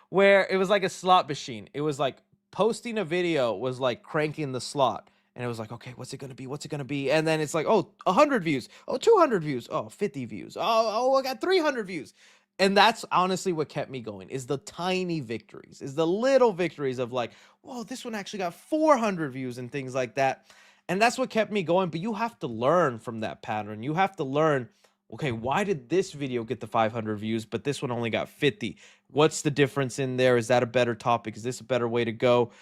where it was like a slot machine. It was like posting a video was like cranking the slot. And it was like, okay, what's it gonna be? What's it gonna be? And then it's like, oh, 100 views, oh, 200 views, oh, 50 views, I got 300 views. And that's honestly what kept me going is the tiny victories, is the little victories of like, whoa, this one actually got 400 views and things like that. And that's what kept me going. But you have to learn from that pattern. You have to learn, okay, why did this video get the 500 views, but this one only got 50? What's the difference in there? Is that a better topic? Is this a better way to go?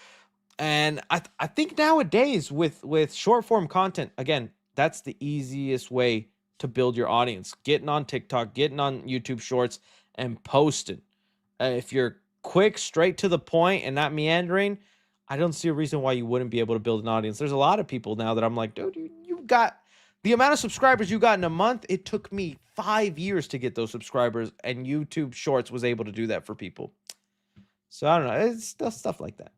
And I think nowadays with short form content, again, that's the easiest way to build your audience. Getting on TikTok, getting on YouTube Shorts, and posting. If you're quick, straight to the point, and not meandering, I don't see a reason why you wouldn't be able to build an audience. There's a lot of people now that I'm like, dude, you got the amount of subscribers you got in a month. It took me 5 years to get those subscribers, and YouTube Shorts was able to do that for people. So I don't know. It's stuff like that.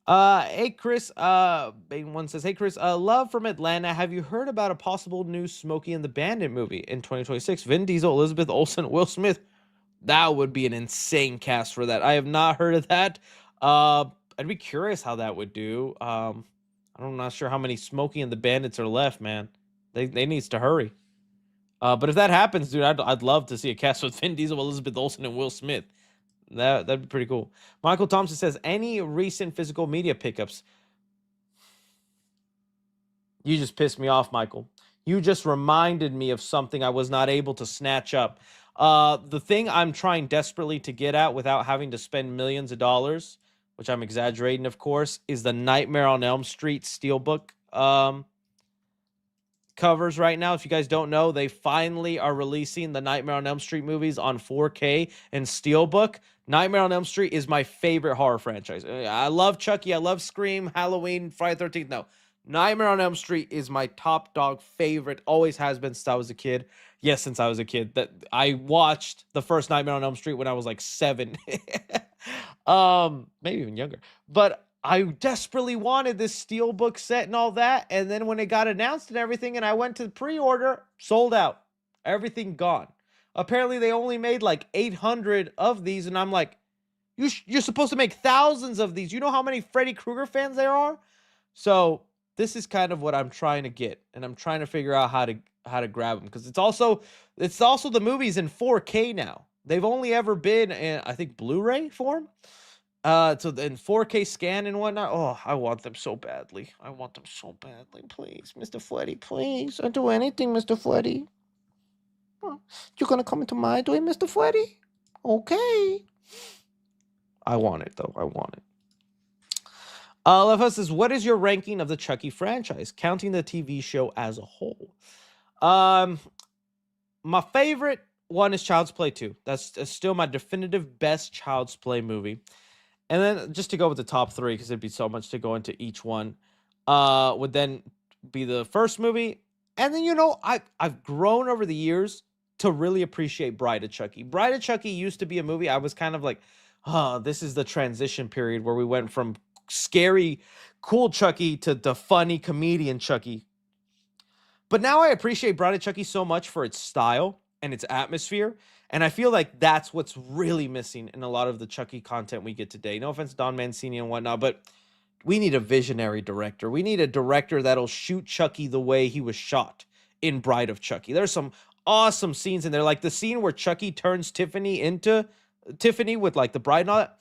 Hey Chris, Bane one says, hey Chris, love from Atlanta. Have you heard about a possible new Smokey and the Bandit movie in 2026? Vin Diesel, Elizabeth Olsen, Will Smith. That would be an insane cast for that. I have not heard of that. I'd be curious how that would do. I'm not sure how many Smokey and the Bandits are left, man. They needs to hurry. But if that happens, dude, I'd love to see a cast with Vin Diesel, Elizabeth Olsen, and Will Smith. That'd be pretty cool. Michael Thompson says, any recent physical media pickups? You just pissed me off, Michael. You just reminded me of something I was not able to snatch up. The thing I'm trying desperately to get at without having to spend millions of dollars, which I'm exaggerating, of course, is the Nightmare on Elm Street Steelbook covers right now. If you guys don't know, they finally are releasing the Nightmare on Elm Street movies on 4K and Steelbook. Nightmare on Elm Street is my favorite horror franchise. I love Chucky. I love Scream, Halloween, Friday the 13th. No, Nightmare on Elm Street is my top dog favorite. Always has been since I was a kid. Yes, since I was a kid. That I watched the first Nightmare on Elm Street when I was like 7. Maybe even younger. But I desperately wanted this Steelbook set and all that. And then when it got announced and everything, and I went to pre-order, sold out. Everything gone. Apparently, they only made like 800 of these. And I'm like, you're supposed to make thousands of these. You know how many Freddy Krueger fans there are? So this is kind of what I'm trying to get. And I'm trying to figure out how to grab them. Because it's also the movies in 4K now. They've only ever been in, I think, Blu-ray form. So in 4K scan and whatnot. Oh, I want them so badly. I want them so badly. Please, Mr. Freddy, please. I'll do anything, Mr. Freddy. You're gonna come into my doing, Mr. Freddy? Okay. I want it, though. I want it. Leffa says, what is your ranking of the Chucky franchise, counting the TV show as a whole? My favorite one is Child's Play 2. That's still my definitive best Child's Play movie. And then just to go with the top 3, because it'd be so much to go into each one, would then be the first movie. And then, I've grown over the years to really appreciate Bride of Chucky. Bride of Chucky used to be a movie I was kind of like, this is the transition period where we went from scary, cool Chucky to the funny comedian Chucky. But now I appreciate Bride of Chucky so much for its style and its atmosphere. And I feel like that's what's really missing in a lot of the Chucky content we get today. No offense to Don Mancini and whatnot, but need a visionary director. We need a director that'll shoot Chucky the way he was shot in Bride of Chucky. There's some awesome scenes in there, like the scene where Chucky turns Tiffany into Tiffany with like the bride and all that.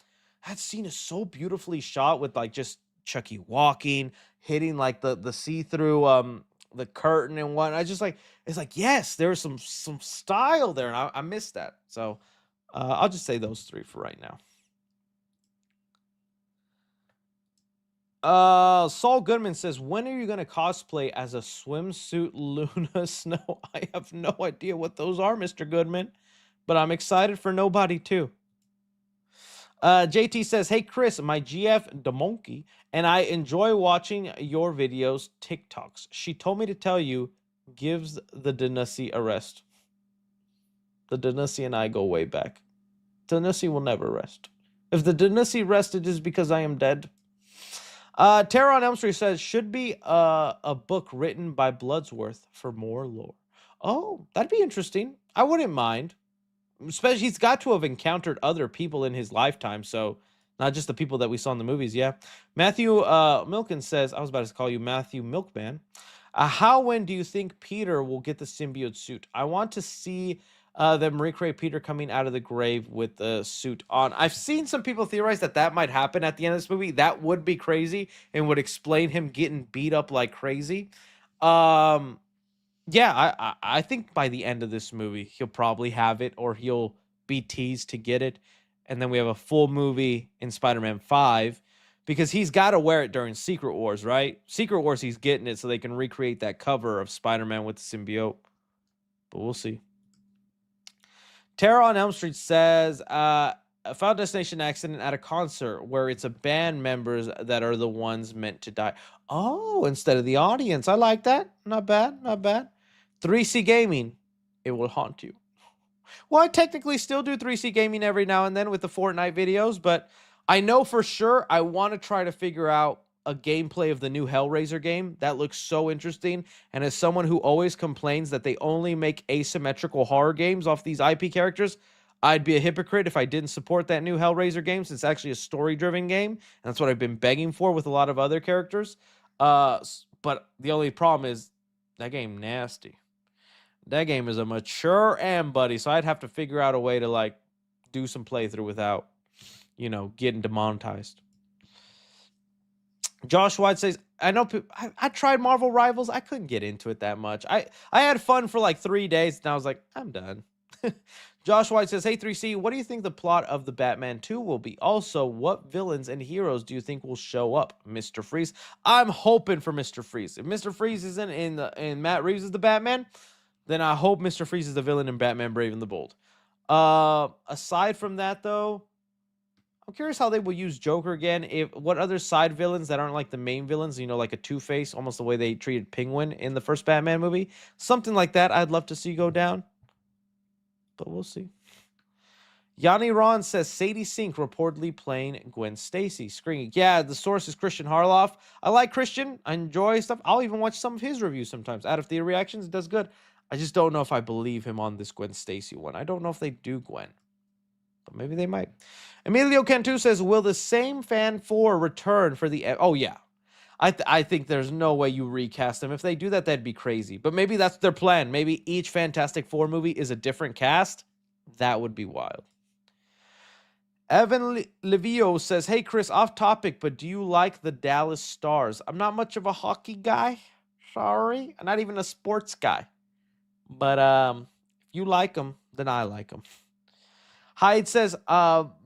That scene is so beautifully shot with like just Chucky walking, hitting like the see-through the curtain and what. I just like it's like yes, there's some style there, and I miss that. So I'll just say those three for right now. Saul Goodman says, when are you going to cosplay as a swimsuit Luna Snow? I have no idea what those are, Mr. Goodman, but I'm excited for Nobody too. JT says, hey, Chris, my GF Demonkey, and I enjoy watching your videos, TikToks. She told me to tell you, gives the Denussi a rest. The Denussi and I go way back. Denussi will never rest. If the Denussi rested, is because I am dead. Tara on Elm Street says, should be a book written by Bloodsworth for more lore. Oh, that'd be interesting. I wouldn't mind. Especially, he's got to have encountered other people in his lifetime, so not just the people that we saw in the movies, yeah. Matthew Milken says, I was about to call you Matthew Milkman. When do you think Peter will get the symbiote suit? I want to see them recreate Peter coming out of the grave with the suit on. I've seen some people theorize that might happen at the end of this movie. That would be crazy and would explain him getting beat up like crazy. Yeah, I think by the end of this movie, he'll probably have it, or he'll be teased to get it. And then we have a full movie in Spider-Man 5, because he's got to wear it during Secret Wars, right? Secret Wars, he's getting it so they can recreate that cover of Spider-Man with the symbiote. But we'll see. Tara on Elm Street says, a Final Destination accident at a concert where it's a band members that are the ones meant to die. Oh, instead of the audience. I like that. Not bad, not bad. 3C Gaming, it will haunt you. Well, I technically still do 3C Gaming every now and then with the Fortnite videos, but I know for sure I want to try to figure out a gameplay of the new Hellraiser game. That looks so interesting. And as someone who always complains that they only make asymmetrical horror games off these IP characters, I'd be a hypocrite if I didn't support that new Hellraiser game, since it's actually a story-driven game. And that's what I've been begging for with a lot of other characters. But the only problem is that game nasty. That game is a mature buddy, so I'd have to figure out a way to like do some playthrough without, getting demonetized. Josh White says, I know I tried Marvel Rivals. I couldn't get into it that much. I had fun for like 3 days, and I was like, I'm done. Josh White says, hey, 3C, what do you think the plot of the Batman 2 will be? Also, what villains and heroes do you think will show up? Mr. Freeze. I'm hoping for Mr. Freeze. If Mr. Freeze isn't in Matt Reeves as the Batman, then I hope Mr. Freeze is the villain in Batman Brave and the Bold. Aside from that, though, I'm curious how they will use Joker again. What other side villains that aren't like the main villains, like a Two-Face, almost the way they treated Penguin in the first Batman movie. Something like that I'd love to see go down. But we'll see. Yanni Ron says, Sadie Sink reportedly playing Gwen Stacy. Screaming, yeah, the source is Christian Harloff. I like Christian. I enjoy stuff. I'll even watch some of his reviews sometimes. Out of theater reactions, it does good. I just don't know if I believe him on this Gwen Stacy one. I don't know if they do Gwen, but maybe they might. Emilio Cantu says, will the same Fan 4 return for the... Oh, yeah. I think there's no way you recast them. If they do that, that'd be crazy. But maybe that's their plan. Maybe each Fantastic Four movie is a different cast. That would be wild. Evan Levio says, hey, Chris, off topic, but do you like the Dallas Stars? I'm not much of a hockey guy. Sorry. I'm not even a sports guy. But if you like them, then I like them. Hyde says,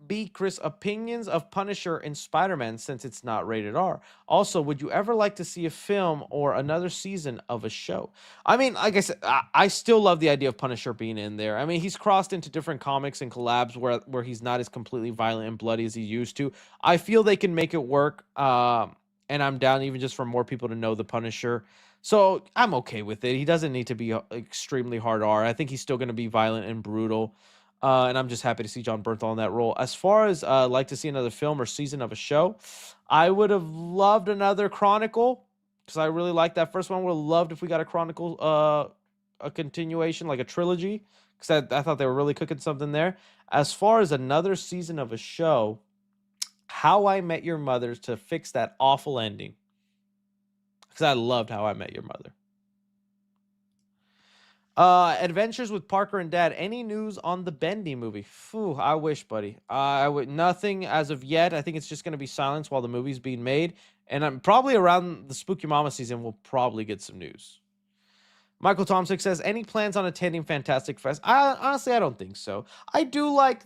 B, Chris, opinions of Punisher in Spider-Man since it's not rated R. Also, would you ever like to see a film or another season of a show? I mean, like I said, I still love the idea of Punisher being in there. I mean, he's crossed into different comics and collabs where he's not as completely violent and bloody as he used to. I feel they can make it work, and I'm down even just for more people to know the Punisher. So I'm okay with it. He doesn't need to be extremely hard R. I think he's still going to be violent and brutal. And I'm just happy to see John Bernthal in that role. As far as like to see another film or season of a show, I would have loved another Chronicle, because I really liked that first one. Would have loved if we got a Chronicle, a continuation, like a trilogy, because I thought they were really cooking something there. As far as another season of a show, How I Met Your Mother to fix that awful ending. Because I loved How I Met Your Mother. Adventures with Parker and Dad. Any news on the Bendy movie? Phew, I wish, buddy. I would nothing as of yet. I think it's just gonna be silence while the movie's being made, and I'm probably around the Spooky Mama season. We'll probably get some news. Michael Tomsick says, any plans on attending Fantastic Fest? Honestly, I don't think so. I do like,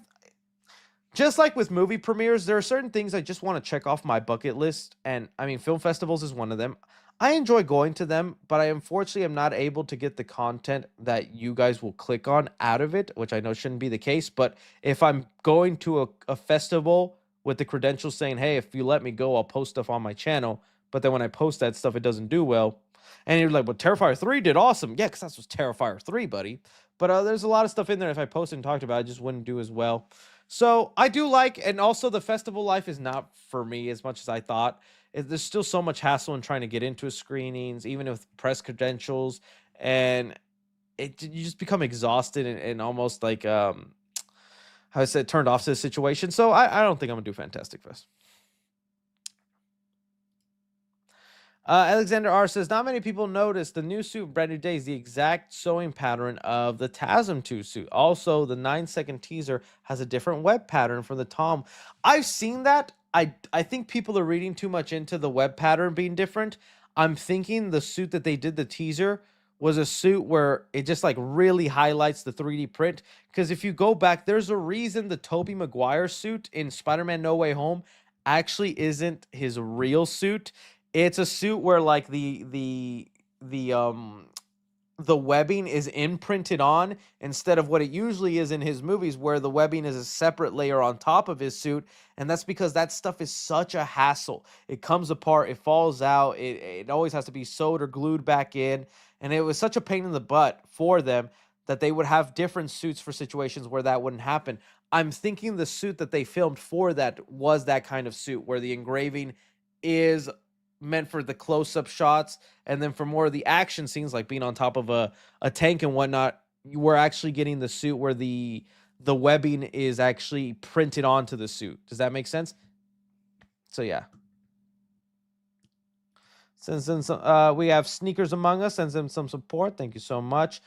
just like with movie premieres, there are certain things I just want to check off my bucket list. And I mean, film festivals is one of them. I enjoy going to them, but I unfortunately am not able to get the content that you guys will click on out of it, which I know shouldn't be the case. But if I'm going to a festival with the credentials saying, hey, if you let me go, I'll post stuff on my channel. But then when I post that stuff, it doesn't do well. And you're like, well, Terrifier 3 did awesome. Yeah, because that's what's Terrifier 3, buddy. But there's a lot of stuff in there. If I posted and talked about it, I just wouldn't do as well. So I do like, and also the festival life is not for me as much as I thought. There's still so much hassle in trying to get into screenings, even with press credentials, and you just become exhausted and almost like how I said, turned off to the situation. So I don't think I'm gonna do Fantastic Fest. Alexander R says, not many people notice the new suit, Brand New Day, is the exact sewing pattern of the TASM 2 suit. Also, the 9-second teaser has a different web pattern from the Tom. I've seen that. I think people are reading too much into the web pattern being different. I'm thinking the suit that they did the teaser was a suit where it just like really highlights the 3D print. Because if you go back, there's a reason the Tobey Maguire suit in Spider-Man No Way Home actually isn't his real suit. It's a suit where like the webbing is imprinted on instead of what it usually is in his movies, where the webbing is a separate layer on top of his suit. And that's because that stuff is such a hassle. It comes apart, it falls out, it always has to be sewed or glued back in. And it was such a pain in the butt for them that they would have different suits for situations where that wouldn't happen. I'm thinking the suit that they filmed for that was that kind of suit where the engraving is meant for the close-up shots, and then for more of the action scenes like being on top of a tank and whatnot, you were actually getting the suit where the webbing is actually printed onto the suit. Does that make sense? So yeah. Sends in some, we have Sneakers Among Us sends in some support. Thank you so much.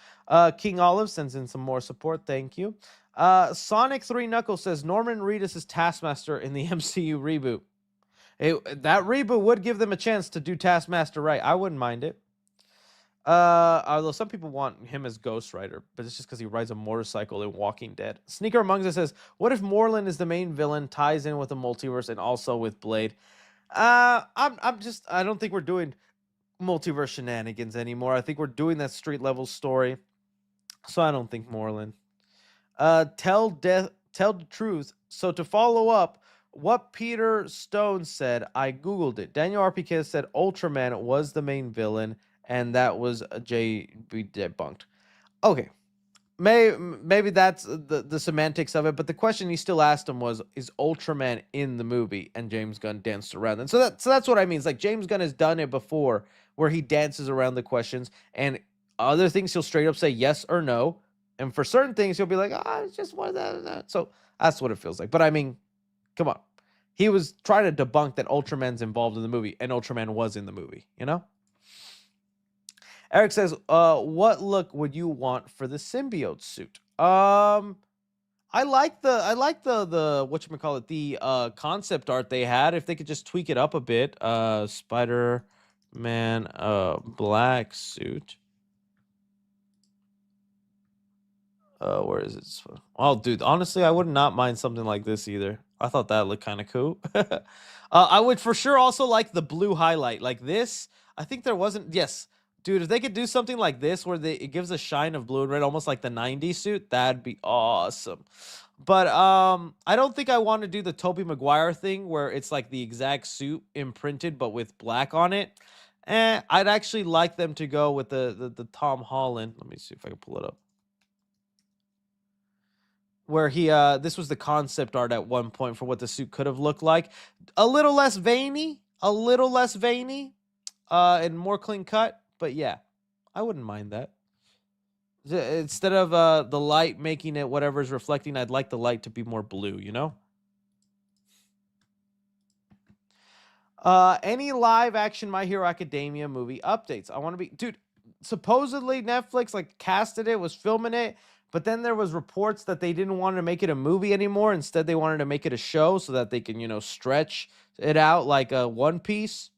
King Olive sends in some more support. Thank you. Sonic 3 Knuckles says Norman Reedus is Taskmaster in the MCU reboot. That reboot would give them a chance to do Taskmaster right. I wouldn't mind it. Although some people want him as Ghost Rider, but it's just because he rides a motorcycle in Walking Dead. Sneaker Among Us says, what if Moreland is the main villain, ties in with the multiverse and also with Blade? I don't think we're doing multiverse shenanigans anymore. I think we're doing that street level story. So I don't think Moreland. Tell the truth. So to follow up, what Peter Stone said, I googled it. Daniel RPK said Ultraman was the main villain, and that was a JB debunked. Okay, maybe that's the semantics of it, but the question he still asked him was, is Ultraman in the movie? And James Gunn danced around. And so that's what I mean. It's like James Gunn has done it before, where he dances around the questions, and other things he'll straight up say yes or no, and for certain things he'll be like, it's just one of that. So that's what it feels like. But I mean, come on. He was trying to debunk that Ultraman's involved in the movie, and Ultraman was in the movie, you know? Eric says, what look would you want for the symbiote suit? I like the whatchamacallit, the concept art they had. If they could just tweak it up a bit. Spider-Man black suit. Where is it? Oh, dude, honestly, I would not mind something like this either. I thought that looked kind of cool. I would for sure also like the blue highlight. Like this, I think there wasn't. Yes, dude, if they could do something like this where it gives a shine of blue and red, almost like the 90s suit, that'd be awesome. But I don't think I want to do the Tobey Maguire thing where it's like the exact suit imprinted but with black on it. I'd actually like them to go with the Tom Holland. Let me see if I can pull it up. Where he this was the concept art at one point for what the suit could have looked like. A little less veiny, and more clean cut. But yeah, I wouldn't mind that. Instead of the light making it whatever's reflecting, I'd like the light to be more blue, you know? Any live action My Hero Academia movie updates? I want to be, dude. Supposedly Netflix like casted it, was filming it, but then there was reports that they didn't want to make it a movie anymore. Instead, they wanted to make it a show so that they can, stretch it out like a One Piece.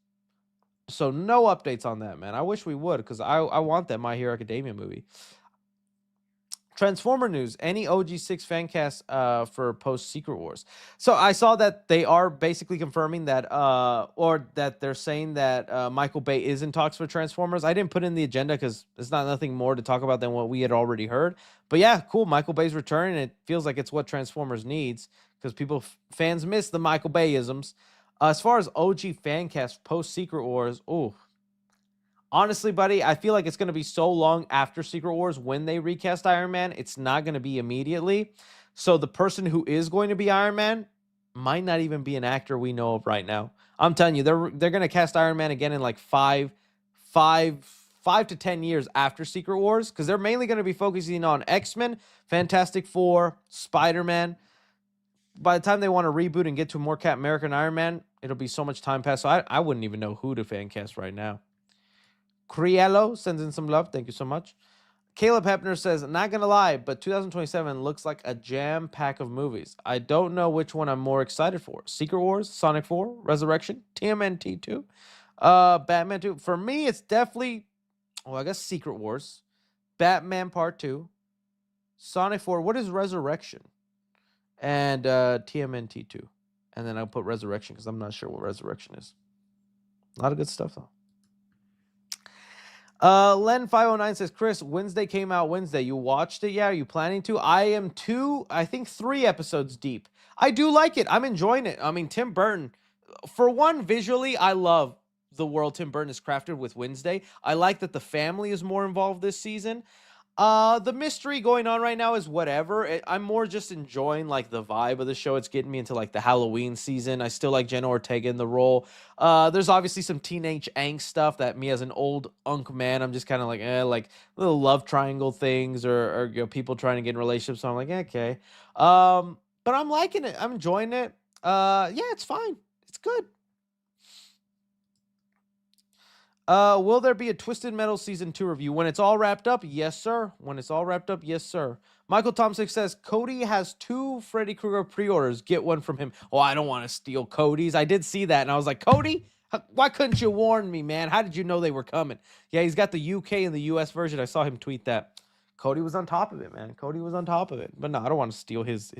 So no updates on that, man. I wish we would, because I want that My Hero Academia movie. Transformer news. Any OG6 fan cast for post Secret Wars? So I saw that they are basically confirming that, or that they're saying that Michael Bay is in talks for Transformers. I didn't put in the agenda because there's not nothing more to talk about than what we had already heard. But yeah, cool. Michael Bay's returning. It feels like it's what Transformers needs, because fans miss the Michael Bayisms. As far as OG fan cast post Secret Wars, oh, honestly, buddy, I feel like it's going to be so long after Secret Wars when they recast Iron Man. It's not going to be immediately. So the person who is going to be Iron Man might not even be an actor we know of right now. I'm telling you, they're going to cast Iron Man again in like five to 10 years after Secret Wars, because they're mainly going to be focusing on X-Men, Fantastic Four, Spider-Man. By the time they want to reboot and get to more Captain America and Iron Man, it'll be so much time past. So I wouldn't even know who to fan cast right now. Criello sends in some love. Thank you so much. Caleb Hepner says, not going to lie, but 2027 looks like a jam pack of movies. I don't know which one I'm more excited for. Secret Wars, Sonic 4, Resurrection, TMNT 2, Batman 2. For me, it's definitely, I guess Secret Wars, Batman Part 2, Sonic 4. What is Resurrection? And TMNT 2. And then I'll put Resurrection because I'm not sure what Resurrection is. A lot of good stuff, though. Len509 says, Chris, Wednesday came out Wednesday. You watched it? Yeah. Are you planning to? I am 3 episodes deep. I do like it. I'm enjoying it. I mean, Tim Burton, for one, visually, I love the world Tim Burton has crafted with Wednesday. I like that the family is more involved this season. The mystery going on right now is whatever. I'm more just enjoying like the vibe of the show. It's getting me into like the Halloween season. I still like Jenna Ortega in the role. There's obviously some teenage angst stuff that me as an old unk man, I'm just kind of like little love triangle things, or people trying to get in relationships. So I'm like, okay. But I'm liking it. I'm enjoying it. Yeah, it's fine. It's good. Will there be a Twisted Metal Season 2 review? When it's all wrapped up, yes, sir. When it's all wrapped up, yes, sir. Michael Thompson says, Cody has 2 Freddy Krueger pre-orders. Get one from him. Oh, I don't want to steal Cody's. I did see that, and I was like, Cody, why couldn't you warn me, man? How did you know they were coming? Yeah, he's got the UK and the US version. I saw him tweet that. Cody was on top of it, man. Cody was on top of it. But no, I don't want to steal his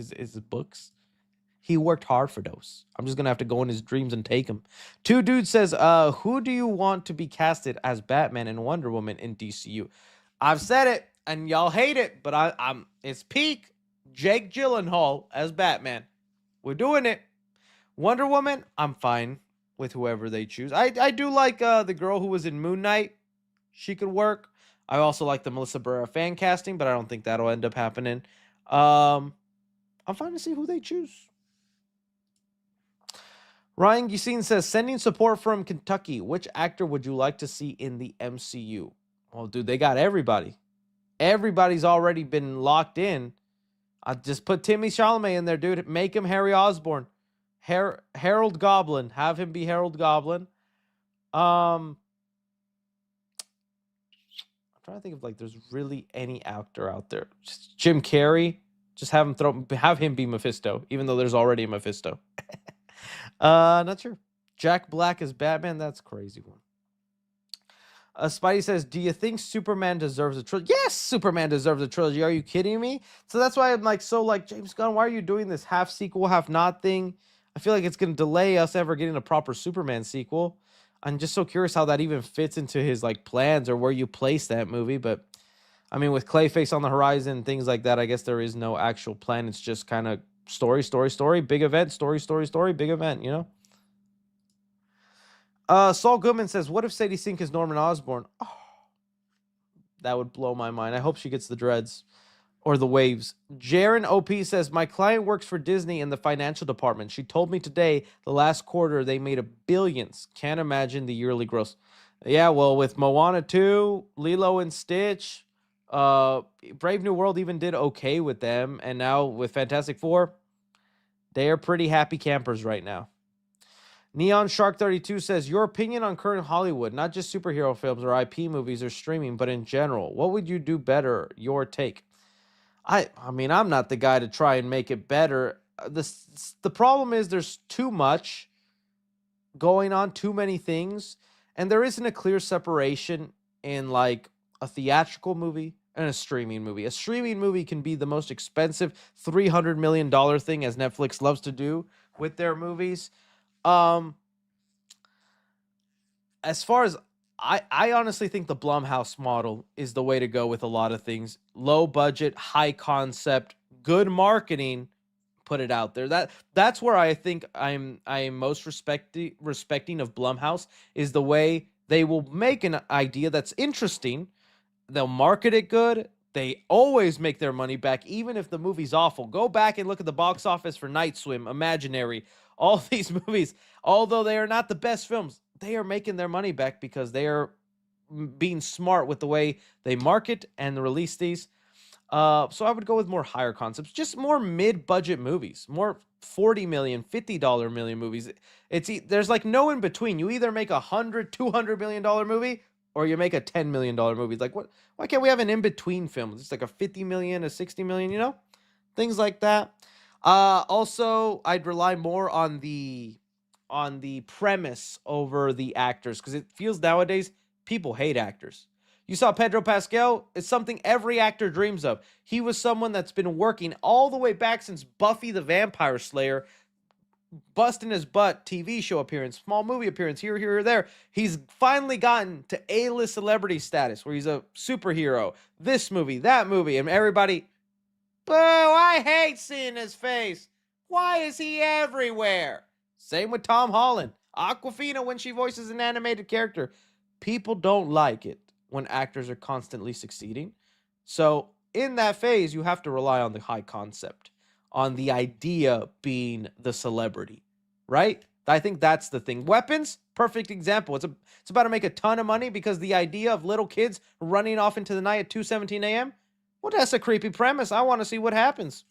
books. He worked hard for those. I'm just going to have to go in his dreams and take him. Two Dude says, who do you want to be casted as Batman and Wonder Woman in DCU? I've said it, and y'all hate it, but it's peak Jake Gyllenhaal as Batman. We're doing it. Wonder Woman, I'm fine with whoever they choose. I do like the girl who was in Moon Knight. She could work. I also like the Melissa Barrera fan casting, but I don't think that'll end up happening. I'm fine to see who they choose. Ryan Gusine says, sending support from Kentucky. Which actor would you like to see in the MCU? Well, dude, they got everybody. Everybody's already been locked in. I just put Timmy Chalamet in there, dude. Make him Harry Osborn. Harold Goblin. Have him be Harold Goblin. I'm trying to think of there's really any actor out there. Just Jim Carrey. Just have him be Mephisto, even though there's already a Mephisto. Not sure. Jack Black as Batman. That's a crazy one. Spidey says, do you think Superman deserves a trilogy? Yes, Superman deserves a trilogy. Are you kidding me? So that's why I'm James Gunn, why are you doing this half sequel, half not thing? I feel like it's going to delay us ever getting a proper Superman sequel. I'm just so curious how that even fits into his plans or where you place that movie. But I mean, with Clayface on the horizon, things like that, I guess there is no actual plan. It's just kind of story, big event, story, big event, Saul Goodman says, what if Sadie Sink is Norman Osborn? Oh, that would blow my mind. I hope she gets the dreads or the waves. Jaron OP says, my client works for Disney in the financial department. She told me today the last quarter they made billions. Can't imagine the yearly gross. Yeah, well, with Moana 2, Lilo and Stitch, Brave New World even did okay with them. And now with Fantastic Four, they are pretty happy campers right now. Neon Shark 32 says, your opinion on current Hollywood, not just superhero films or IP movies or streaming, but in general. What would you do better? Your take. I mean, I'm not the guy to try and make it better. The problem is there's too much going on, too many things, and there isn't a clear separation in like a theatrical movie and a streaming movie. A streaming movie can be the most expensive $300 million thing, as Netflix loves to do with their movies. Um, as far as I honestly think the Blumhouse model is the way to go with a lot of things. Low budget, high concept, good marketing, put it out there. That's where I think I am most respecting of Blumhouse, is the way they will make an idea that's interesting. They'll market it good. They always make their money back, even if the movie's awful. Go back and look at the box office for Night Swim, Imaginary, all these movies. Although they are not the best films, they are making their money back because they are being smart with the way they market and release these. So I would go with more higher concepts, just more mid-budget movies, more 40 million, $50 million movies. There's like no in between. You either make $100-200 million movie, or you make a $10 million movie. It's like, what? Why can't we have an in-between film? It's like a 50 million, a 60 million, things like that. Also, I'd rely more on the premise over the actors, because it feels nowadays people hate actors. You saw Pedro Pascal. It's something every actor dreams of. He was someone that's been working all the way back since Buffy the Vampire Slayer, busting his butt, TV show appearance, small movie appearance, here, or there. He's finally gotten to A-list celebrity status where he's a superhero, this movie, that movie, and everybody, boo, I hate seeing his face. Why is he everywhere? Same with Tom Holland. Aquafina, when she voices an animated character. People don't like it when actors are constantly succeeding. So in that phase, you have to rely on the high concept, on the idea being the celebrity, right? I think that's the thing. Weapons, perfect example. It's about to make a ton of money because the idea of little kids running off into the night at 2:17 a.m. Well, that's a creepy premise. I want to see what happens.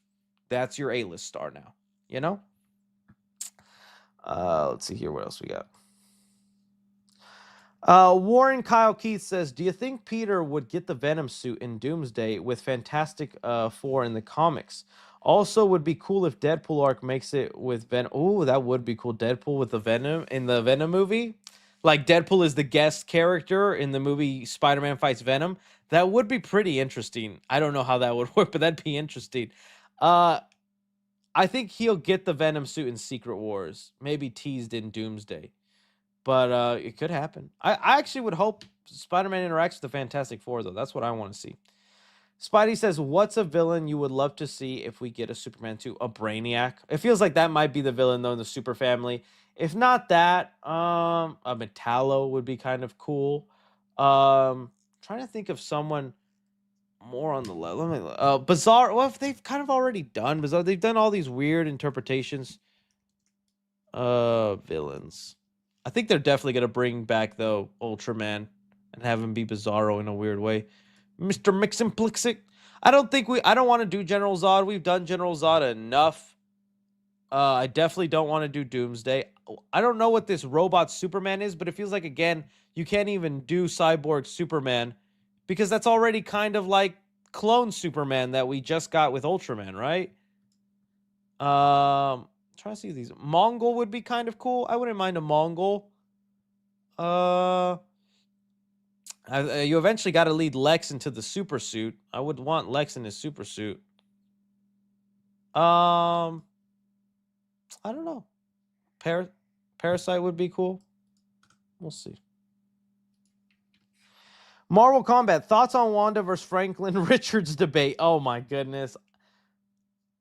That's your A-list star now, you know? Let's see here. What else we got? Warren Kyle Keith says, do you think Peter would get the Venom suit in Doomsday with Fantastic Four in the comics? Also, would be cool if Deadpool arc makes it with Venom. Oh, that would be cool. Deadpool with the Venom in the Venom movie. Like Deadpool is the guest character in the movie Spider-Man Fights Venom. That would be pretty interesting. I don't know how that would work, but that'd be interesting. I think he'll get the Venom suit in Secret Wars. Maybe teased in Doomsday. But it could happen. I actually would hope Spider-Man interacts with the Fantastic Four, though. That's what I want to see. Spidey says, what's a villain you would love to see if we get a Superman 2? A Brainiac. It feels like that might be the villain, though, in the Superfamily. If not that, a Metallo would be kind of cool. Trying to think of someone more on the level. Bizarre. Well, if they've kind of already done Bizarre. They've done all these weird interpretations. Villains. I think they're definitely gonna bring back though Ultraman and have him be Bizarro in a weird way. Mr. Miximplixit. I don't want to do General Zod. We've done General Zod enough. I definitely don't want to do Doomsday. I don't know what this robot Superman is, but it feels like, again, you can't even do Cyborg Superman because that's already kind of like clone Superman that we just got with Ultraman, right? Trying to see these. Mongol would be kind of cool. I wouldn't mind a Mongol. You eventually got to lead Lex into the super suit. I would want Lex in his super suit. I don't know. Parasite would be cool. We'll see. Marvel Combat. Thoughts on Wanda versus Franklin Richards debate? Oh my goodness.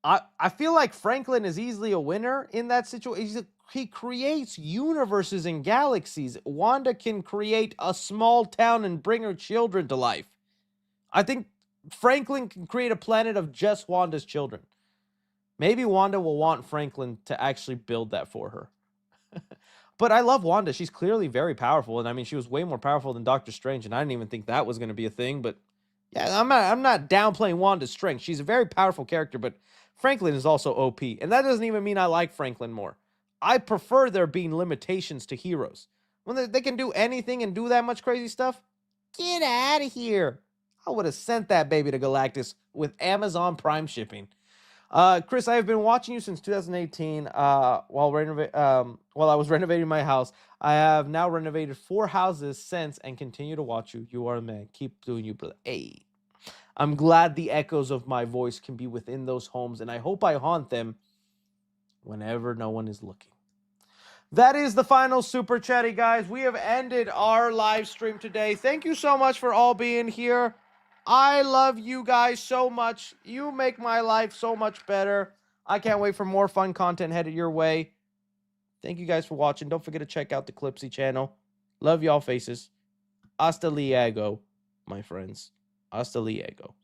I feel like Franklin is easily a winner in that situation. He creates universes and galaxies. Wanda can create a small town and bring her children to life. I think Franklin can create a planet of just Wanda's children. Maybe Wanda will want Franklin to actually build that for her. But I love Wanda. She's clearly very powerful. And I mean, she was way more powerful than Doctor Strange. And I didn't even think that was going to be a thing. But yeah, I'm not downplaying Wanda's strength. She's a very powerful character. But Franklin is also OP. And that doesn't even mean I like Franklin more. I prefer there being limitations to heroes. When they can do anything and do that much crazy stuff, get out of here. I would have sent that baby to Galactus with Amazon Prime shipping. Chris, I have been watching you since 2018. While I was renovating my house, I have now renovated 4 houses since, and continue to watch you. You are the man. Keep doing you, brother. Hey, I'm glad the echoes of my voice can be within those homes, and I hope I haunt them whenever no one is looking. That is the final super chatty, guys. We have ended our live stream today. Thank you so much for all being here. I love you guys so much. You make my life so much better. I can't wait for more fun content headed your way. Thank you guys for watching. Don't forget to check out the Clipsy channel. Love y'all faces. Hasta luego, my friends. Hasta luego.